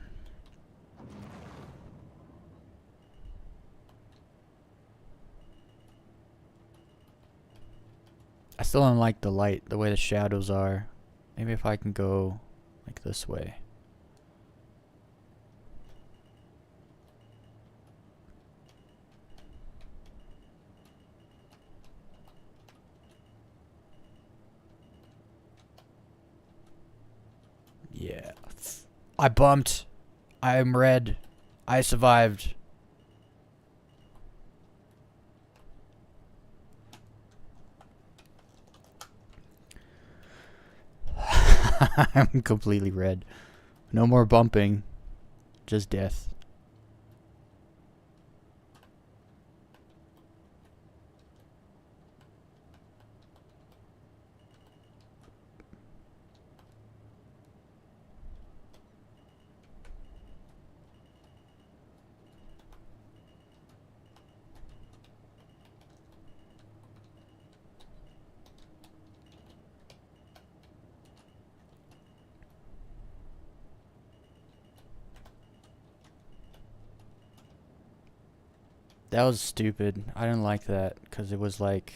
I still don't like the light, the way the shadows are. Maybe if I can go like this way. Yeah. I bumped. I'm red. I survived. I'm completely red. No more bumping. Just death. That was stupid. I didn't like that because it was like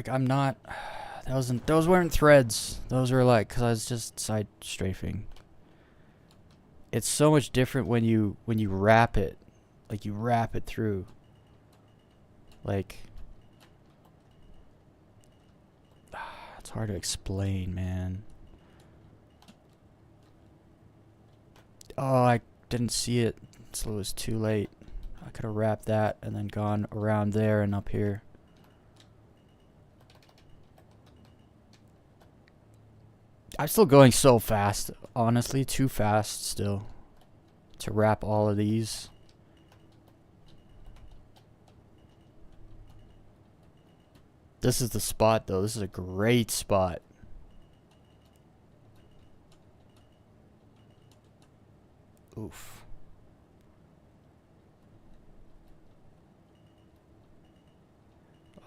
I'm not. Those weren't threads. Those were like, because I was just side strafing. It's so much different when you wrap it, like you wrap it through. Like, it's hard to explain, man. Oh, I didn't see it, so it was too late. I could have wrapped that and then gone around there and up here. I'm still going so fast, honestly, too fast still to wrap all of these. This is the spot though. This is a great spot. Oof.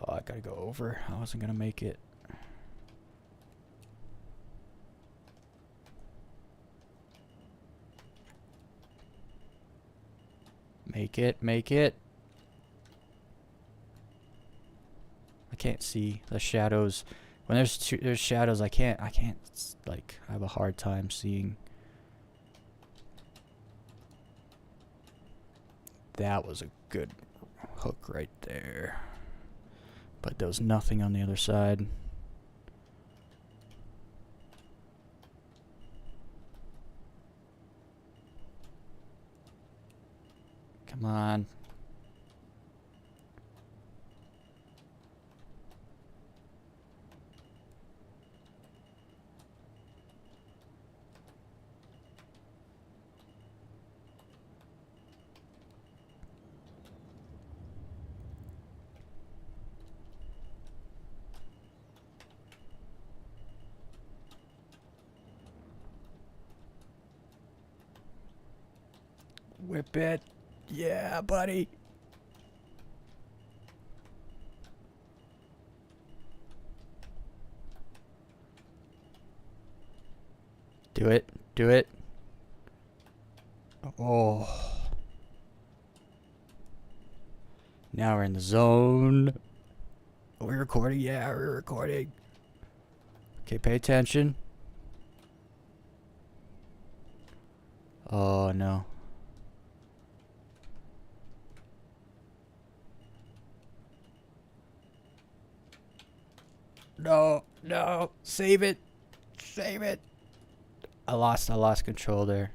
Oh, I gotta go over. I wasn't gonna make it. Make it, make it. I can't see the shadows. When there's shadows, I can't like I have a hard time seeing. That was a good hook right there. But there was nothing on the other side. Come on. Whip it. Yeah, buddy. Do it. Do it. Oh. Now we're in the zone. Are we recording? Yeah, we're recording. Okay, pay attention. Oh, no. No, no. Save it. Save it. I lost control there.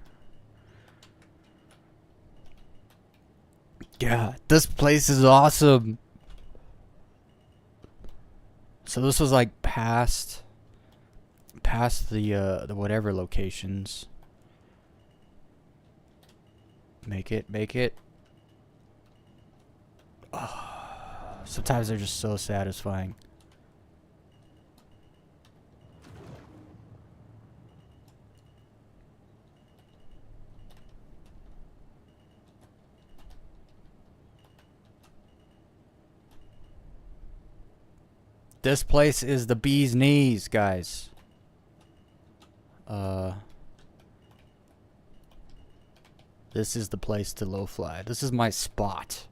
Yeah, this place is awesome. So this was like past the whatever locations. Make it, make it. Oh, sometimes they're just so satisfying. This place is the bee's knees, guys. This is the place to low fly. This is my spot.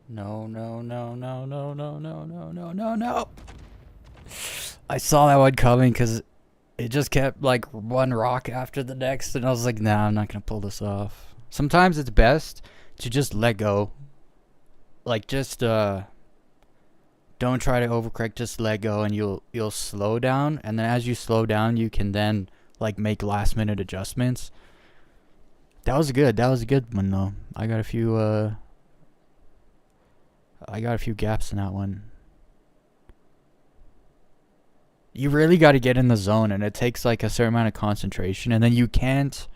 No, no, no, no, no, no, no, no, no, no, no. I saw that one coming because it just kept like one rock after the next, and I was like, nah, I'm not gonna pull this off. Sometimes it's best to just let go. Like just don't try to overcorrect, just let go, and you'll slow down, and then as you slow down you can then like make last minute adjustments. That was good one though. I got a few gaps in that one. You really got to get in the zone, and it takes like a certain amount of concentration, and then you can't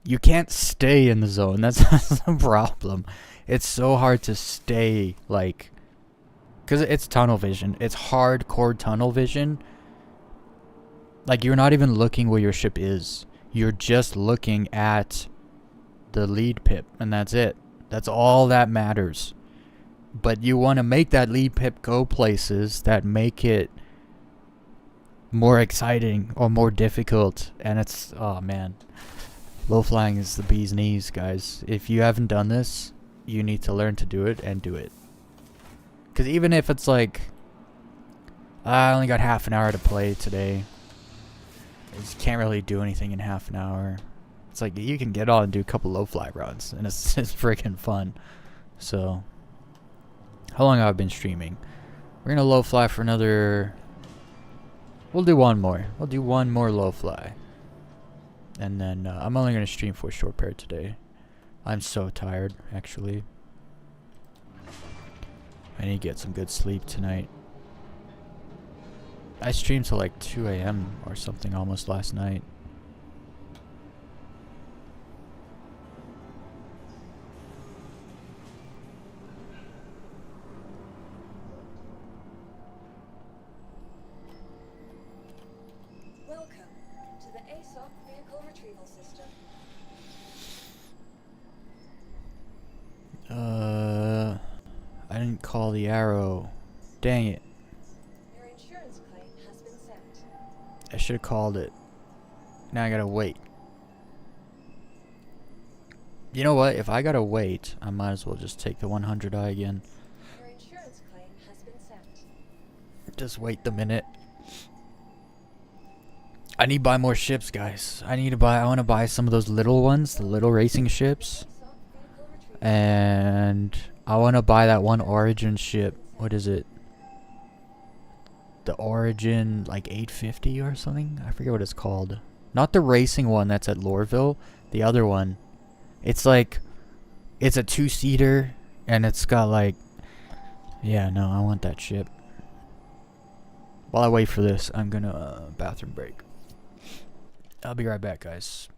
you can't stay in the zone. That's the problem. It's so hard to stay, like, because it's tunnel vision. It's hardcore tunnel vision. Like, you're not even looking where your ship is. You're just looking at the lead pip, and that's it. That's all that matters. But you want to make that lead pip go places that make it more exciting or more difficult. And it's, oh man. Low flying is the bee's knees, guys. If you haven't done this, you need to learn to do it and do it. Because even if it's like, I only got half an hour to play today. I just can't really do anything in half an hour. It's like you can get on and do a couple low fly runs, and it's freaking fun. So, how long have I been streaming? We're gonna low fly for another. We'll do one more. We'll do one more low fly, and then I'm only gonna stream for a short period today. I'm so tired, actually. I need to get some good sleep tonight. I streamed till like 2 a.m. or something almost last night. Welcome to the ASOC vehicle retrieval system. I didn't call the arrow. Dang it. Your insurance claim has been sent. I should have called it. Now I gotta wait. You know what? If I gotta wait, I might as well just take the 100i again. Your insurance claim has been sent. Just wait the minute. I need to buy more ships, guys. I want to buy some of those little ones, the little racing ships. ASOC vehicle retrieval And I want to buy that one Origin ship. What is it? The Origin, like 850 or something? I forget what it's called. Not the racing one that's at Lorville. The other one. It's like, it's a 2-seater. And it's got like, yeah, no, I want that ship. While I wait for this, I'm gonna bathroom break. I'll be right back, guys.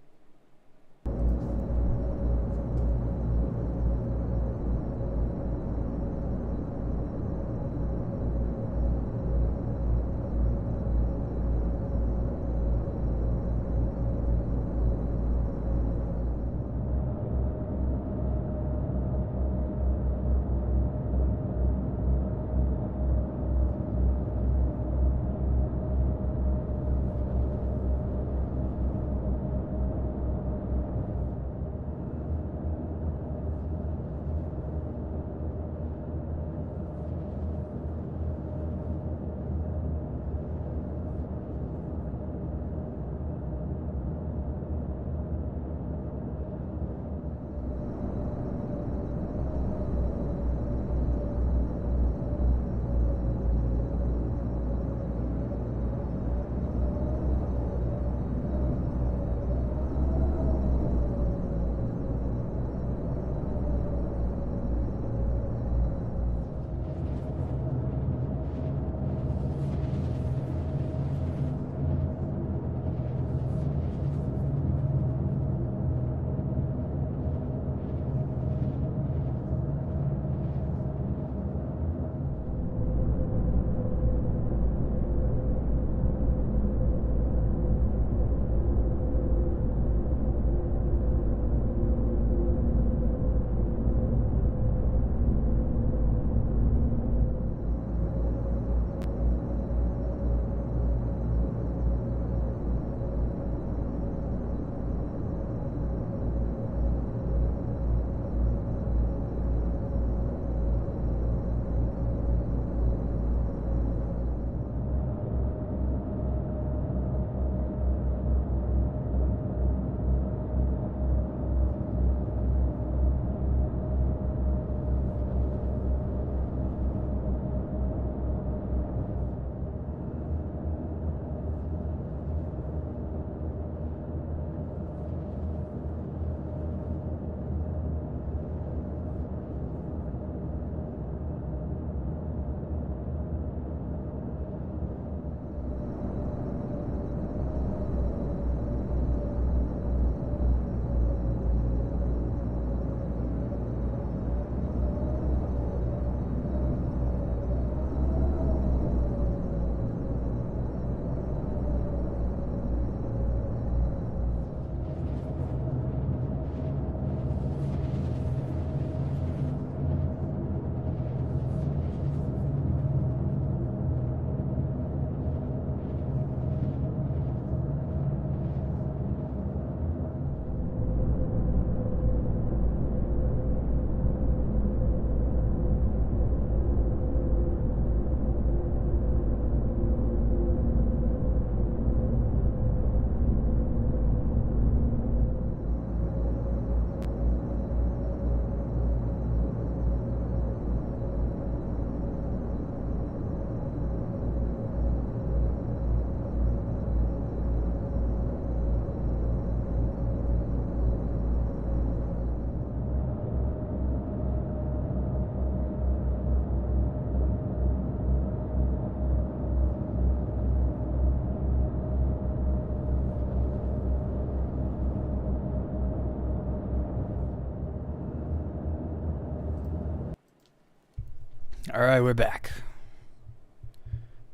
Alright, we're back.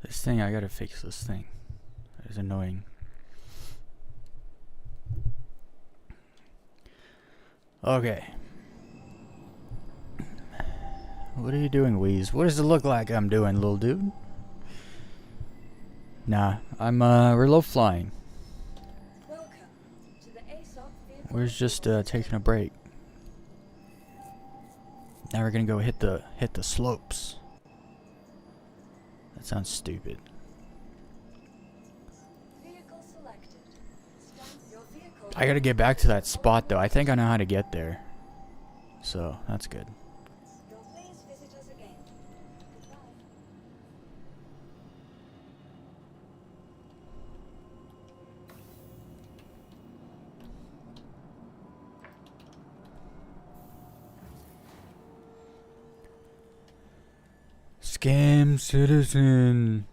This thing, I gotta fix this thing. It's annoying. Okay. What are you doing, Weez? What does it look like I'm doing, little dude? Nah, we're low flying. Welcome to the ASOP vehicle. We're just taking a break. Now we're gonna go hit the slopes. That sounds stupid. Vehicle selected. Your vehicle. I gotta get back to that spot though. I think I know how to get there. So that's good. You'll please visit us again. Goodbye. Scam citizen.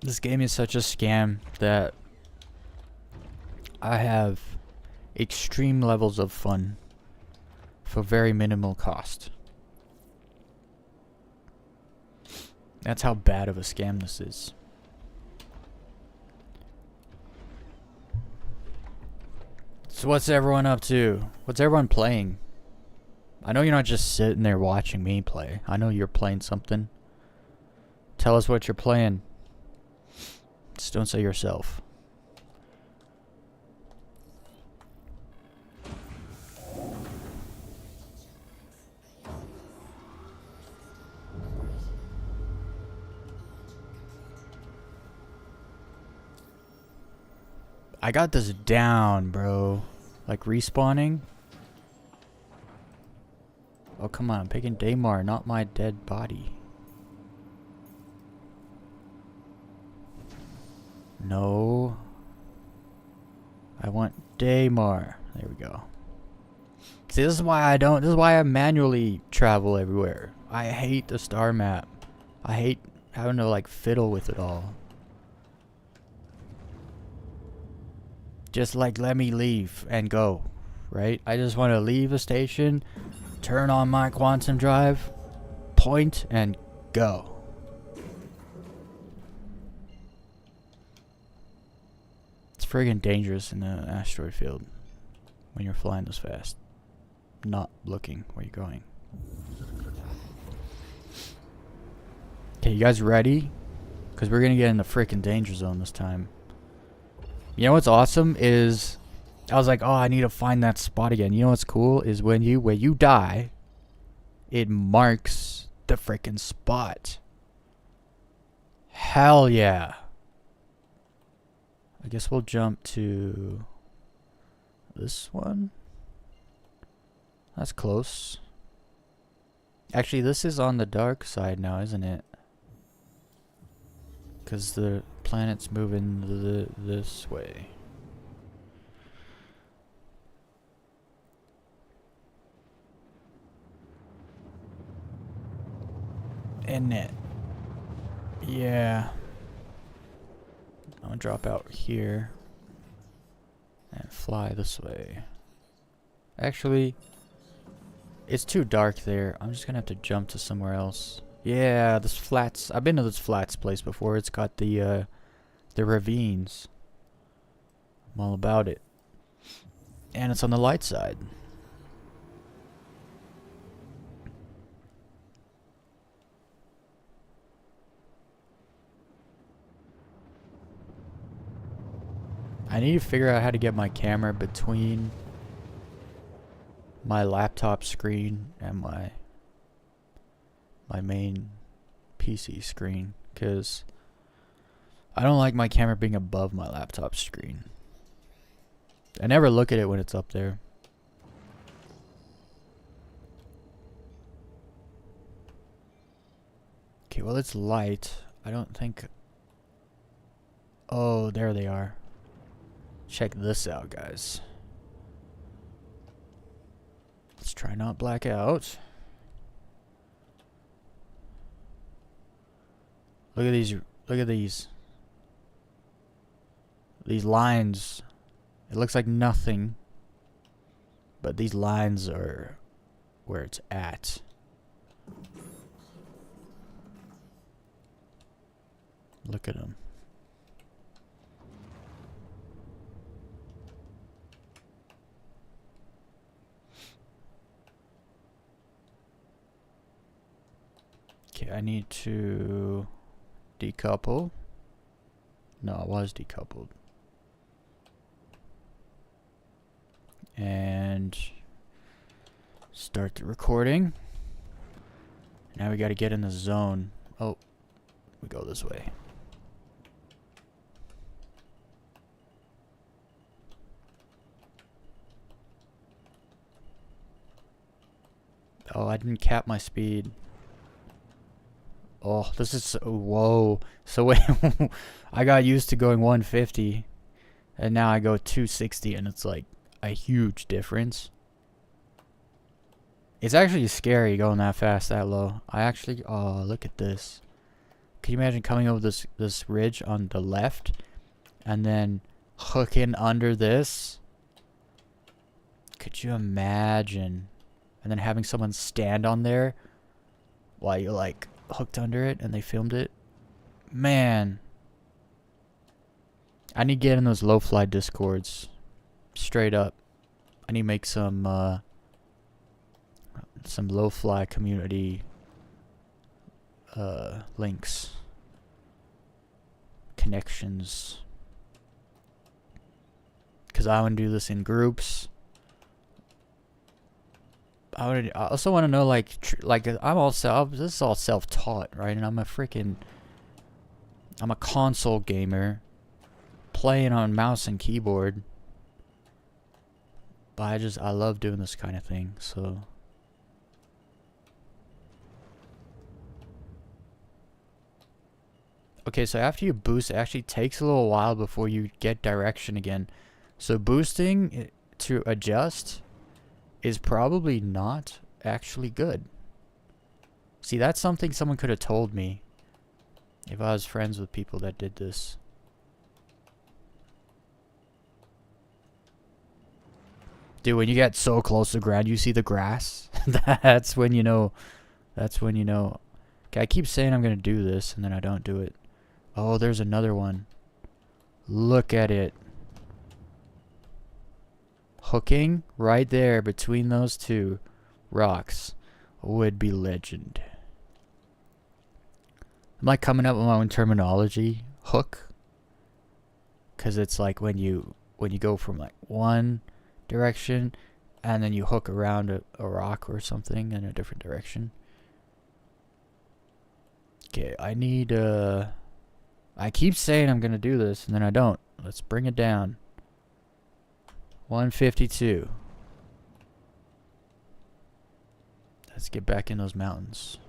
This game is such a scam that I have extreme levels of fun for very minimal cost. That's how bad of a scam this is. So what's everyone up to? What's everyone playing? I know you're not just sitting there watching me play. I know you're playing something. Tell us what you're playing. Just don't say yourself. I got this down, bro. Like respawning. Oh, come on. I'm picking Daymar, not my dead body. No. I want Daymar. There we go. See, this is why I manually travel everywhere. I hate the star map. I hate having to like fiddle with it all. Just like let me leave and go, right? I just want to leave a station, turn on my quantum drive, point, and go. It's friggin' dangerous in the asteroid field when you're flying this fast, not looking where you're going. Okay, you guys ready? Because we're gonna get in the freaking danger zone this time. You know what's awesome is, I was like, oh, I need to find that spot again. You know what's cool is when you die, it marks the freaking spot. Hell yeah. I guess we'll jump to this one. That's close. Actually, this is on the dark side now, isn't it? Because the planet's moving this way. Isn't it? Yeah. I'm gonna drop out here and fly this way. Actually, it's too dark there. I'm just gonna have to jump to somewhere else. Yeah, this flats. I've been to this flats place before. It's got the ravines. I'm all about it. And it's on the light side. I need to figure out how to get my camera between my laptop screen and my main PC screen, because I don't like my camera being above my laptop screen. I never look at it when it's up there. Okay, well, it's light. I don't think... Oh, there they are. Check this out, guys. Let's try not black out. Look at these. Look at these. these lines, it looks like nothing, but these lines are where it's at. Look at them. Okay, I need to decouple. No, I was decoupled. And start the recording. Now we gotta get in the zone. Oh, we go this way. Oh, I didn't cap my speed. Oh, this is so, whoa. So wait, I got used to going 150, and now I go 260, and it's like a huge difference. It's actually scary going that fast, that low. Oh, look at this. Can you imagine coming over this ridge on the left, and then hooking under this? Could you imagine? And then having someone stand on there while you're like hooked under it and they filmed it. Man, I need to get in those low fly discords. Straight up. I need to make some low fly community links, connections, because I want to do this in groups. I also want to know, like this is all self-taught, right? And I'm a console gamer playing on mouse and keyboard, but I love doing this kind of thing. So okay, so after you boost, it actually takes a little while before you get direction again. So boosting to adjust is probably not actually good. See, that's something someone could have told me if I was friends with people that did this. Dude, when you get so close to the ground, you see the grass. That's when you know. That's when you know. Okay, I keep saying I'm going to do this, and then I don't do it. Oh, there's another one. Look at it. Hooking right there between those two rocks would be legend. Am I coming up with my own terminology? Hook? Because it's like when you go from like one direction and then you hook around a rock or something in a different direction. Okay, I need I keep saying I'm gonna do this and then I don't. Let's bring it down. 152. Let's get back in those mountains.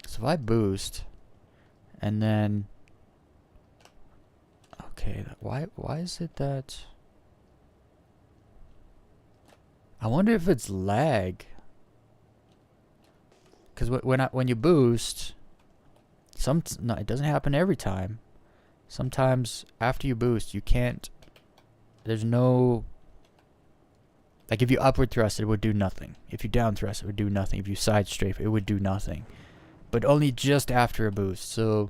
So if I boost and then okay, why is it that I wonder if it's lag? Cuz when you boost, no, it doesn't happen every time. Sometimes after you boost, you can't, there's no, like if you upward thrust, it would do nothing. If you down thrust, it would do nothing. If you side strafe, it would do nothing. But only just after a boost. So,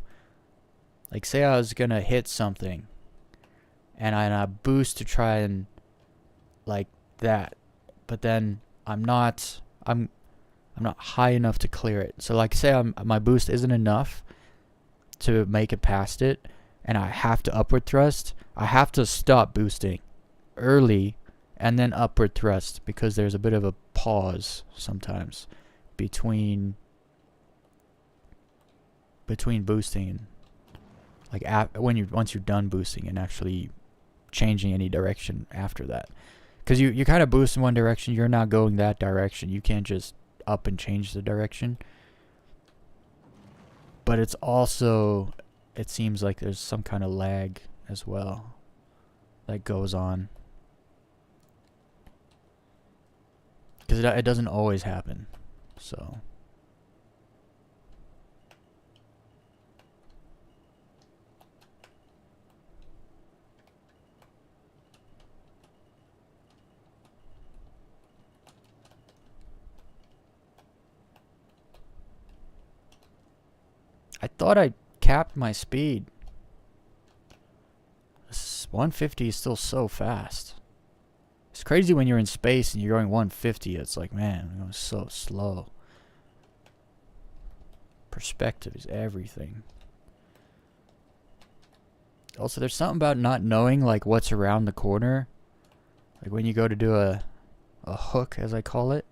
like say I was going to hit something, and I boost to try and, like that. But then I'm not high enough to clear it. So like say my boost isn't enough to make it past it, and I have to upward thrust, I have to stop boosting early and then upward thrust, because there's a bit of a pause sometimes between boosting, like once you're done boosting and actually changing any direction after that. Because you kind of boost in one direction, you're not going that direction. You can't just up and change the direction. But it's also, it seems like there's some kind of lag as well that goes on. Because it doesn't always happen. So I thought I capped my speed. 150 is still so fast. It's crazy when you're in space and you're going 150. It's like, man, I'm going so slow. Perspective is everything. Also, there's something about not knowing like what's around the corner. Like when you go to do a hook, as I call it,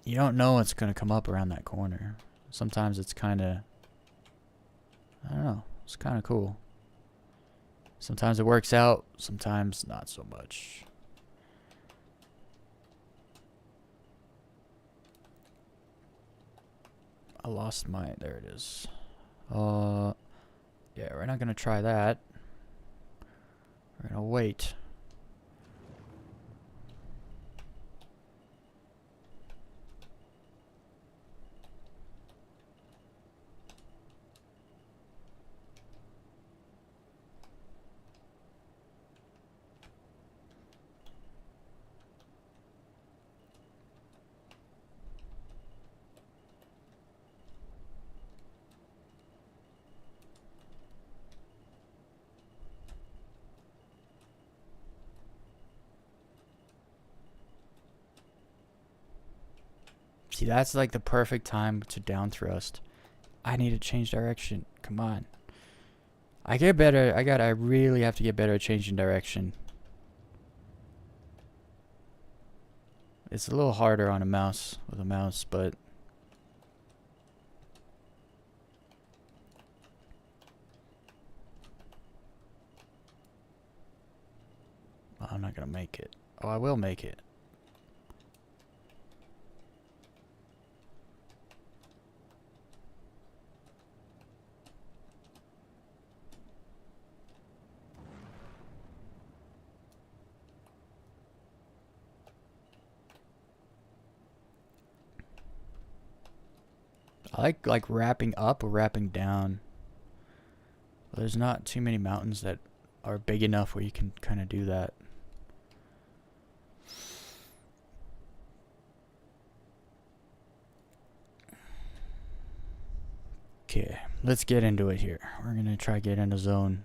you don't know what's going to come up around that corner. Sometimes it's kind of, I don't know, it's kind of cool. Sometimes it works out, sometimes not so much. I lost my, there it is. Yeah, we're not gonna try that. We're gonna wait. See, that's like the perfect time to down thrust. I need to change direction. Come on. I get better. I really have to get better at changing direction. It's a little harder on a mouse, with a mouse, but I'm not gonna make it. Oh, I will make it. I like wrapping up or wrapping down. There's not too many mountains that are big enough where you can kind of do that. Okay, let's get into it here. We're gonna try to get in the zone.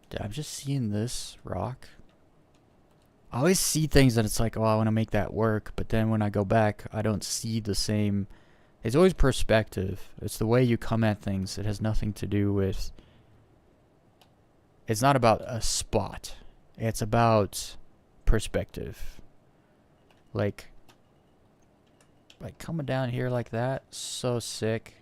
Dude, I'm just seeing this rock. I always see things that it's like, oh, I want to make that work, but then when I go back, I don't see the same. It's always perspective. It's the way you come at things. It has nothing to do with. It's not about a spot. It's about perspective. Like coming down here like that, so sick.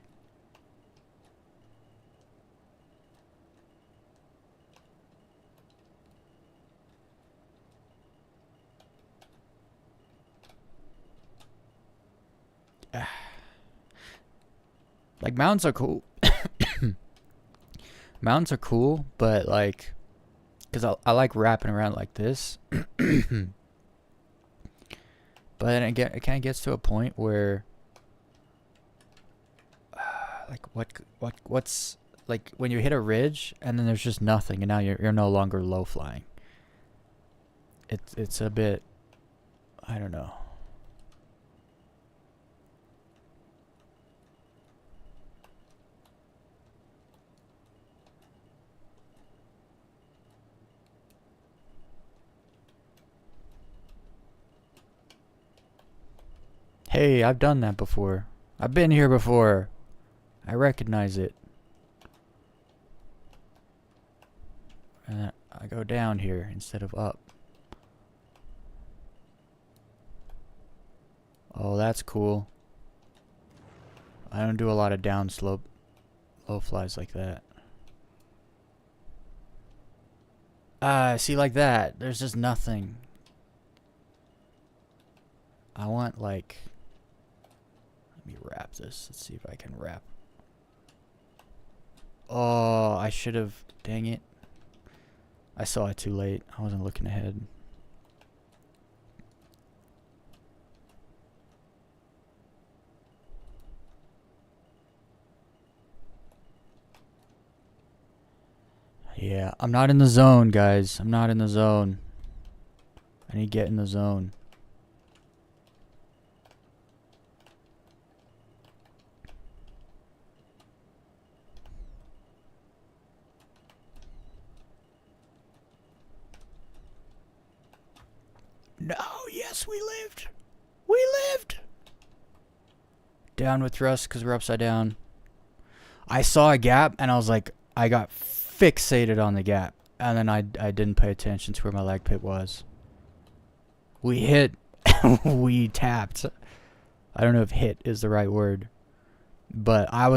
Like mountains are cool. Mountains are cool, but like, cause I like wrapping around like this. But then again, it kind of gets to a point where, like, what's like when you hit a ridge and then there's just nothing, and now you're no longer low flying. It's a bit, I don't know. Hey, I've done that before. I've been here before. I recognize it. And I go down here instead of up. Oh, that's cool. I don't do a lot of downslope low flies like that. See, like that. There's just nothing. I want, like... Let me wrap this. Let's see if I can wrap. Oh, I should have... Dang it. I saw it too late. I wasn't looking ahead. Yeah, I'm not in the zone, guys. I'm not in the zone. I need to get in the zone. No, yes, we lived. We lived. Down with thrust because we're upside down. I saw a gap and I was like, I got fixated on the gap. And then I didn't pay attention to where my lag pit was. We hit. We tapped. I don't know if hit is the right word. But I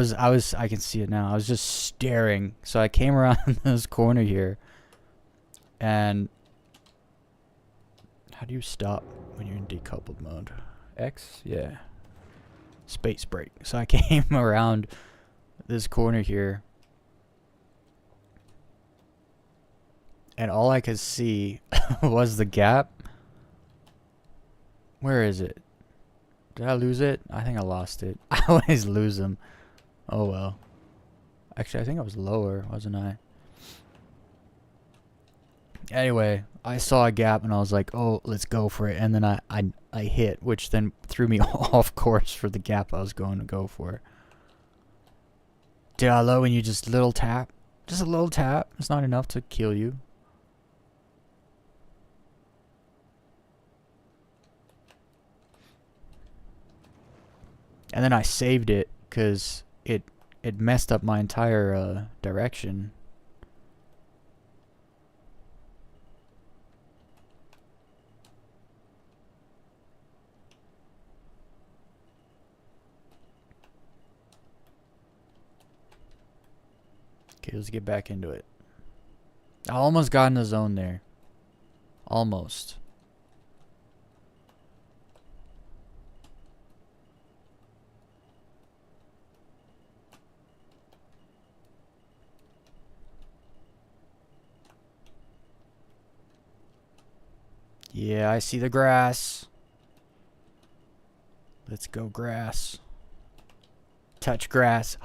can see it now. I was just staring. So I came around this corner here. And how do you stop when you're in decoupled mode? X? Yeah. Space brake. So I came around this corner here. And all I could see was the gap. Where is it? Did I lose it? I think I lost it. I always lose them. Oh well. Actually, I think I was lower, wasn't I? Anyway, I saw a gap and I was like, oh, let's go for it. And then I hit, which then threw me off course for the gap I was going to go for. Did I love when you just little tap? Just a little tap. It's not enough to kill you. And then I saved it because it messed up my entire direction. Okay, let's get back into it. I almost got in the zone there. Almost. Yeah, I see the grass. Let's go grass. Touch grass.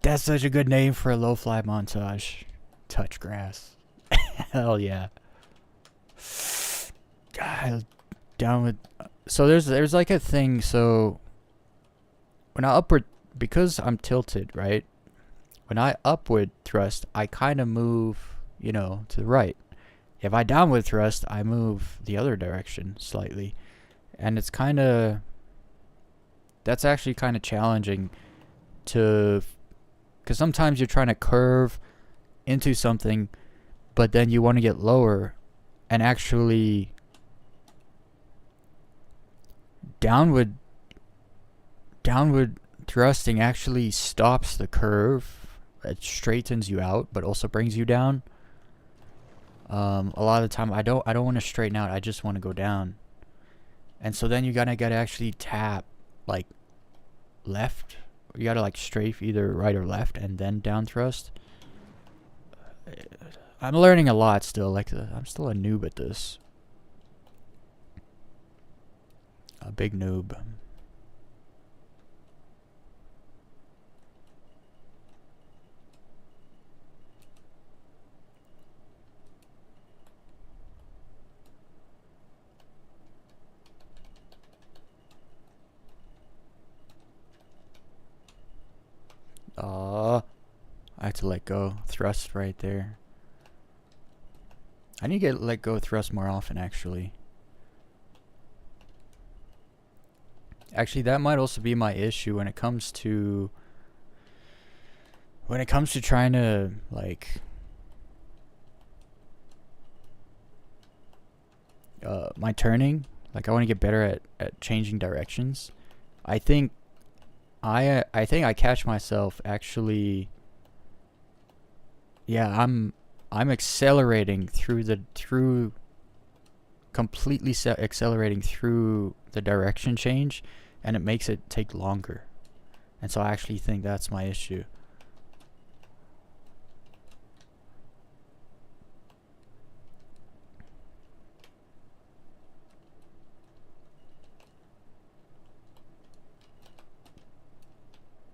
That's such a good name for a low fly montage. Touch grass. Hell yeah. God, down with. So there's like a thing. So when I upward, because I'm tilted, right? When I upward thrust, I kind of move, you know, to the right. If I downward thrust, I move the other direction slightly. And it's kind of, that's actually kind of challenging to, because sometimes you're trying to curve into something, but then you want to get lower, and actually downward thrusting actually stops the curve. It straightens you out, but also brings you down. A lot of the time I don't want to straighten out. I just want to go down. And so then you gotta actually tap like left. You gotta like strafe either right or left and then down thrust. I'm learning a lot still. Like I'm still a noob at this. A big noob. I had to let go. Thrust right there. I need to let go thrust more often, actually. Actually, that might also be my issue when it comes to trying to like my turning. Like I want to get better at changing directions. I think I catch myself actually. Yeah, I'm accelerating completely accelerating through the direction change, and it makes it take longer. And so I actually think that's my issue.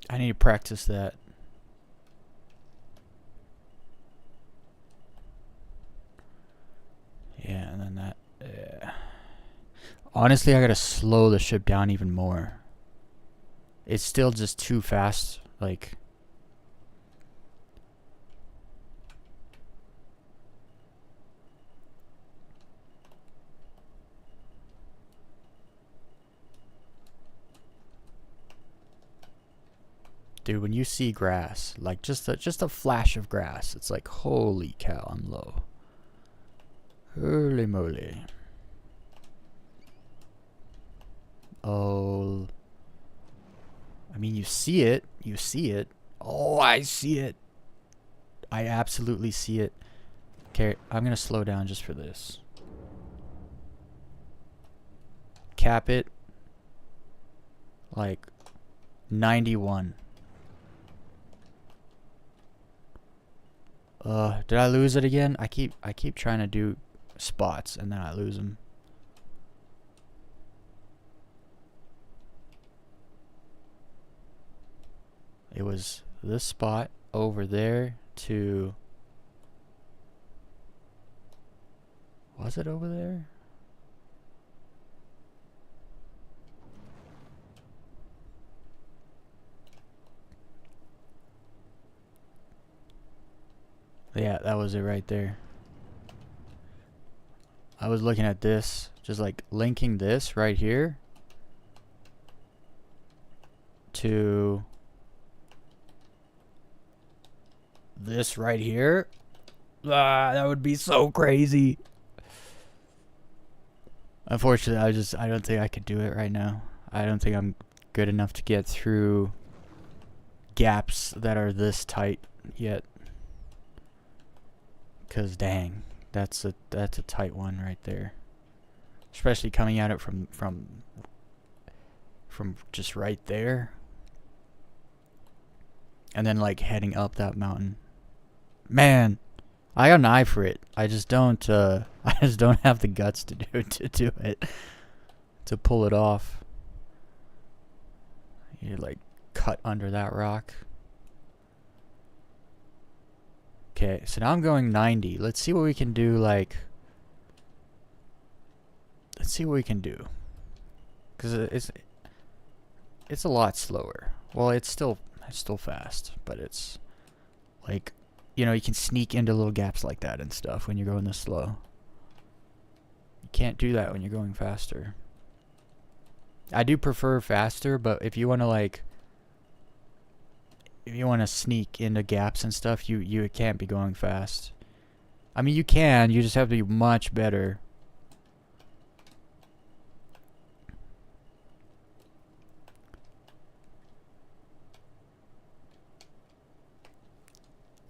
I need to practice that. Yeah, and then that. Yeah. Honestly, I gotta slow the ship down even more. It's still just too fast. Like, dude, when you see grass, like just a flash of grass, it's like, holy cow, I'm low. Holy moly. Oh, I mean, you see it. You see it. Oh, I see it. I absolutely see it. Okay, I'm gonna slow down just for this. Cap it. Like 91. Did I lose it again? I keep trying to do spots and then I lose them. It was this spot over there to... Was it over there? Yeah, that was it right there. I was looking at this, just like linking this right here to this right here. Ah, that would be so crazy. Unfortunately, I don't think I could do it right now. I don't think I'm good enough to get through gaps that are this tight yet. 'Cause dang, that's a tight one right there. Especially coming at it from just right there. And then like heading up that mountain. Man, I got an eye for it. I just don't have the guts to do it. To pull it off. You like cut under that rock. Okay, so now I'm going 90. Let's see what we can do, like... Let's see what we can do. Because it's a lot slower. Well, it's still fast, but it's... Like, you know, you can sneak into little gaps like that and stuff when you're going this slow. You can't do that when you're going faster. I do prefer faster, but if you want to, like... If you want to sneak into gaps and stuff, you can't be going fast. I mean, you can. You just have to be much better.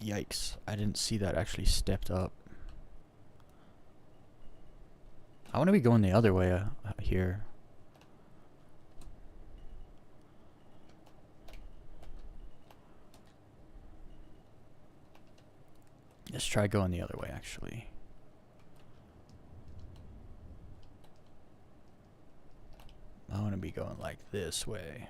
Yikes. I didn't see that actually stepped up. I want to be going the other way here. Let's try going the other way, actually. I want to be going like this way.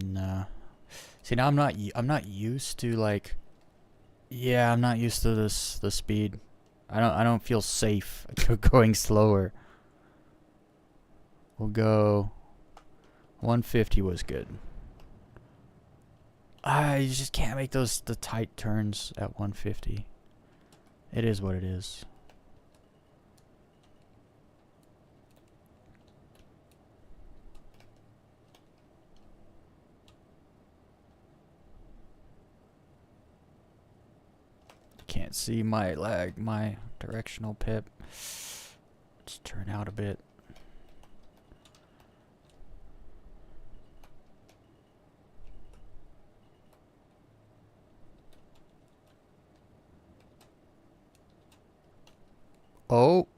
Nah. See, now I'm not used to like... Yeah, I'm not used to the speed. I don't feel safe going slower. We'll go 150 was good. You just can't make the tight turns at 150. It is what it is. Can't see my my directional pip. Let's turn out a bit. Oh,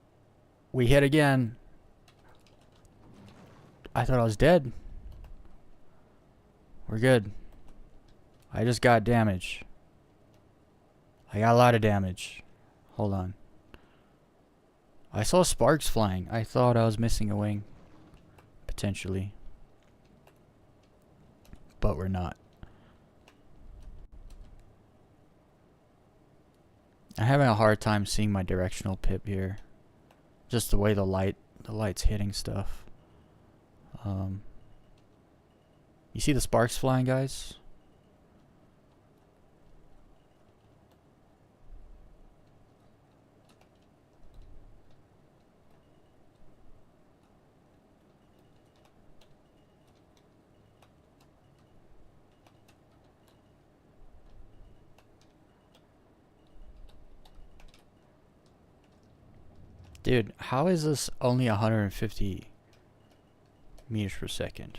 we hit again. I thought I was dead. We're good. I just got damage. I got a lot of damage. Hold on. I saw sparks flying. I thought I was missing a wing. potentially. But we're not. I'm having a hard time seeing my directional pip here. Just the way the light's hitting stuff. You see the sparks flying, guys? Dude, how is this only 150 meters per second?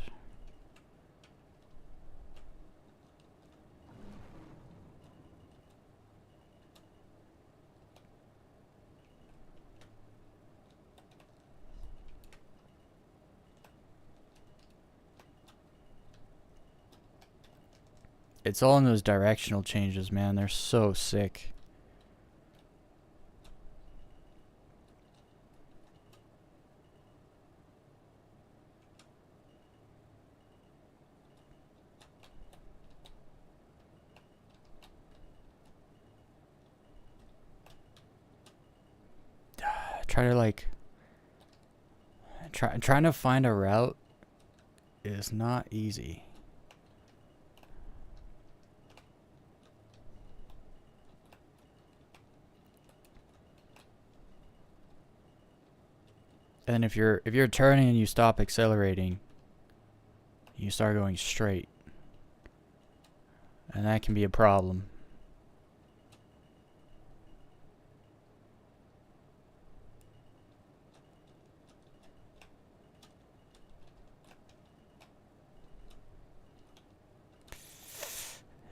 It's all in those directional changes, man. They're so sick. Try to like trying to find a route is not easy. And if you're turning and you stop accelerating, you start going straight. And that can be a problem.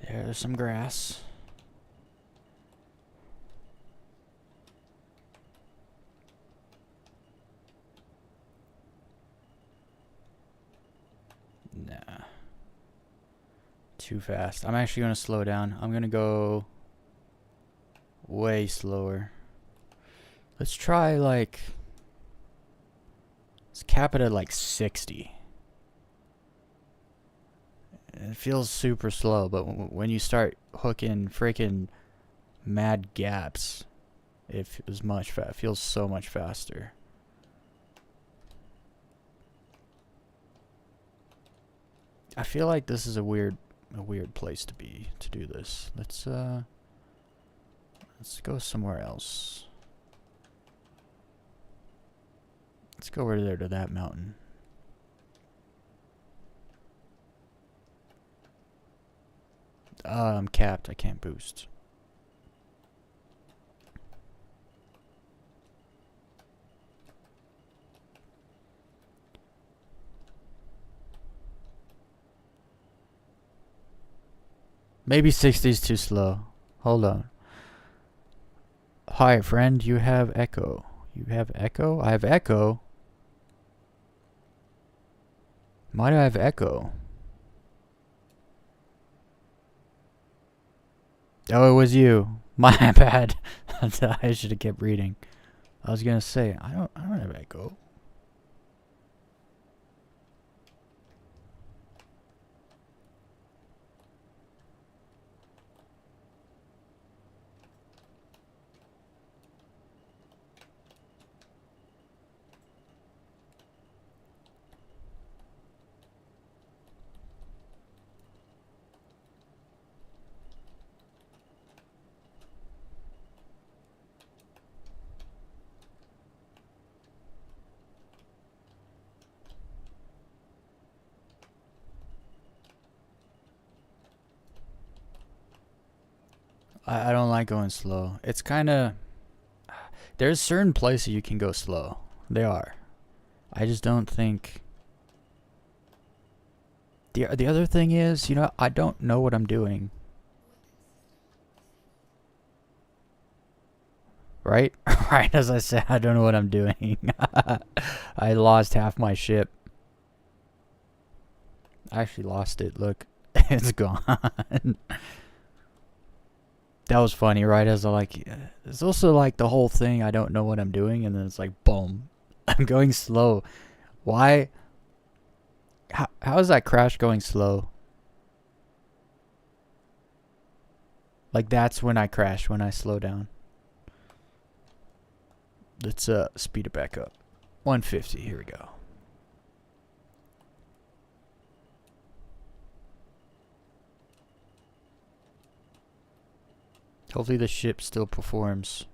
There's some grass. Nah. Too fast. I'm actually going to slow down. I'm going to go way slower. Let's try like... Let's cap it at like 60. It feels super slow, but when you start hooking freaking mad gaps, it feels so much faster. I feel like this is a weird place to do this. Let's go somewhere else. Let's go over there to that mountain. I'm capped. I can't boost. Maybe 60 is too slow. Hold on. Hi, friend. You have echo. You have echo? I have echo. Why do I have echo? Oh, it was you. My bad. I should have kept reading. I was gonna say I don't have echo. I don't like going slow. It's kind of... There's certain places you can go slow. They are. I just don't think... The other thing is, you know, I don't know what I'm doing. Right? Right as I said, I don't know what I'm doing. I lost half my ship. I actually lost it. Look. It's gone. That was funny, right? As I like... It's also like the whole thing, I don't know what I'm doing, and then it's like, boom. I'm going slow. Why How is that crash going slow? Like that's when I crash, when I slow down. Let's speed it back up. 150, here we go. Hopefully the ship still performs.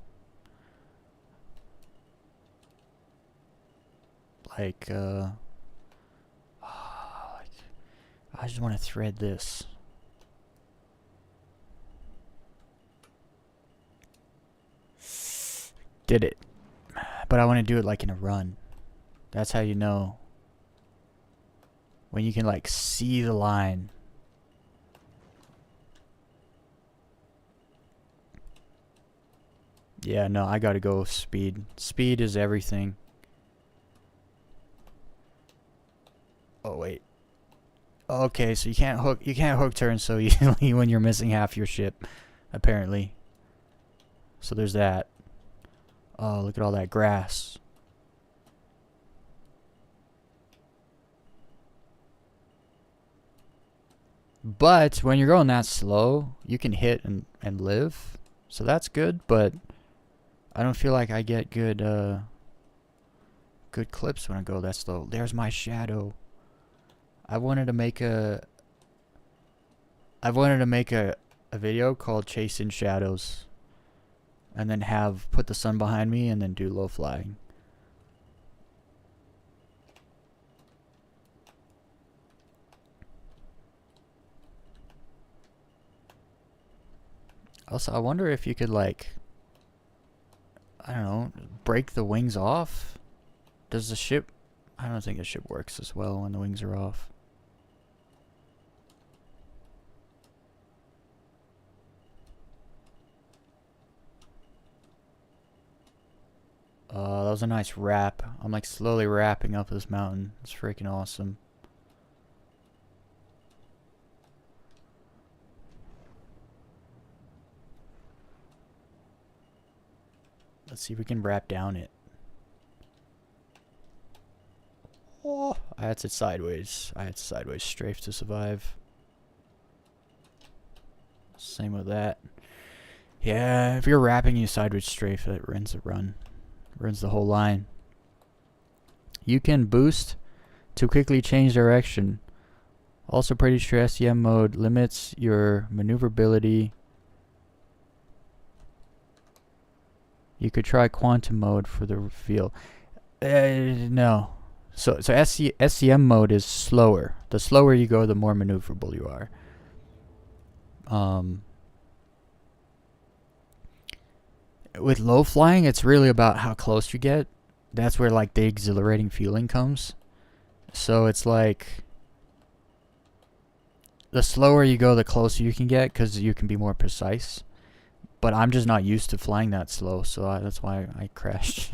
Like, I just want to thread this. Did it. But I want to do it like in a run. That's how you know. When you can like see the line. Yeah, no, I gotta go speed. Speed is everything. Oh wait. Okay, so you can't hook turn so easily when you're missing half your ship, apparently. So there's that. Oh, look at all that grass. But when you're going that slow, you can hit and live. So that's good, but I don't feel like I get good good clips when I go that slow. There's my shadow. I wanted to make a video called Chasing Shadows. And then put the sun behind me and then do low flying. Also, I wonder if you could like, I don't know, break the wings off. Does the ship, I don't think the ship works as well when the wings are off. That was a nice wrap. I'm like slowly wrapping up this mountain. It's freaking awesome. Let's see if we can wrap down it. Oh, I had to sideways. I had to sideways strafe to survive. Same with that. Yeah, if you're wrapping you sideways strafe, it runs the run. Runs the whole line. You can boost to quickly change direction. Also pretty sure SEM mode limits your maneuverability. You could try quantum mode for the feel. No. So SEM mode is slower. The slower you go, the more maneuverable you are. With low flying, it's really about how close you get. That's where like the exhilarating feeling comes. So it's like the slower you go, the closer you can get because you can be more precise. But I'm just not used to flying that slow, so that's why I crashed.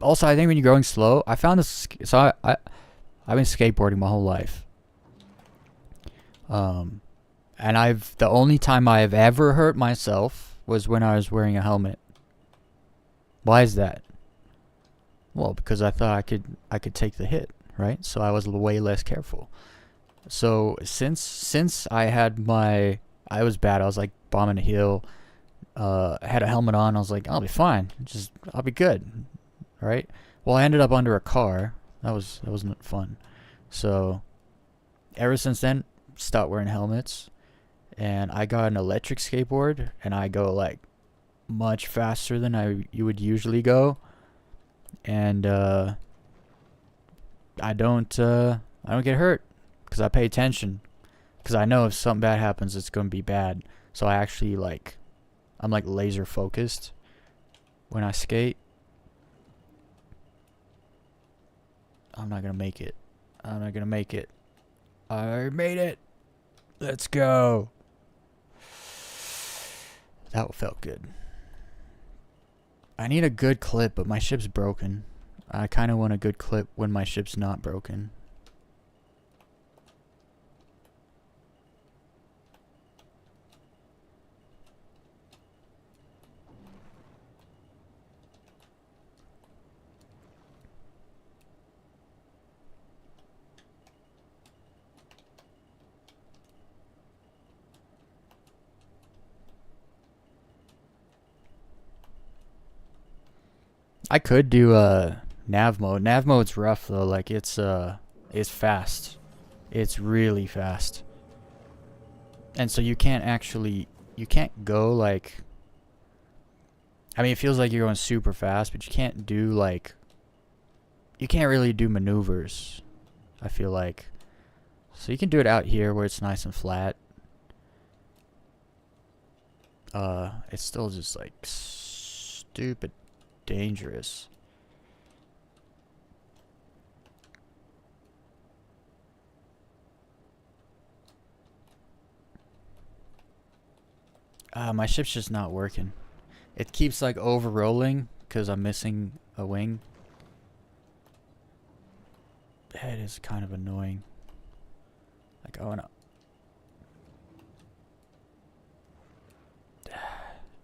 Also, I think when you're going slow, I found this. So I've been skateboarding my whole life. And the only time I've ever hurt myself was when I was wearing a helmet. Why is that? Well, because I thought I could take the hit, right? So I was way less careful. So since I was bad. I was like bombing a hill. Had a helmet on. I was like, I'll be fine. I'll be good, right? Well, I ended up under a car. That wasn't fun. So ever since then, stopped wearing helmets. And I got an electric skateboard, and I go like much faster than you would usually go. And I don't get hurt because I pay attention, because I know if something bad happens, it's gonna be bad. So I actually I'm like laser focused when I skate. I'm not gonna make it. I made it. Let's go. That felt good. I need a good clip, but my ship's broken. I kind of want a good clip when my ship's not broken. I could do nav mode. Nav mode's rough though. Like it's fast. It's really fast. And so you can't go like, I mean, it feels like you're going super fast, but you can't really do maneuvers, I feel like. So you can do it out here where it's nice and flat. It's still just like stupid dangerous. My ship's just not working. It keeps like over-rolling because I'm missing a wing. That is kind of annoying. Like, I wanna...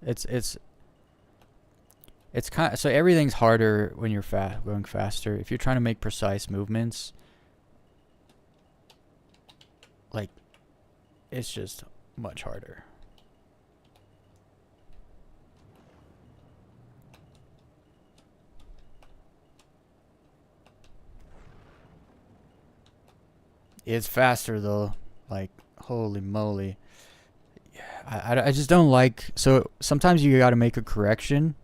It's kind of... So everything's harder when you're going faster. If you're trying to make precise movements, like, it's just much harder. It's faster though, like holy moly. I just don't like, so sometimes you gotta make a correction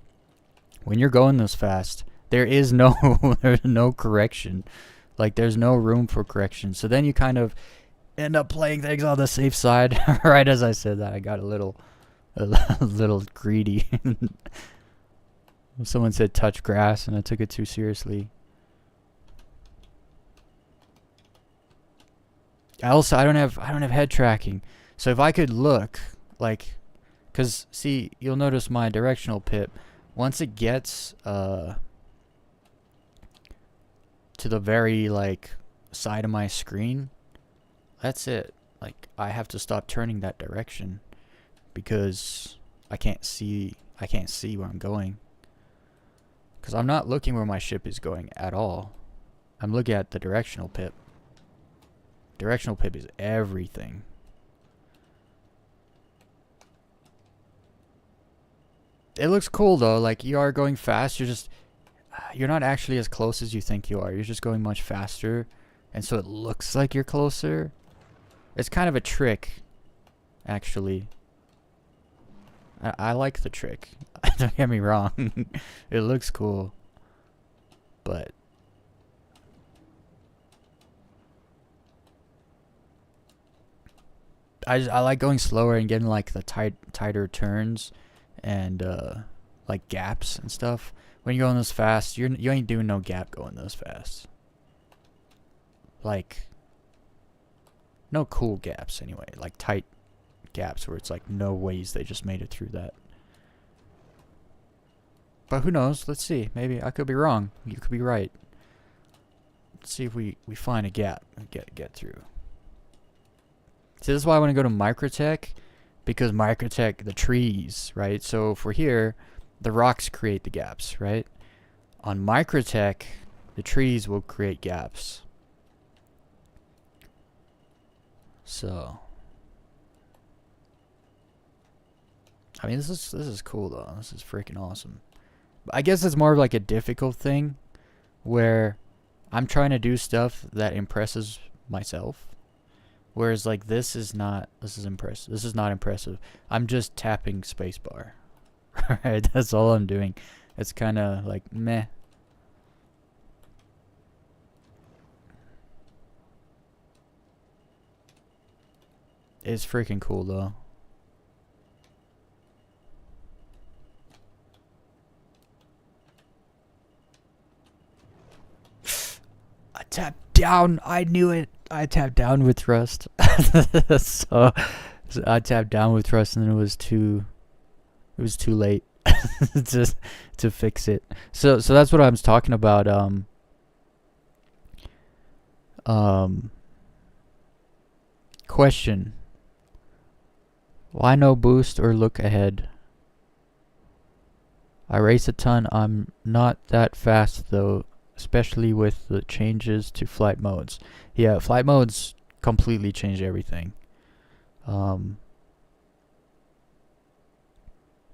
when you're going this fast. There is no there's no correction, like there's no room for correction. So then you kind of end up playing things on the safe side. Right as I said that, I got a little greedy. Someone said touch grass and I took it too seriously. I don't have head tracking. So if I could look, like, cause see, you'll notice my directional pip, once it gets to the very like side of my screen, that's it. Like I have to stop turning that direction because I can't see where I'm going. Cause I'm not looking where my ship is going at all. I'm looking at the directional pip. Directional pip is everything. It looks cool though, like you are going fast, you're not actually as close as you think you are. You're just going much faster, and so it looks like you're closer. It's kind of a trick, actually. I like the trick. Don't get me wrong. It looks cool. But I like going slower and getting like the tighter turns and like gaps and stuff. When you're going this fast, you ain't doing no gap going this fast. Like no cool gaps anyway. Like tight gaps where it's like no ways they just made it through that. But who knows? Let's see. Maybe I could be wrong. You could be right. Let's see if we find a gap and get through. See, this is why I want to go to Microtech, because Microtech, the trees, right? So if we're here, the rocks create the gaps, right? On Microtech, the trees will create gaps. So, I mean, this is cool though. This is freaking awesome. But I guess it's more of like a difficult thing, where I'm trying to do stuff that impresses myself. Whereas like this is not impressive. I'm just tapping spacebar. Right? That's all I'm doing. It's kind of like meh. It's freaking cool though. I tapped down. I knew it. I tapped down with thrust. so I tapped down with thrust, and then it was too late to fix it. So that's what I was talking about. Question: why no boost or look ahead? I race a ton. I'm not that fast though, especially with the changes to flight modes. Yeah, flight modes completely change everything. Yeah,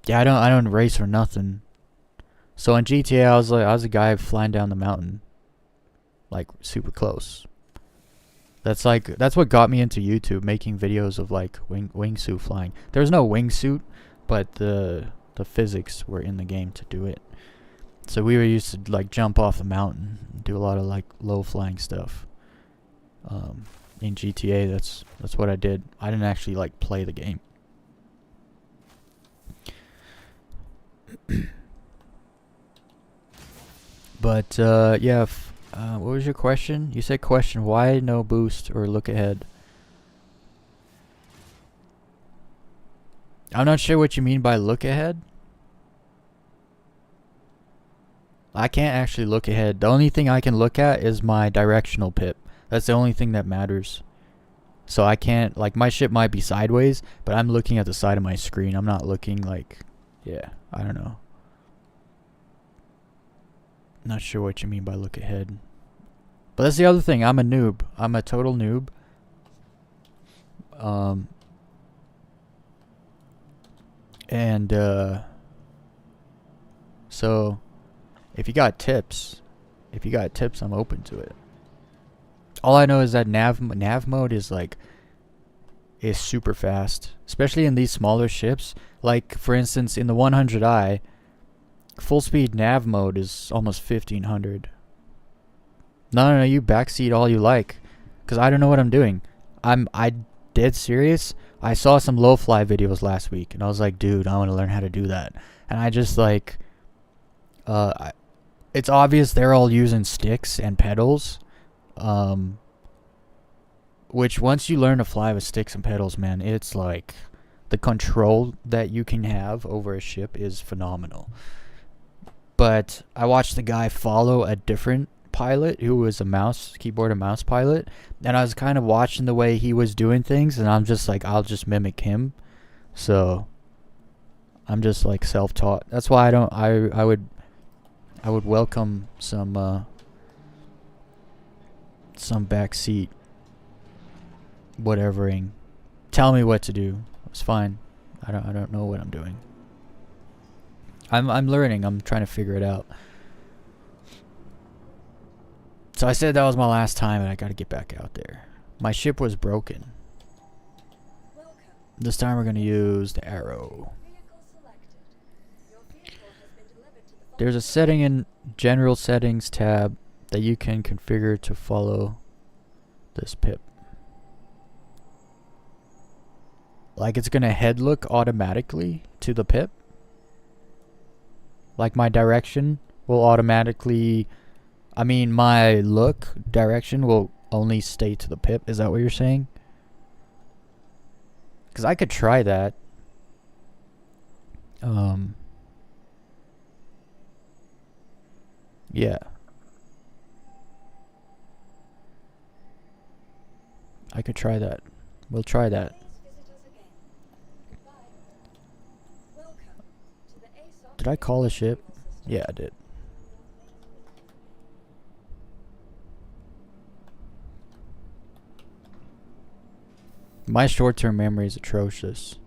I don't race or nothing. So in GTA, I was a guy flying down the mountain, like super close. That's what got me into YouTube, making videos of like wingsuit flying. There's no wingsuit, but the physics were in the game to do it. So we were used to like jump off the mountain, and do a lot of like low flying stuff. In GTA, that's what I did. I didn't actually like play the game. But yeah. What was your question? You said question. Why no boost or look ahead? I'm not sure what you mean by look ahead. I can't actually look ahead. The only thing I can look at is my directional pip. That's the only thing that matters. So I can't, like, my ship might be sideways, but I'm looking at the side of my screen. I'm not looking like, yeah, I don't know. Not sure what you mean by look ahead. But that's the other thing. I'm a noob. I'm a total noob. So if you got tips, I'm open to it. All I know is that nav mode is super fast, especially in these smaller ships. Like for instance, in the 100i, full speed nav mode is almost 1500. No, you backseat all you like, cause I don't know what I'm doing. I dead serious. I saw some low fly videos last week, and I was like, dude, I want to learn how to do that. And I just like, it's obvious they're all using sticks and pedals. Which once you learn to fly with sticks and pedals, man, it's like the control that you can have over a ship is phenomenal. But I watched the guy follow a different pilot who was a keyboard and mouse pilot, and I was kind of watching the way he was doing things, and I'm just like, I'll just mimic him. So I'm just like self-taught. That's why I would welcome some backseat whatevering. Tell me what to do. It's fine. I don't know what I'm doing. I'm learning. I'm trying to figure it out. So I said that was my last time, and I got to get back out there. My ship was broken. This time we're going to use the arrow. There's a setting in General Settings tab that you can configure to follow this pip. Like it's going to head look automatically to the pip. Like my direction will automatically... my look direction will only stay to the pip. Is that what you're saying? Because I could try that. Yeah. I could try that. We'll try that. Did I call a ship? Yeah, I did. My short-term memory is atrocious.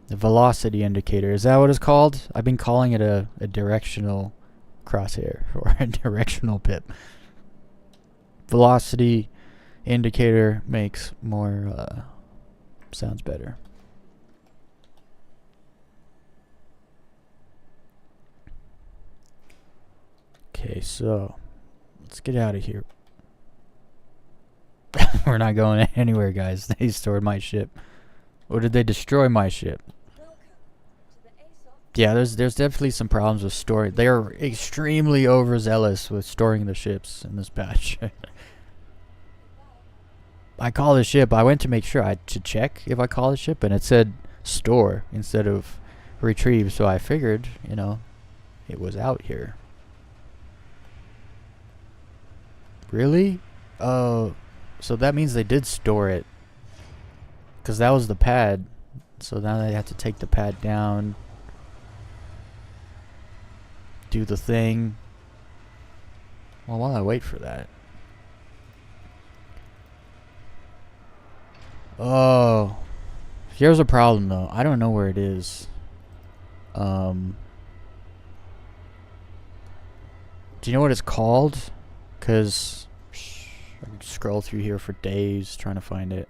The velocity indicator, is that what it's called? I've been calling it a directional crosshair or a directional pip. Velocity indicator makes more sounds better. Okay, so let's get out of here. We're not going anywhere, guys. They stored my ship. Or did they destroy my ship? Yeah, there's definitely some problems with storing. They are extremely overzealous with storing the ships in this patch. I called a ship. I went to make sure to check if I called a ship, and it said store instead of retrieve. So I figured, it was out here. Really? Oh, so that means they did store it. Because that was the pad. So now they have to take the pad down. Do the thing. Well, while I wait for that. Oh. Here's a problem though. I don't know where it is. Do you know what it's called? Because I can scroll through here for days trying to find it.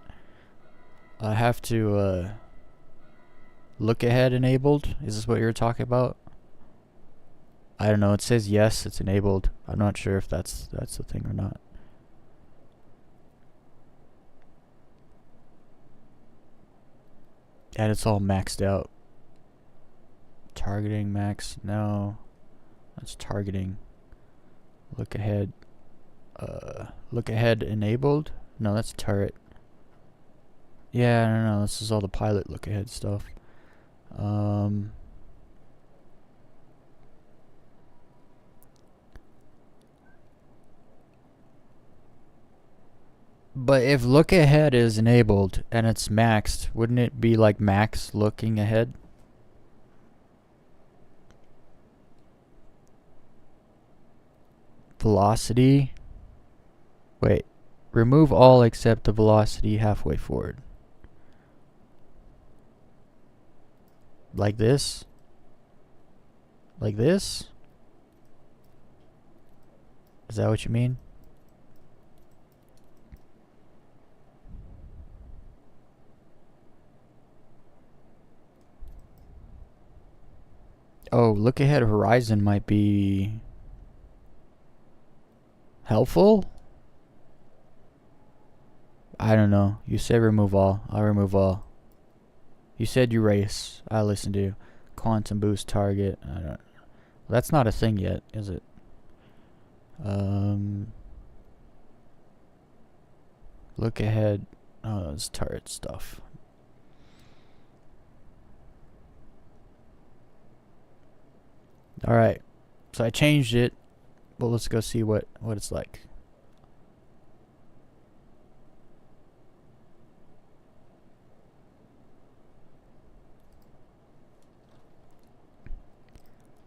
I have to look ahead enabled. Is this what you're talking about? I don't know. It says yes, it's enabled. I'm not sure if that's the thing or not. And it's all maxed out. Targeting max. No. That's targeting. Look ahead. Look ahead enabled? No, that's turret. Yeah, I don't know. This is all the pilot look ahead stuff. But if look ahead is enabled and it's maxed, wouldn't it be like max looking ahead? Velocity. Wait. Remove all except the velocity halfway forward. Like this? Like this? Is that what you mean? Oh, look ahead horizon might be helpful? I don't know. You said remove all. I'll remove all. You said erase. I listened to you. Quantum boost target. I don't. That's not a thing yet, is it? Look ahead. Oh, it's turret stuff. Alright. So I changed it. Well, let's go see what it's like.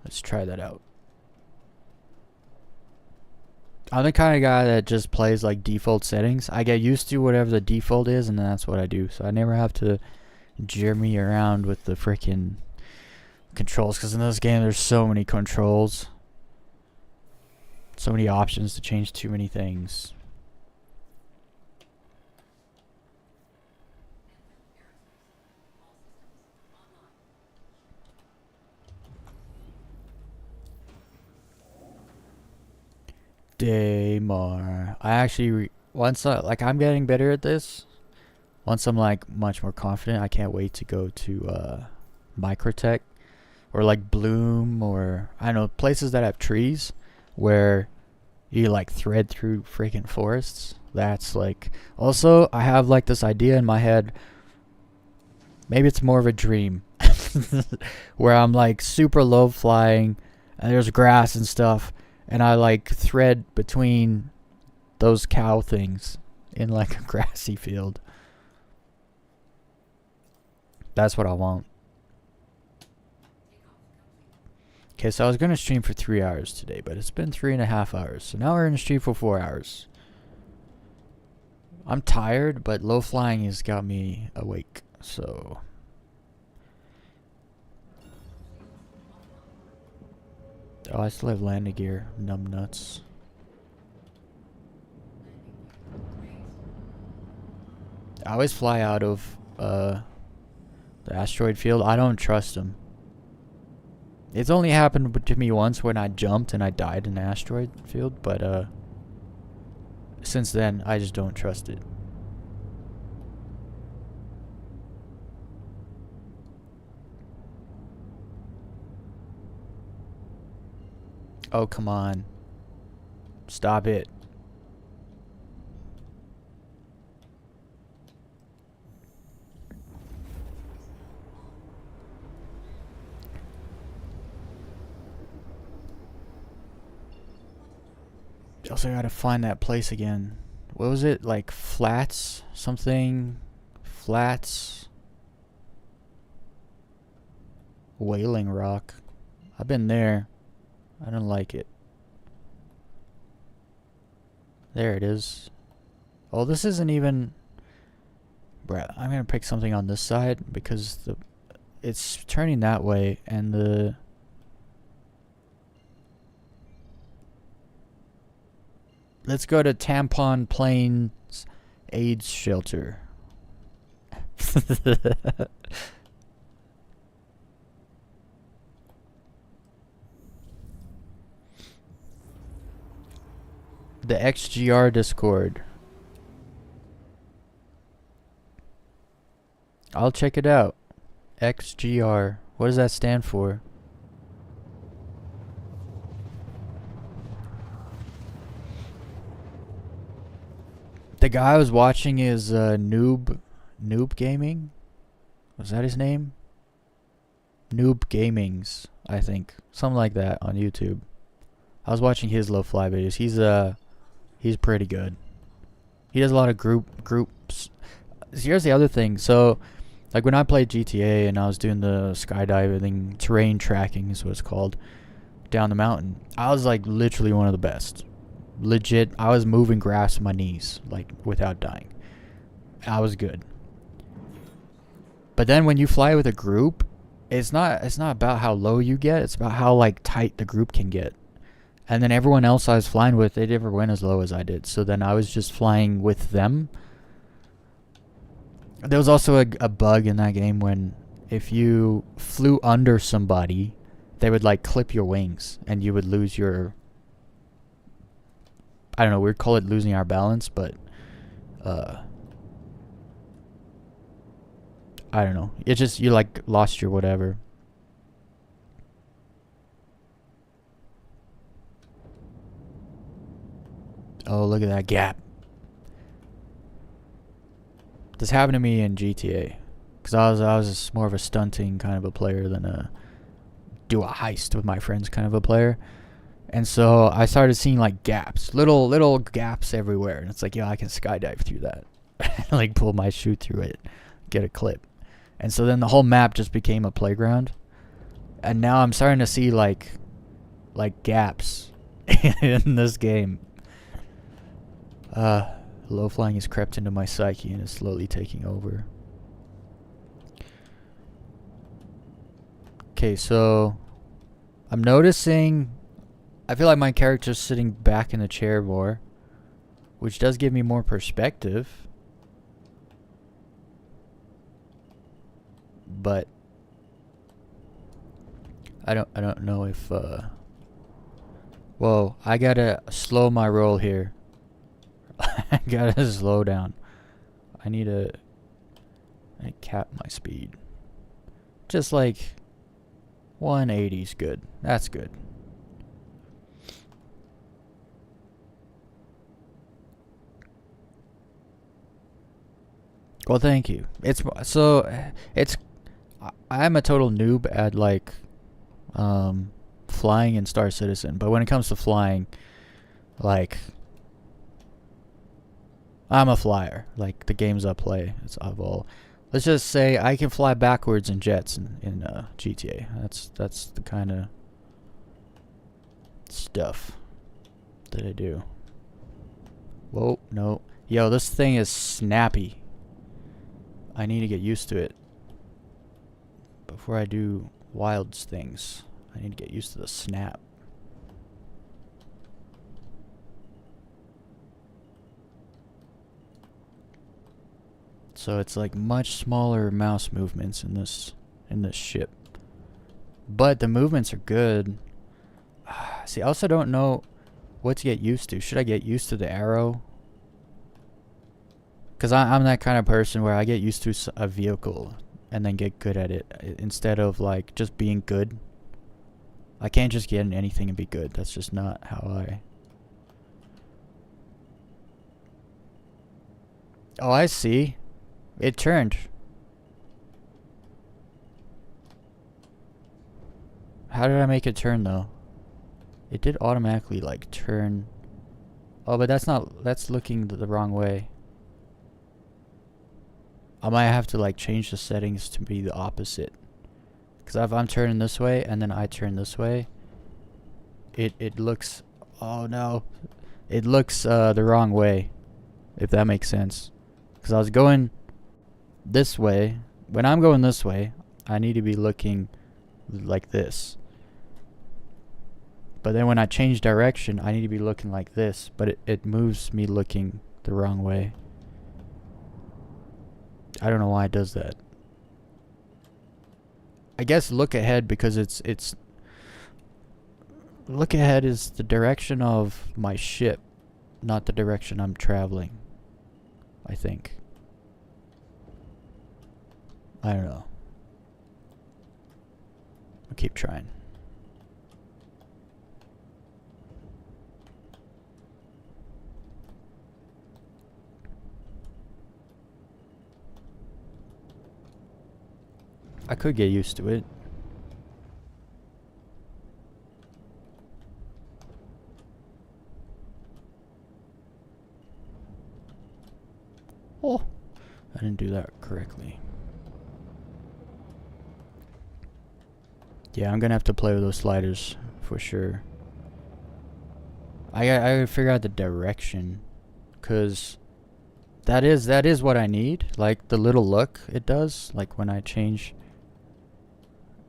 Let's try that out. I'm the kind of guy that just plays like default settings. I get used to whatever the default is, and then that's what I do. So I never have to jeremy around with the freaking controls, because in this game there's so many controls, so many options to change too many things. Daymar. I actually once I'm getting better at this. Once I'm like much more confident, I can't wait to go to Microtech or like Bloom, or I don't know, places that have trees where you like thread through freaking forests. That's like, also I have like this idea in my head, maybe it's more of a dream, where I'm like super low flying and there's grass and stuff, and I like thread between those cow things in like a grassy field. That's what I want. Okay, so I was going to stream for 3 hours today, but it's been 3.5 hours. So now we're going to stream for 4 hours. I'm tired, but low flying has got me awake, so... Oh, I still have landing gear. Numb nuts. I always fly out of the asteroid field. I don't trust them. It's only happened to me once when I jumped and I died in the asteroid field, but since then I just don't trust it. Oh, come on. Stop it. Also, I gotta find that place again. What was it? Like flats? Something? Flats? Wailing Rock. I've been there. I don't like it. There it is. Oh, this isn't even... Bruh, I'm gonna pick something on this side because it's turning that way, and the... Let's go to Tampon Plains AIDS Shelter. The XGR Discord. I'll check it out. XGR. What does that stand for? The guy I was watching is Noob Gaming. Was that his name? Noob Gamings, I think. Something like that on YouTube. I was watching his low fly videos. He's pretty good. He does a lot of groups. Here's the other thing. So, like when I played GTA and I was doing the skydiving, terrain tracking is what it's called, down the mountain, I was like literally one of the best. Legit, I was moving grass with my knees, like without dying. I was good. But then when you fly with a group, it's not about how low you get, it's about how like tight the group can get. And then everyone else I was flying with, they never went as low as I did. So then I was just flying with them. There was also a bug in that game when if you flew under somebody, they would like clip your wings and you would lose your... I don't know, we'd call it losing our balance, but... I don't know. It just, you like lost your whatever. Oh, look at that gap. This happened to me in GTA. Because I was just more of a stunting kind of a player than a do a heist with my friends kind of a player. And so I started seeing like gaps. Little gaps everywhere. And it's like, yeah, I can skydive through that. Like pull my chute through it. Get a clip. And so then the whole map just became a playground. And now I'm starting to see like gaps in this game. Low flying has crept into my psyche and is slowly taking over. Okay, so I'm noticing I feel like my character's sitting back in the chair more, which does give me more perspective. But I don't know if whoa, I gotta slow my roll here. I gotta slow down. I need to cap my speed. Just like 180's good. That's good. Well, thank you. I'm a total noob at like flying in Star Citizen, but when it comes to flying, like I'm a flyer. Like the games I play, let's just say I can fly backwards in jets in GTA. That's the kind of stuff that I do. Whoa, no. Yo, this thing is snappy. I need to get used to it. Before I do wild things, I need to get used to the snap. So it's like much smaller mouse movements in this ship. But the movements are good. See, I also don't know what to get used to. Should I get used to the arrow? Because I'm that kind of person where I get used to a vehicle and then get good at it instead of like just being good. I can't just get in anything and be good. That's just not how I... Oh, I see. It turned. How did I make it turn though? It did automatically like turn. Oh, but that's looking the wrong way. I might have to like change the settings to be the opposite. Because if I'm turning this way and then I turn this way, it looks... Oh no. It looks the wrong way. If that makes sense. Because I was going this way. When I'm going this way, I need to be looking like this. But then when I change direction, I need to be looking like this. But it moves me looking the wrong way. I don't know why it does that. I guess look ahead because it's look ahead is the direction of my ship, not the direction I'm traveling. I think. I don't know. I'll keep trying. I could get used to it. Oh, I didn't do that correctly. Yeah, I'm gonna have to play with those sliders for sure. I gotta figure out the direction, cause that is what I need. Like the little look it does, like when I change.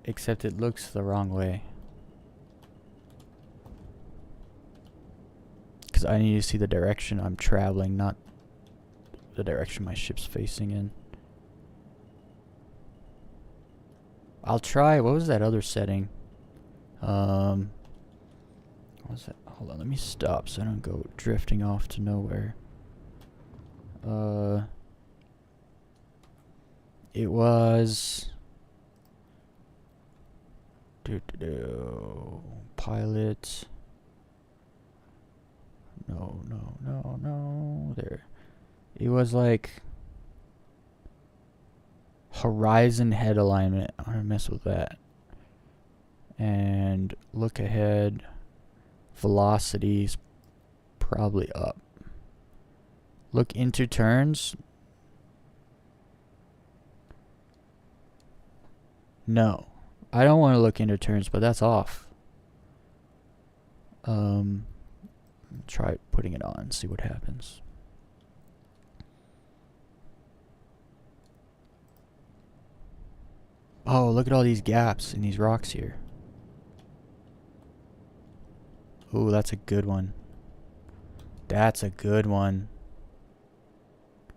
Except it looks the wrong way. Cause I need to see the direction I'm traveling, not the direction my ship's facing in. I'll try. What was that other setting? What was that? Hold on, let me stop so I don't go drifting off to nowhere. It was pilot. No. There. It was like horizon head alignment. I'm gonna mess with that. And look ahead. Velocity's probably up. Look into turns. No. I don't want to look into turns, but that's off. Try putting it on, see what happens. Oh, look at all these gaps in these rocks here. Ooh, that's a good one. That's a good one.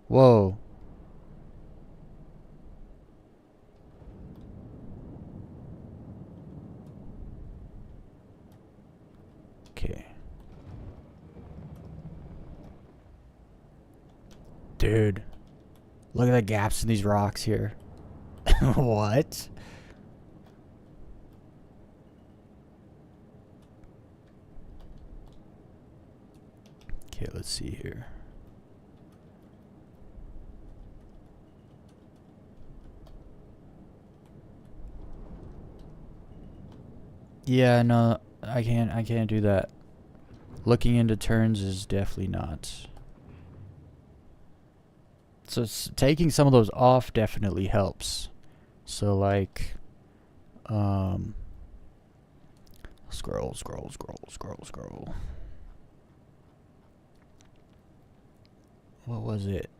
Whoa. Okay. Dude. Look at the gaps in these rocks here. What? Okay, let's see here. Yeah, no, I can't do that. Looking into turns is definitely not. So taking some of those off definitely helps. So like scroll. What was it?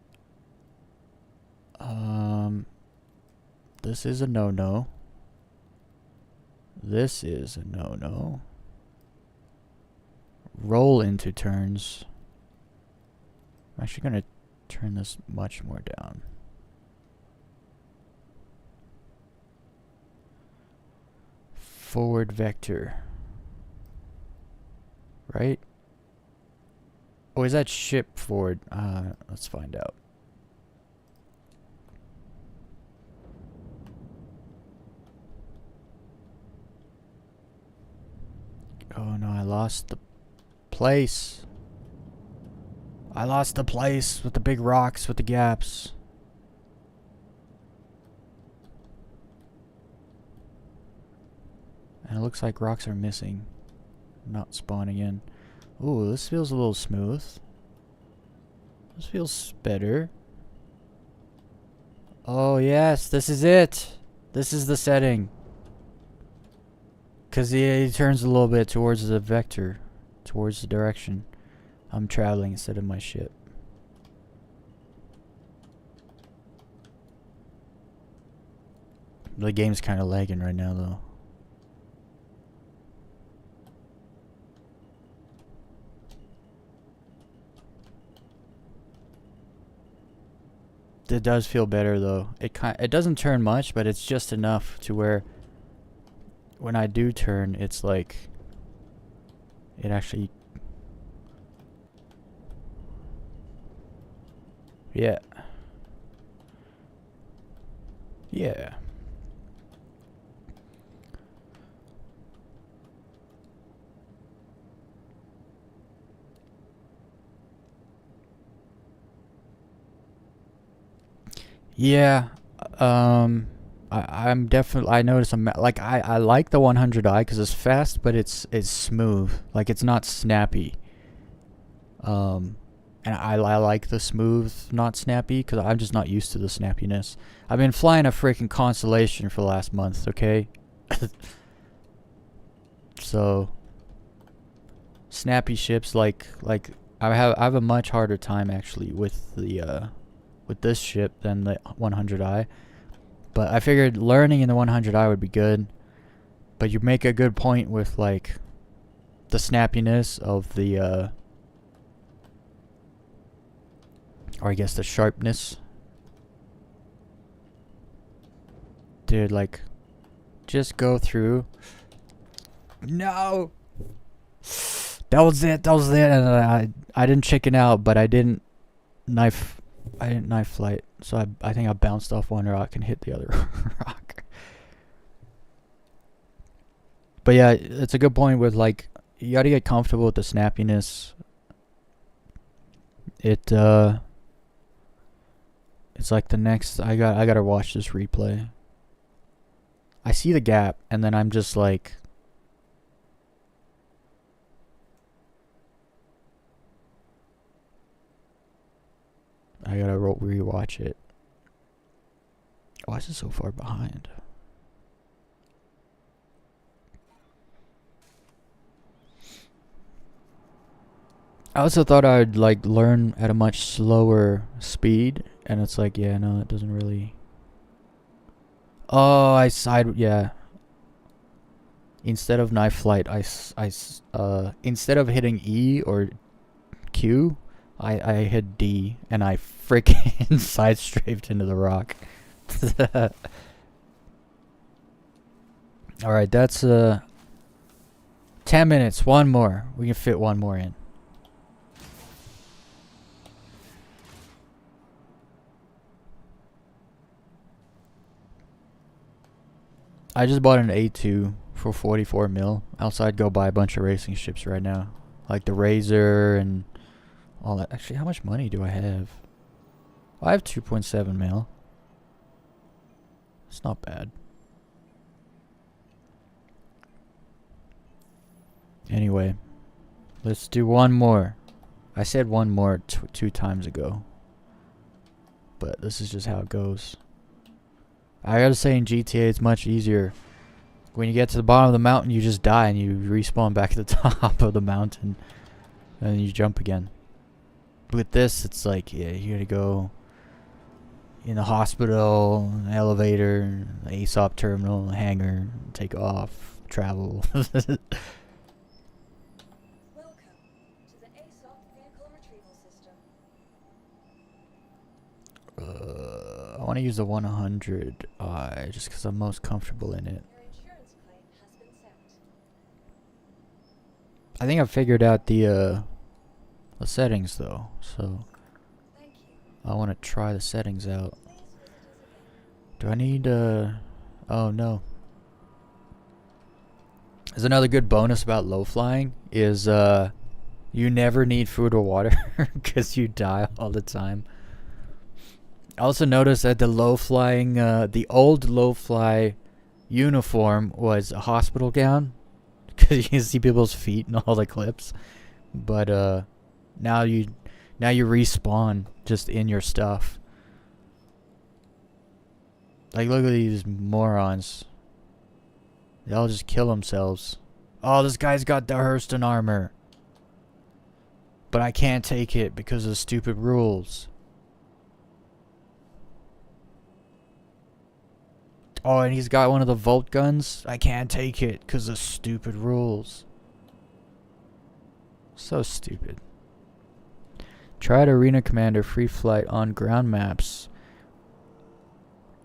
This is a no-no. This is a no-no. Roll into turns. I'm actually gonna turn this much more down. Forward vector. Right? Oh, is that ship forward? Let's find out. Oh no, I lost the place. I lost the place with the big rocks with the gaps. And it looks like rocks are missing. Not spawning in. Ooh, this feels a little smooth. This feels better. Oh yes, this is it. This is the setting. Because he turns a little bit towards the vector. Towards the direction I'm traveling instead of my ship. The game's kind of lagging right now though. It does feel better though. It doesn't turn much, but it's just enough to where when I do turn, it's like it actually. Yeah. Yeah. Yeah. Um I'm definitely I notice like I like the 100i cuz it's fast, but it's smooth. Like it's not snappy. Um and I like the smooth, not snappy cuz I'm just not used to the snappiness. I've been flying a freaking Constellation for the last month, okay? So snappy ships like I have a much harder time actually with this ship than the 100i. But I figured learning in the 100i would be good. But you make a good point with like the snappiness of the or I guess the sharpness. Dude, like just go through. No. That was it. That was it. And I didn't chicken out, but I didn't knife flight. So I think I bounced off one rock and hit the other rock. But yeah, it's a good point with like you got to get comfortable with the snappiness. It's like the next I got to watch this replay. I see the gap and then I'm just like I gotta rewatch it. Why is it so far behind? I also thought I'd like learn at a much slower speed, and it's like, yeah, no, it doesn't really. Oh, yeah. Instead of knife flight, instead of hitting E or Q, I hit D, and I freaking side strafed into the rock. Alright, that's 10 minutes, one more. We can fit one more in. I just bought an A2 for 44 mil. Outside, go buy a bunch of racing ships right now. Like the Razor and all that. Actually, how much money do I have? I have 2.7 mil. It's not bad. Anyway, let's do one more. I said one more two times ago. But this is just how it goes. I gotta say, in GTA, it's much easier. When you get to the bottom of the mountain, you just die and you respawn back at the top of the mountain. And then you jump again. With this, it's like, yeah, you gotta go in the hospital, an elevator, the ASOP terminal, a hangar, take off, travel. Welcome to the ASOP vehicle retrieval system. I want to use the 100i just because I'm most comfortable in it. Your insurance claim has been sent. I think I've figured out the settings though, so Thank you. I want to try the settings out. Please visit us again. Do I need oh no. There's another good bonus about low flying is you never need food or water because you die all the time. I also noticed that the low flying, the old low fly uniform was a hospital gown because you can see people's feet in all the clips. But now you respawn just in your stuff. Like look at these morons. They all just kill themselves. Oh, this guy's got the Hurston armor. But I can't take it because of stupid rules. Oh, and he's got one of the Volt guns. I can't take it because of stupid rules. So stupid. Tried Arena Commander free flight on ground maps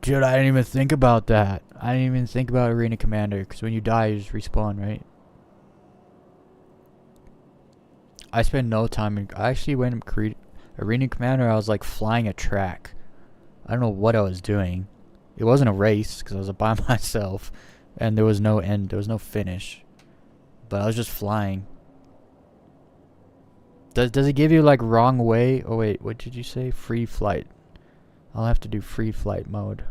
Dude, I didn't even think about that. I didn't even think about Arena Commander, because when you die, you just respawn, right? I spent no time in... I actually went and created... Arena Commander, I was like flying a track. I don't know what I was doing. It wasn't a race, because I was by myself. And there was no end, there was no finish. But I was just flying. Does it give you like wrong way? Oh wait, what did you say? Free flight. I'll have to do free flight mode.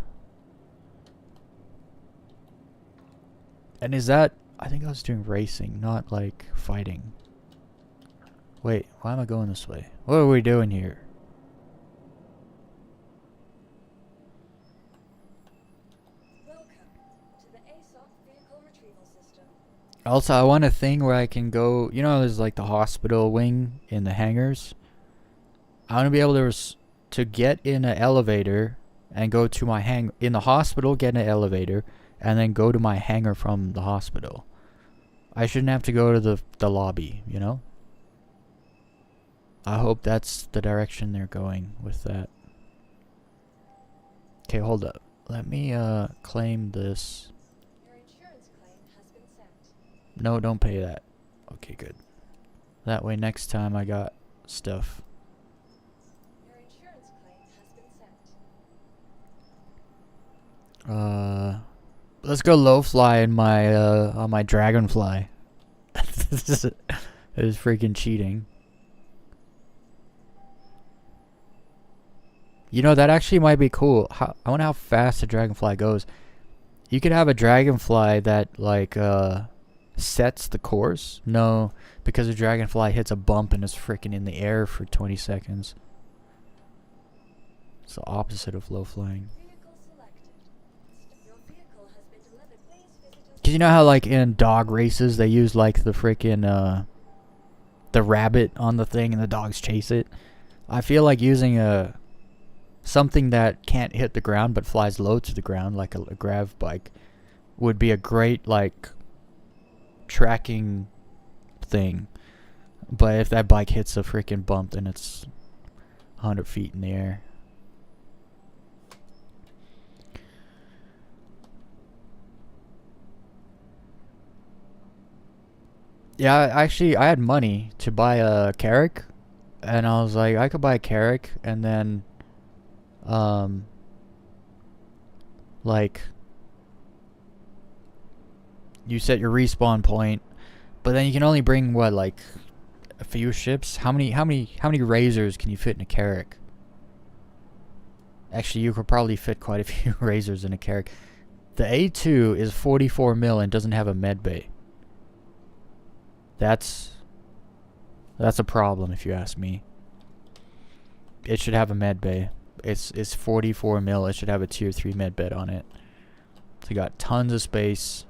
And is that... I think I was doing racing, not like fighting. Wait, why am I going this way? What are we doing here? Welcome to the ASOP vehicle retrieval system. Also, I want a thing where I can go... You know, there's like the hospital wing in the hangars. I want to be able to get in an elevator and go to my hang... In the hospital, get in an elevator, and then go to my hangar from the hospital. I shouldn't have to go to the lobby, you know? I hope that's the direction they're going with that. Okay, hold up. Let me claim this. Your insurance claim has been sent. No, don't pay that. Okay, good. That way next time I got stuff. Your insurance claim has been sent. Let's go low fly in my on my dragonfly. This is freaking cheating. You know, that actually might be cool. I wonder how fast a dragonfly goes. You could have a dragonfly that like sets the course. No, because a dragonfly hits a bump and is freaking in the air for 20 seconds. It's the opposite of low flying. Vehicle selected. Your vehicle has been delivered. Please visit us. Cause you know how like in dog races they use like the freaking the rabbit on the thing and the dogs chase it. I feel like using something that can't hit the ground but flies low to the ground like a grav bike would be a great like tracking thing. But if that bike hits a freaking bump, then it's 100 feet in the air. Yeah, actually, I had money to buy a Carrack, and I was like, I could buy a Carrack, and then, like, you set your respawn point, but then you can only bring what, like, a few ships. How many razors can you fit in a Carrack? Actually, you could probably fit quite a few razors in a Carrack. The A2 is 44 mil and doesn't have a med bay. That's a problem if you ask me. It should have a med bay. It's 44 mil. It should have a tier 3 med bed on it. It's got tons of space.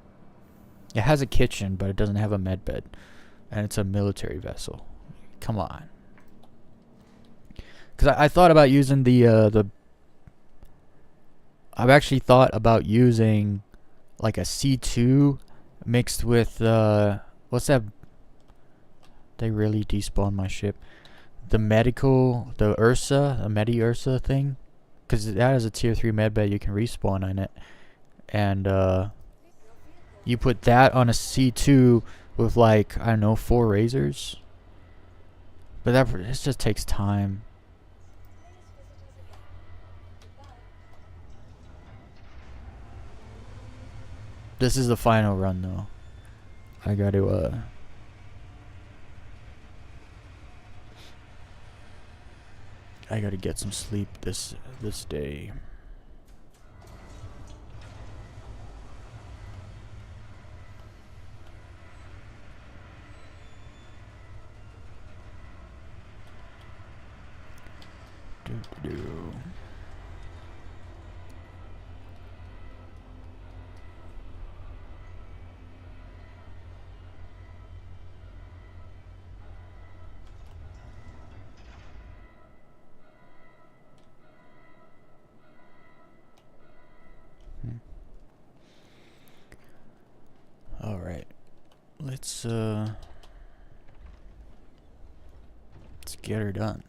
It has a kitchen, but it doesn't have a med bed, and it's a military vessel. Come on. Because I thought about using the. I've actually thought about using like a C2 mixed with what's that? They really despawned my ship. The medical, the Ursa, a Medi Ursa thing, because that has a tier 3 medbay. You can respawn on it, and you put that on a C2 with like I don't know 4 razors. But this just takes time. This is the final run though. I got to I gotta get some sleep this day. Do. All right, let's get her done.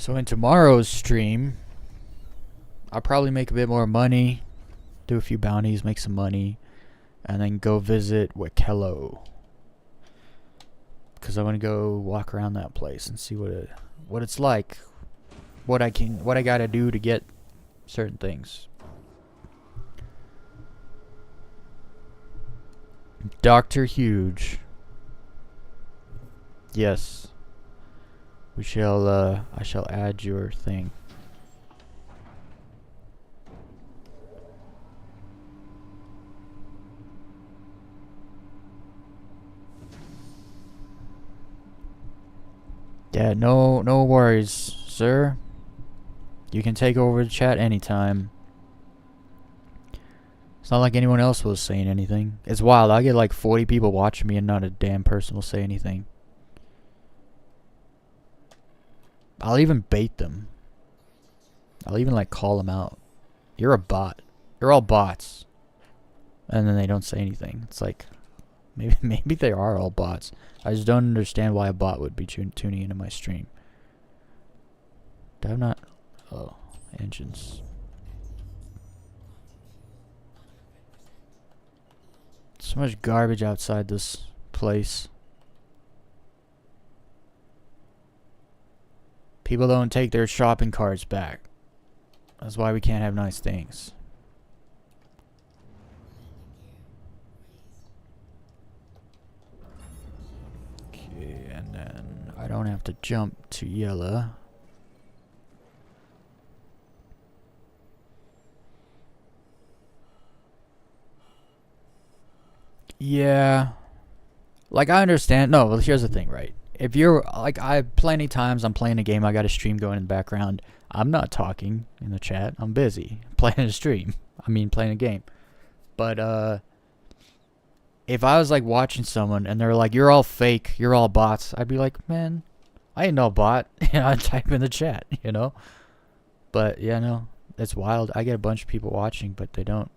So in tomorrow's stream, I'll probably make a bit more money, do a few bounties, make some money, and then go visit Wakello. Because I want to go walk around that place and see what it's like, what I gotta do to get certain things. Dr. Huge. Yes. I shall add your thing. Yeah, no worries, sir. You can take over the chat anytime. It's not like anyone else was saying anything. It's wild. I get like 40 people watching me and not a damn person will say anything. I'll even bait them. I'll even like call them out. You're a bot. You're all bots. And then they don't say anything. It's like, maybe they are all bots. I just don't understand why a bot would be tuning into my stream. Did I not? Oh, engines. So much garbage outside this place. People don't take their shopping carts back. That's why we can't have nice things. Okay, and then I don't have to jump to yellow. Yeah. Like, I understand. No, well, here's the thing, right? If you're, like, plenty times I'm playing a game, I got a stream going in the background. I'm not talking in the chat. I'm busy playing a stream. I mean, playing a game. But, if I was, like, watching someone and they're like, you're all fake, you're all bots, I'd be like, man, I ain't no bot. I'd type in the chat, you know? But, yeah, no, it's wild. I get a bunch of people watching, but they don't.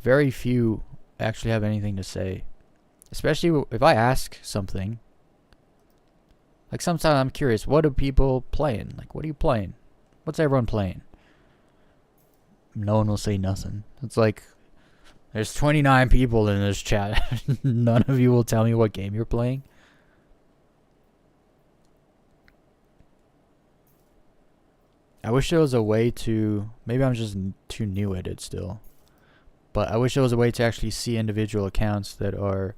Very few actually have anything to say. Especially if I ask something. Like, sometimes I'm curious, what are people playing? Like, what are you playing? What's everyone playing? No one will say nothing. It's like, there's 29 people in this chat. None of you will tell me what game you're playing. I wish there was a way to... Maybe I'm just too new at it still. But I wish there was a way to actually see individual accounts that are,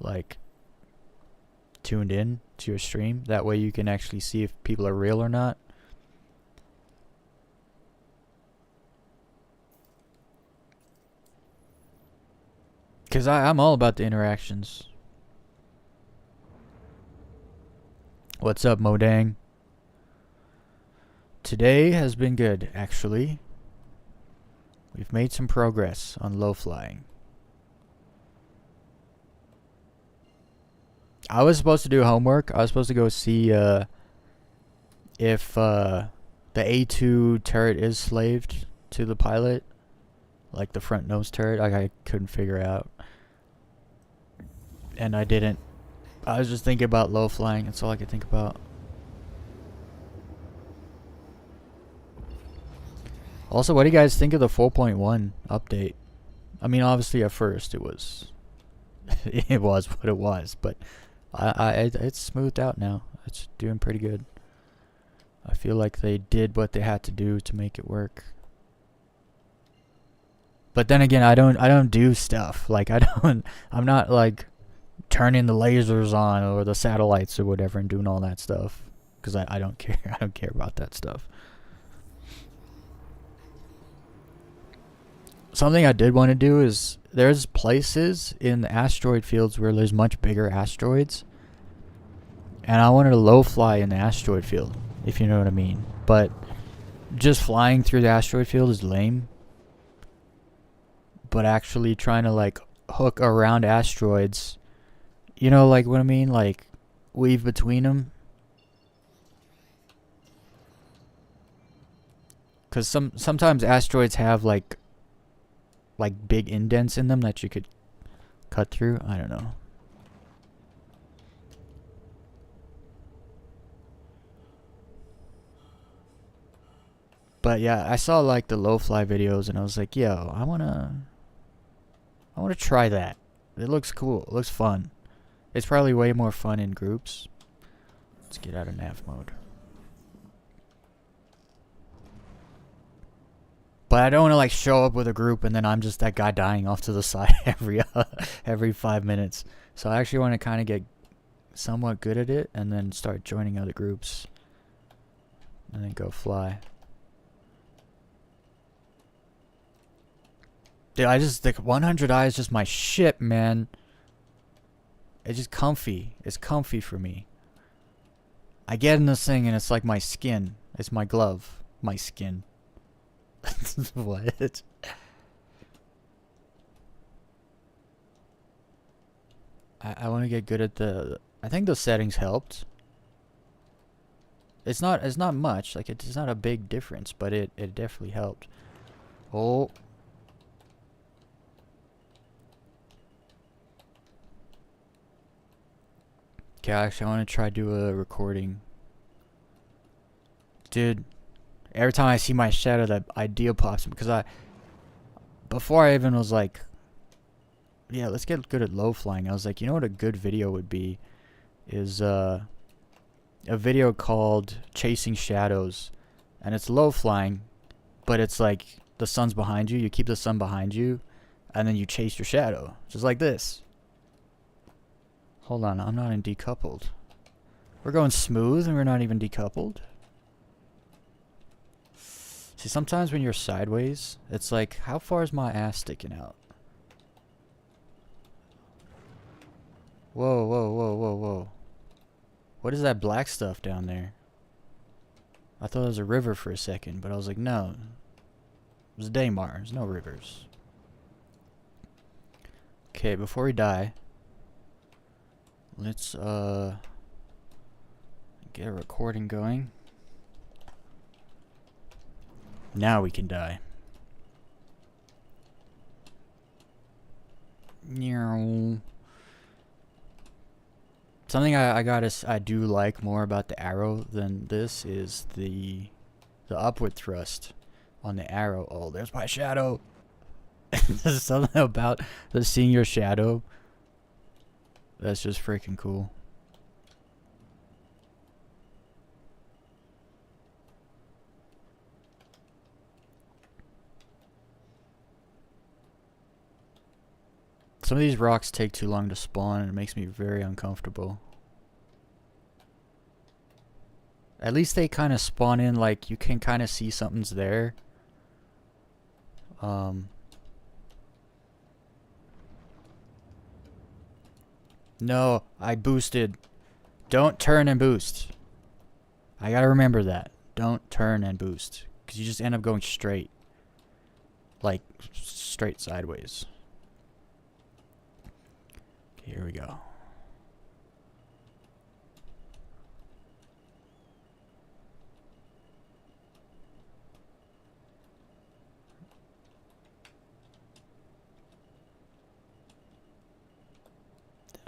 like, tuned in to your stream. That way you can actually see if people are real or not. Because I'm all about the interactions. What's up, Modang? Today has been good, actually. We've made some progress on low flying. I was supposed to do homework. I was supposed to go see if the A2 turret is slaved to the pilot. Like the front nose turret. Like, I couldn't figure out. And I didn't. I was just thinking about low flying. That's all I could think about. Also, what do you guys think of the 4.1 update? I mean, obviously at first it was it was what it was, but it's smoothed out now. It's doing pretty good. I feel like they did what they had to do to make it work. But then again, I don't do stuff. Like, I'm not like turning the lasers on or the satellites or whatever and doing all that stuff, because I don't care. I don't care about that stuff. Something I did want to do is, there's places in the asteroid fields where there's much bigger asteroids, and I wanted to low fly in the asteroid field, if you know what I mean. But just flying through the asteroid field is lame. But actually trying to, like, hook around asteroids, you know, like what I mean? Like, weave between them. Because sometimes asteroids have, like big indents in them that you could cut through. I don't know. But yeah, I saw like the low fly videos and I was like, yo, I wanna try that. It looks cool. It looks fun. It's probably way more fun in groups. Let's get out of nav mode. But I don't want to like show up with a group and then I'm just that guy dying off to the side every 5 minutes. So I actually want to kind of get somewhat good at it and then start joining other groups and then go fly. Dude, I just like 100i is just my shit, man. It's just comfy. It's comfy for me. I get in this thing and it's like my skin. It's my glove. My skin. What? I want to get good at the... I think the settings helped. It's not much. Like, it's not a big difference, but it definitely helped. Oh. Okay, actually, I want to try do a recording. Dude, every time I see my shadow, that idea pops in because before I even was like, yeah, let's get good at low flying. I was like, you know what a good video would be is a video called Chasing Shadows, and it's low flying, but it's like the sun's behind you. You keep the sun behind you, and then you chase your shadow, just like this. Hold on, I'm not in decoupled. We're going smooth, and we're not even decoupled. See, sometimes when you're sideways, it's like, how far is my ass sticking out? Whoa, whoa, whoa, whoa, whoa. What is that black stuff down there? I thought it was a river for a second, but I was like, no. It was Daymar. There's no rivers. Okay, before we die, let's get a recording going. Now we can die. Something I do like more about the arrow than this is the upward thrust on the arrow. Oh, there's my shadow. There's something about the seeing your shadow that's just freaking cool. Some of these rocks take too long to spawn and it makes me very uncomfortable. At least they kind of spawn in like you can kind of see something's there. No, I boosted. Don't turn and boost. I gotta remember that. Don't turn and boost. Because you just end up going straight. Like, straight sideways. Okay, here we go.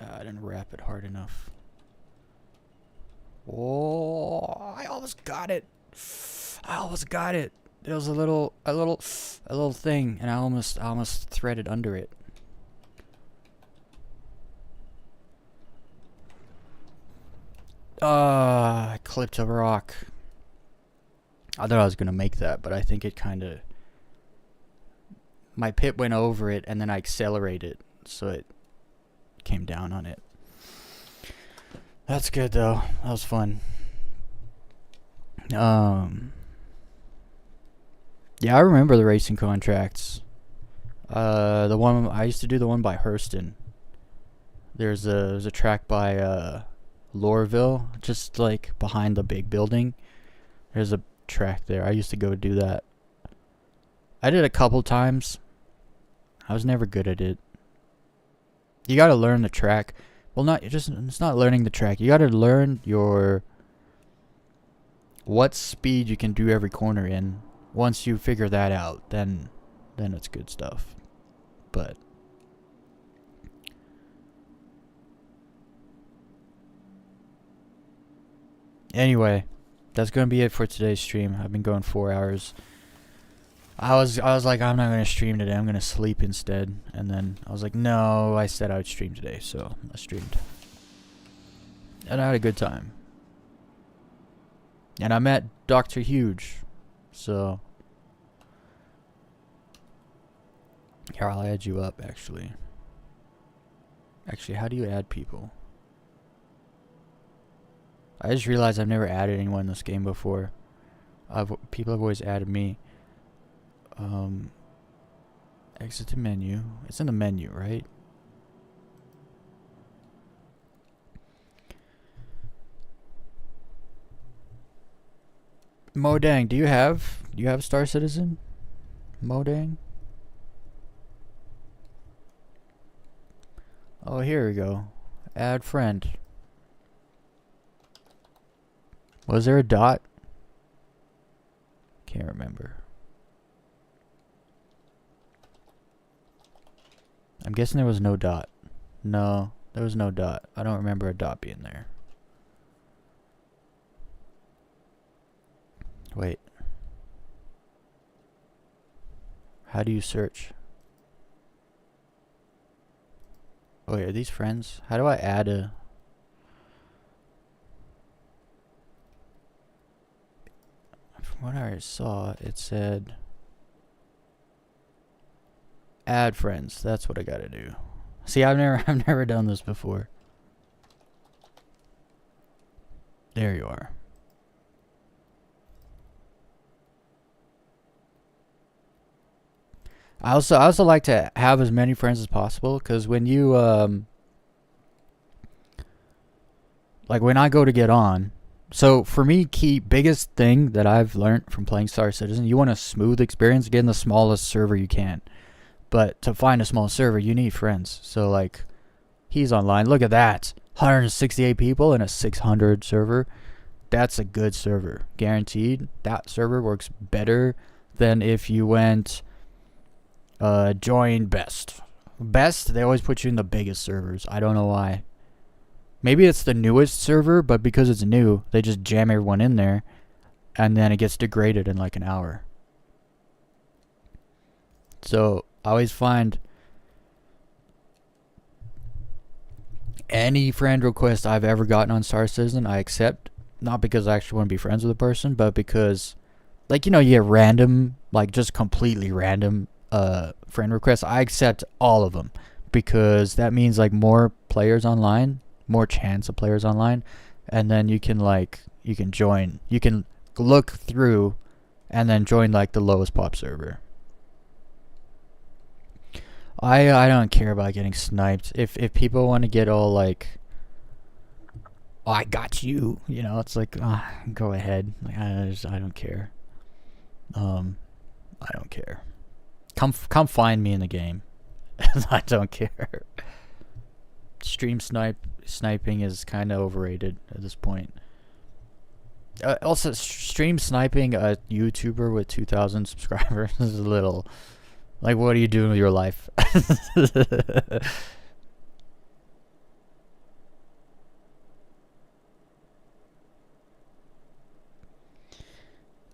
I didn't wrap it hard enough. Oh, I almost got it. I almost got it. There was a little thing, and I almost threaded under it. I clipped a rock. I thought I was gonna make that, but I think it kind of... My pit went over it, and then I accelerated, so it came down on it. That's good though. That was fun. Yeah, I remember the racing contracts. The one I used to do, the one by Hurston. There's a track by Lorville, just like behind the big building. There's a track there. I used to go do that. I did a couple times. I was never good at it. You gotta learn the track. Well, it's not learning the track. You gotta learn what speed you can do every corner in. Once you figure that out, then it's good stuff. But anyway, that's gonna be it for today's stream. I've been going 4 hours. I was like, I'm not gonna stream today. I'm gonna sleep instead. And then I was like, no, I said I would stream today, so I streamed. And I had a good time. And I met Dr. Huge, so here, I'll add you up. Actually, how do you add people? I just realized I've never added anyone in this game before. People have always added me. Exit to menu. It's in the menu, right? Modang, do you have Star Citizen? Modang? Oh, here we go. Add friend. Was there a dot? Can't remember. I'm guessing there was no dot. No, there was no dot. I don't remember a dot being there. Wait. How do you search? Oh wait, are these friends? How do I add a... From what I saw, it said... Add friends. That's what I gotta do. See, I've never done this before. There you are. I also like to have as many friends as possible, because when you like when I go to get on, so for me, biggest thing that I've learned from playing Star Citizen, you want a smooth experience, get in the smallest server you can. But to find a small server, you need friends. So like, he's online. Look at that, 168 people in a 600 server. That's a good server, guaranteed. That server works better than if you went join best. They always put you in the biggest servers. I don't know why. Maybe it's the newest server, but because it's new, they just jam everyone in there, and then it gets degraded in like an hour. So I always find any friend request I've ever gotten on Star Citizen, I accept. Not because I actually want to be friends with a person, but because, like, you know, you get random, like just completely random friend requests. I accept all of them, because that means like more players online, more chance of players online, and then you can join, you can look through and then join like the lowest pop server. I don't care about getting sniped. If people want to get all like, oh, I got you, you know, it's like, go ahead. Like, I don't care. I don't care. Come find me in the game. I don't care. Stream sniping is kind of overrated at this point. Also, stream sniping a YouTuber with 2,000 subscribers is a little, like, what are you doing with your life?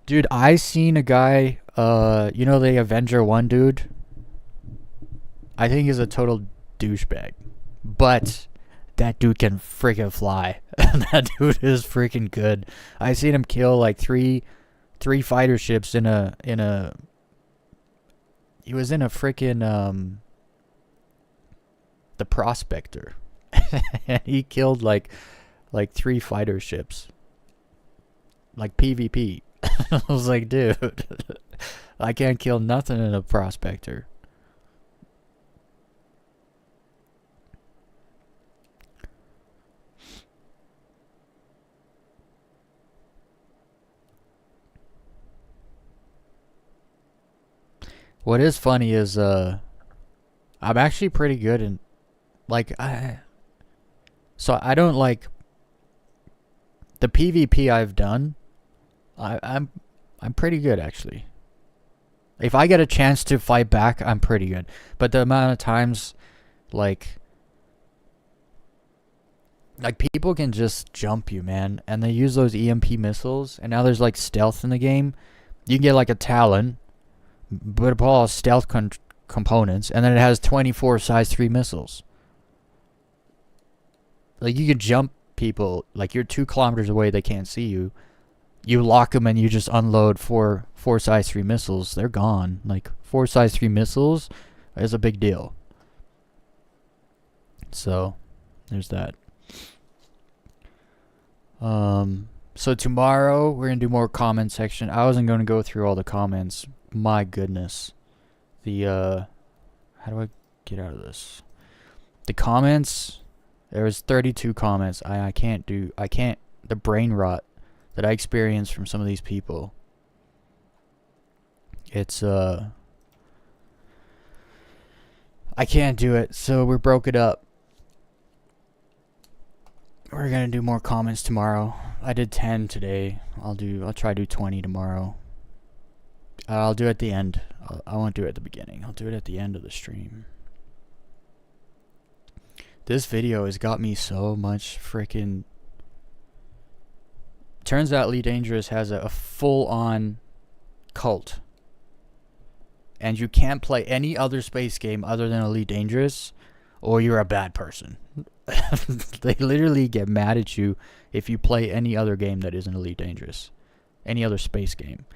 Dude, I seen a guy, you know, the Avenger 1 dude? I think he's a total douchebag. But that dude can freaking fly. That dude is freaking good. I seen him kill like three fighter ships in a he was in a freaking the Prospector. He killed like 3 fighter ships. Like PvP. I was like, dude, I can't kill nothing in a Prospector. What is funny is I'm actually pretty good in, like, so I don't like the PvP I've done. I'm pretty good, actually. If I get a chance to fight back, I'm pretty good. But the amount of times, like, Like, people can just jump you, man, and they use those EMP missiles, and now there's like stealth in the game. You can get like a Talon, but it all stealth components, and then it has 24 size 3 missiles. Like, you could jump people, like, you're 2 kilometers away, they can't see you. You lock them and you just unload four size 3 missiles. They're gone. Like, 4 size 3 missiles is a big deal. So, there's that. So tomorrow we're gonna do more comment section. I wasn't gonna go through all the comments. My goodness. How do I get out of this? The comments, there was 32 comments. I can't, the brain rot that I experienced from some of these people. It's, I can't do it, so we broke it up. We're gonna do more comments tomorrow. I did 10 today. I'll try to do 20 tomorrow. I'll do it at the end. I won't do it at the beginning. I'll do it at the end of the stream. This video has got me so much freaking... Turns out Elite Dangerous has a full-on cult. And you can't play any other space game other than Elite Dangerous, or you're a bad person. They literally get mad at you if you play any other game that isn't Elite Dangerous. Any other space game.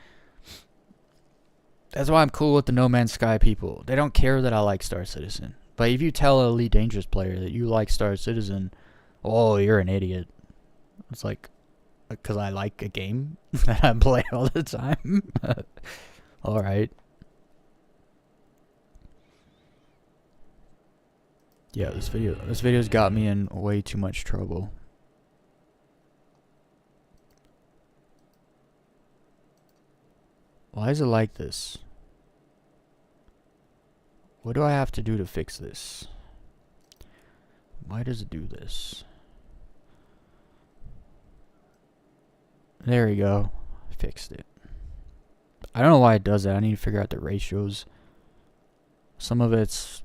That's why I'm cool with the No Man's Sky people. They don't care that I like Star Citizen. But if you tell an Elite Dangerous player that you like Star Citizen, oh, you're an idiot. It's like, because I like a game that I play all the time. Alright. Yeah, this video's got me in way too much trouble. Why is it like this? What do I have to do to fix this? Why does it do this? There we go. Fixed it. I don't know why it does that. I need to figure out the ratios. Some of it's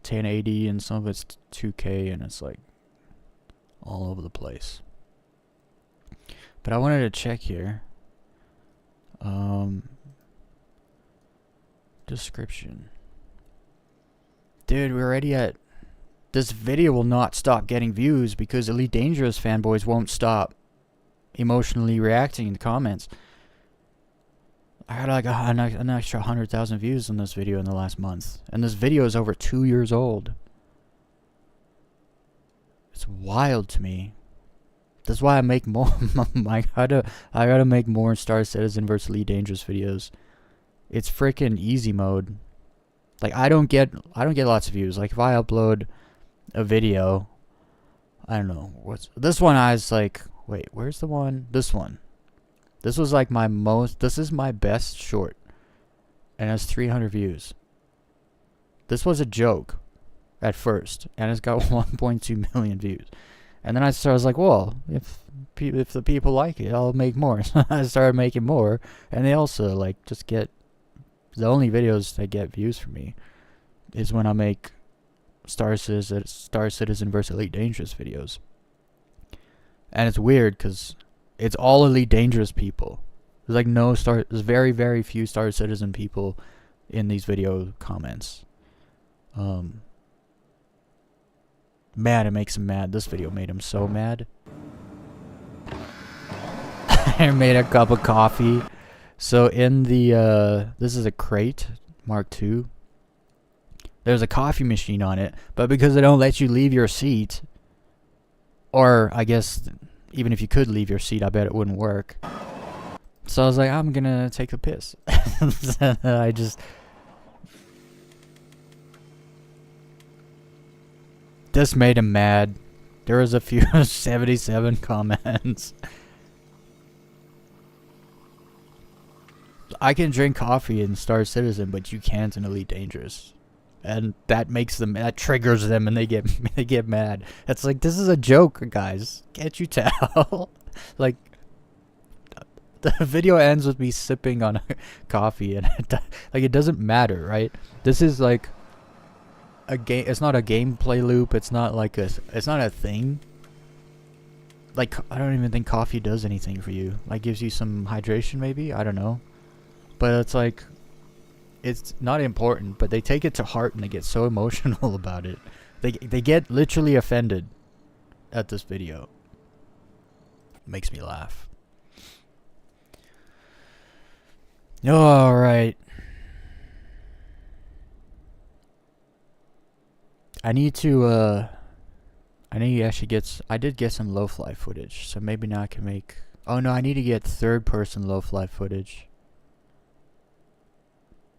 1080 and some of it's 2K, and it's like all over the place. But I wanted to check here. Description. Dude, we're already at... This video will not stop getting views because Elite Dangerous fanboys won't stop emotionally reacting in the comments. I had like an extra 100,000 views on this video in the last month. And this video is over 2 years old. It's wild to me. That's why I make more. I gotta make more Star Citizen vs Elite Dangerous videos. It's freaking easy mode. Like, I don't get lots of views. Like, if I upload a video, I don't know what's this one. I was like, wait, where's the one? This one. This was like my most. This is my best short, and it has 300 views. This was a joke at first, and it's got 1.2 million views. And then I was like, well, if the people like it, I'll make more. So I started making more, and they also like just get... The only videos that get views for me is when I make Star Citizen vs Elite Dangerous videos. And it's weird because it's all Elite Dangerous people. There's like there's very, very few Star Citizen people in these video comments. Man, it makes him mad. This video made him so mad. I made a cup of coffee. So in the, this is a crate, Mark II. There's a coffee machine on it, but because they don't let you leave your seat, or I guess even if you could leave your seat, I bet it wouldn't work. So I was like, I'm gonna take a piss. I just... This made him mad. There was a few 77 comments. I can drink coffee in Star Citizen, but you can't in Elite Dangerous, and that triggers them, and they get mad. It's like, this is a joke, guys. Can't you tell? Like, the video ends with me sipping on coffee, and it doesn't matter, right? This is like a game. It's not a gameplay loop. It's not like it's not a thing. like, I don't even think coffee does anything for you. Like, gives you some hydration, maybe? I don't know. But it's like, it's not important, but they take it to heart and they get so emotional about it. They get literally offended at this video. Makes me laugh. Alright. I need to, I need to actually I did get some low-fly footage, so maybe now I can make... Oh no, I need to get third-person low-fly footage.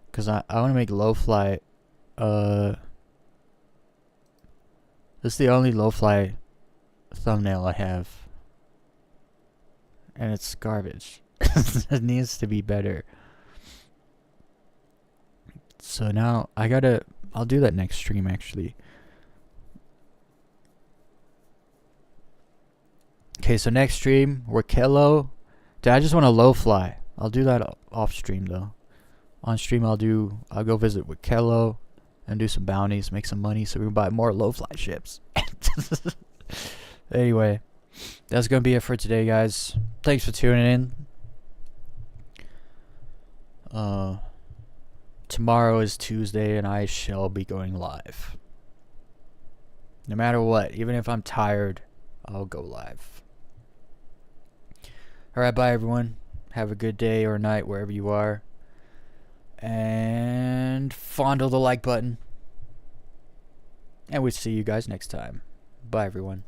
Because I want to make low-fly, this is the only low-fly thumbnail I have. And it's garbage. It needs to be better. So now, I'll do that next stream, actually. Okay, so next stream, Raquello. Dude, I just want a low fly. I'll do that off stream though. On stream, I'll go visit Raquello and do some bounties, make some money so we can buy more low fly ships. Anyway, that's gonna be it for today, guys. Thanks for tuning in. Tomorrow is Tuesday and I shall be going live. No matter what, even if I'm tired, I'll go live. Alright, bye everyone. Have a good day or night wherever you are. And fondle the like button. And we'll see you guys next time. Bye everyone.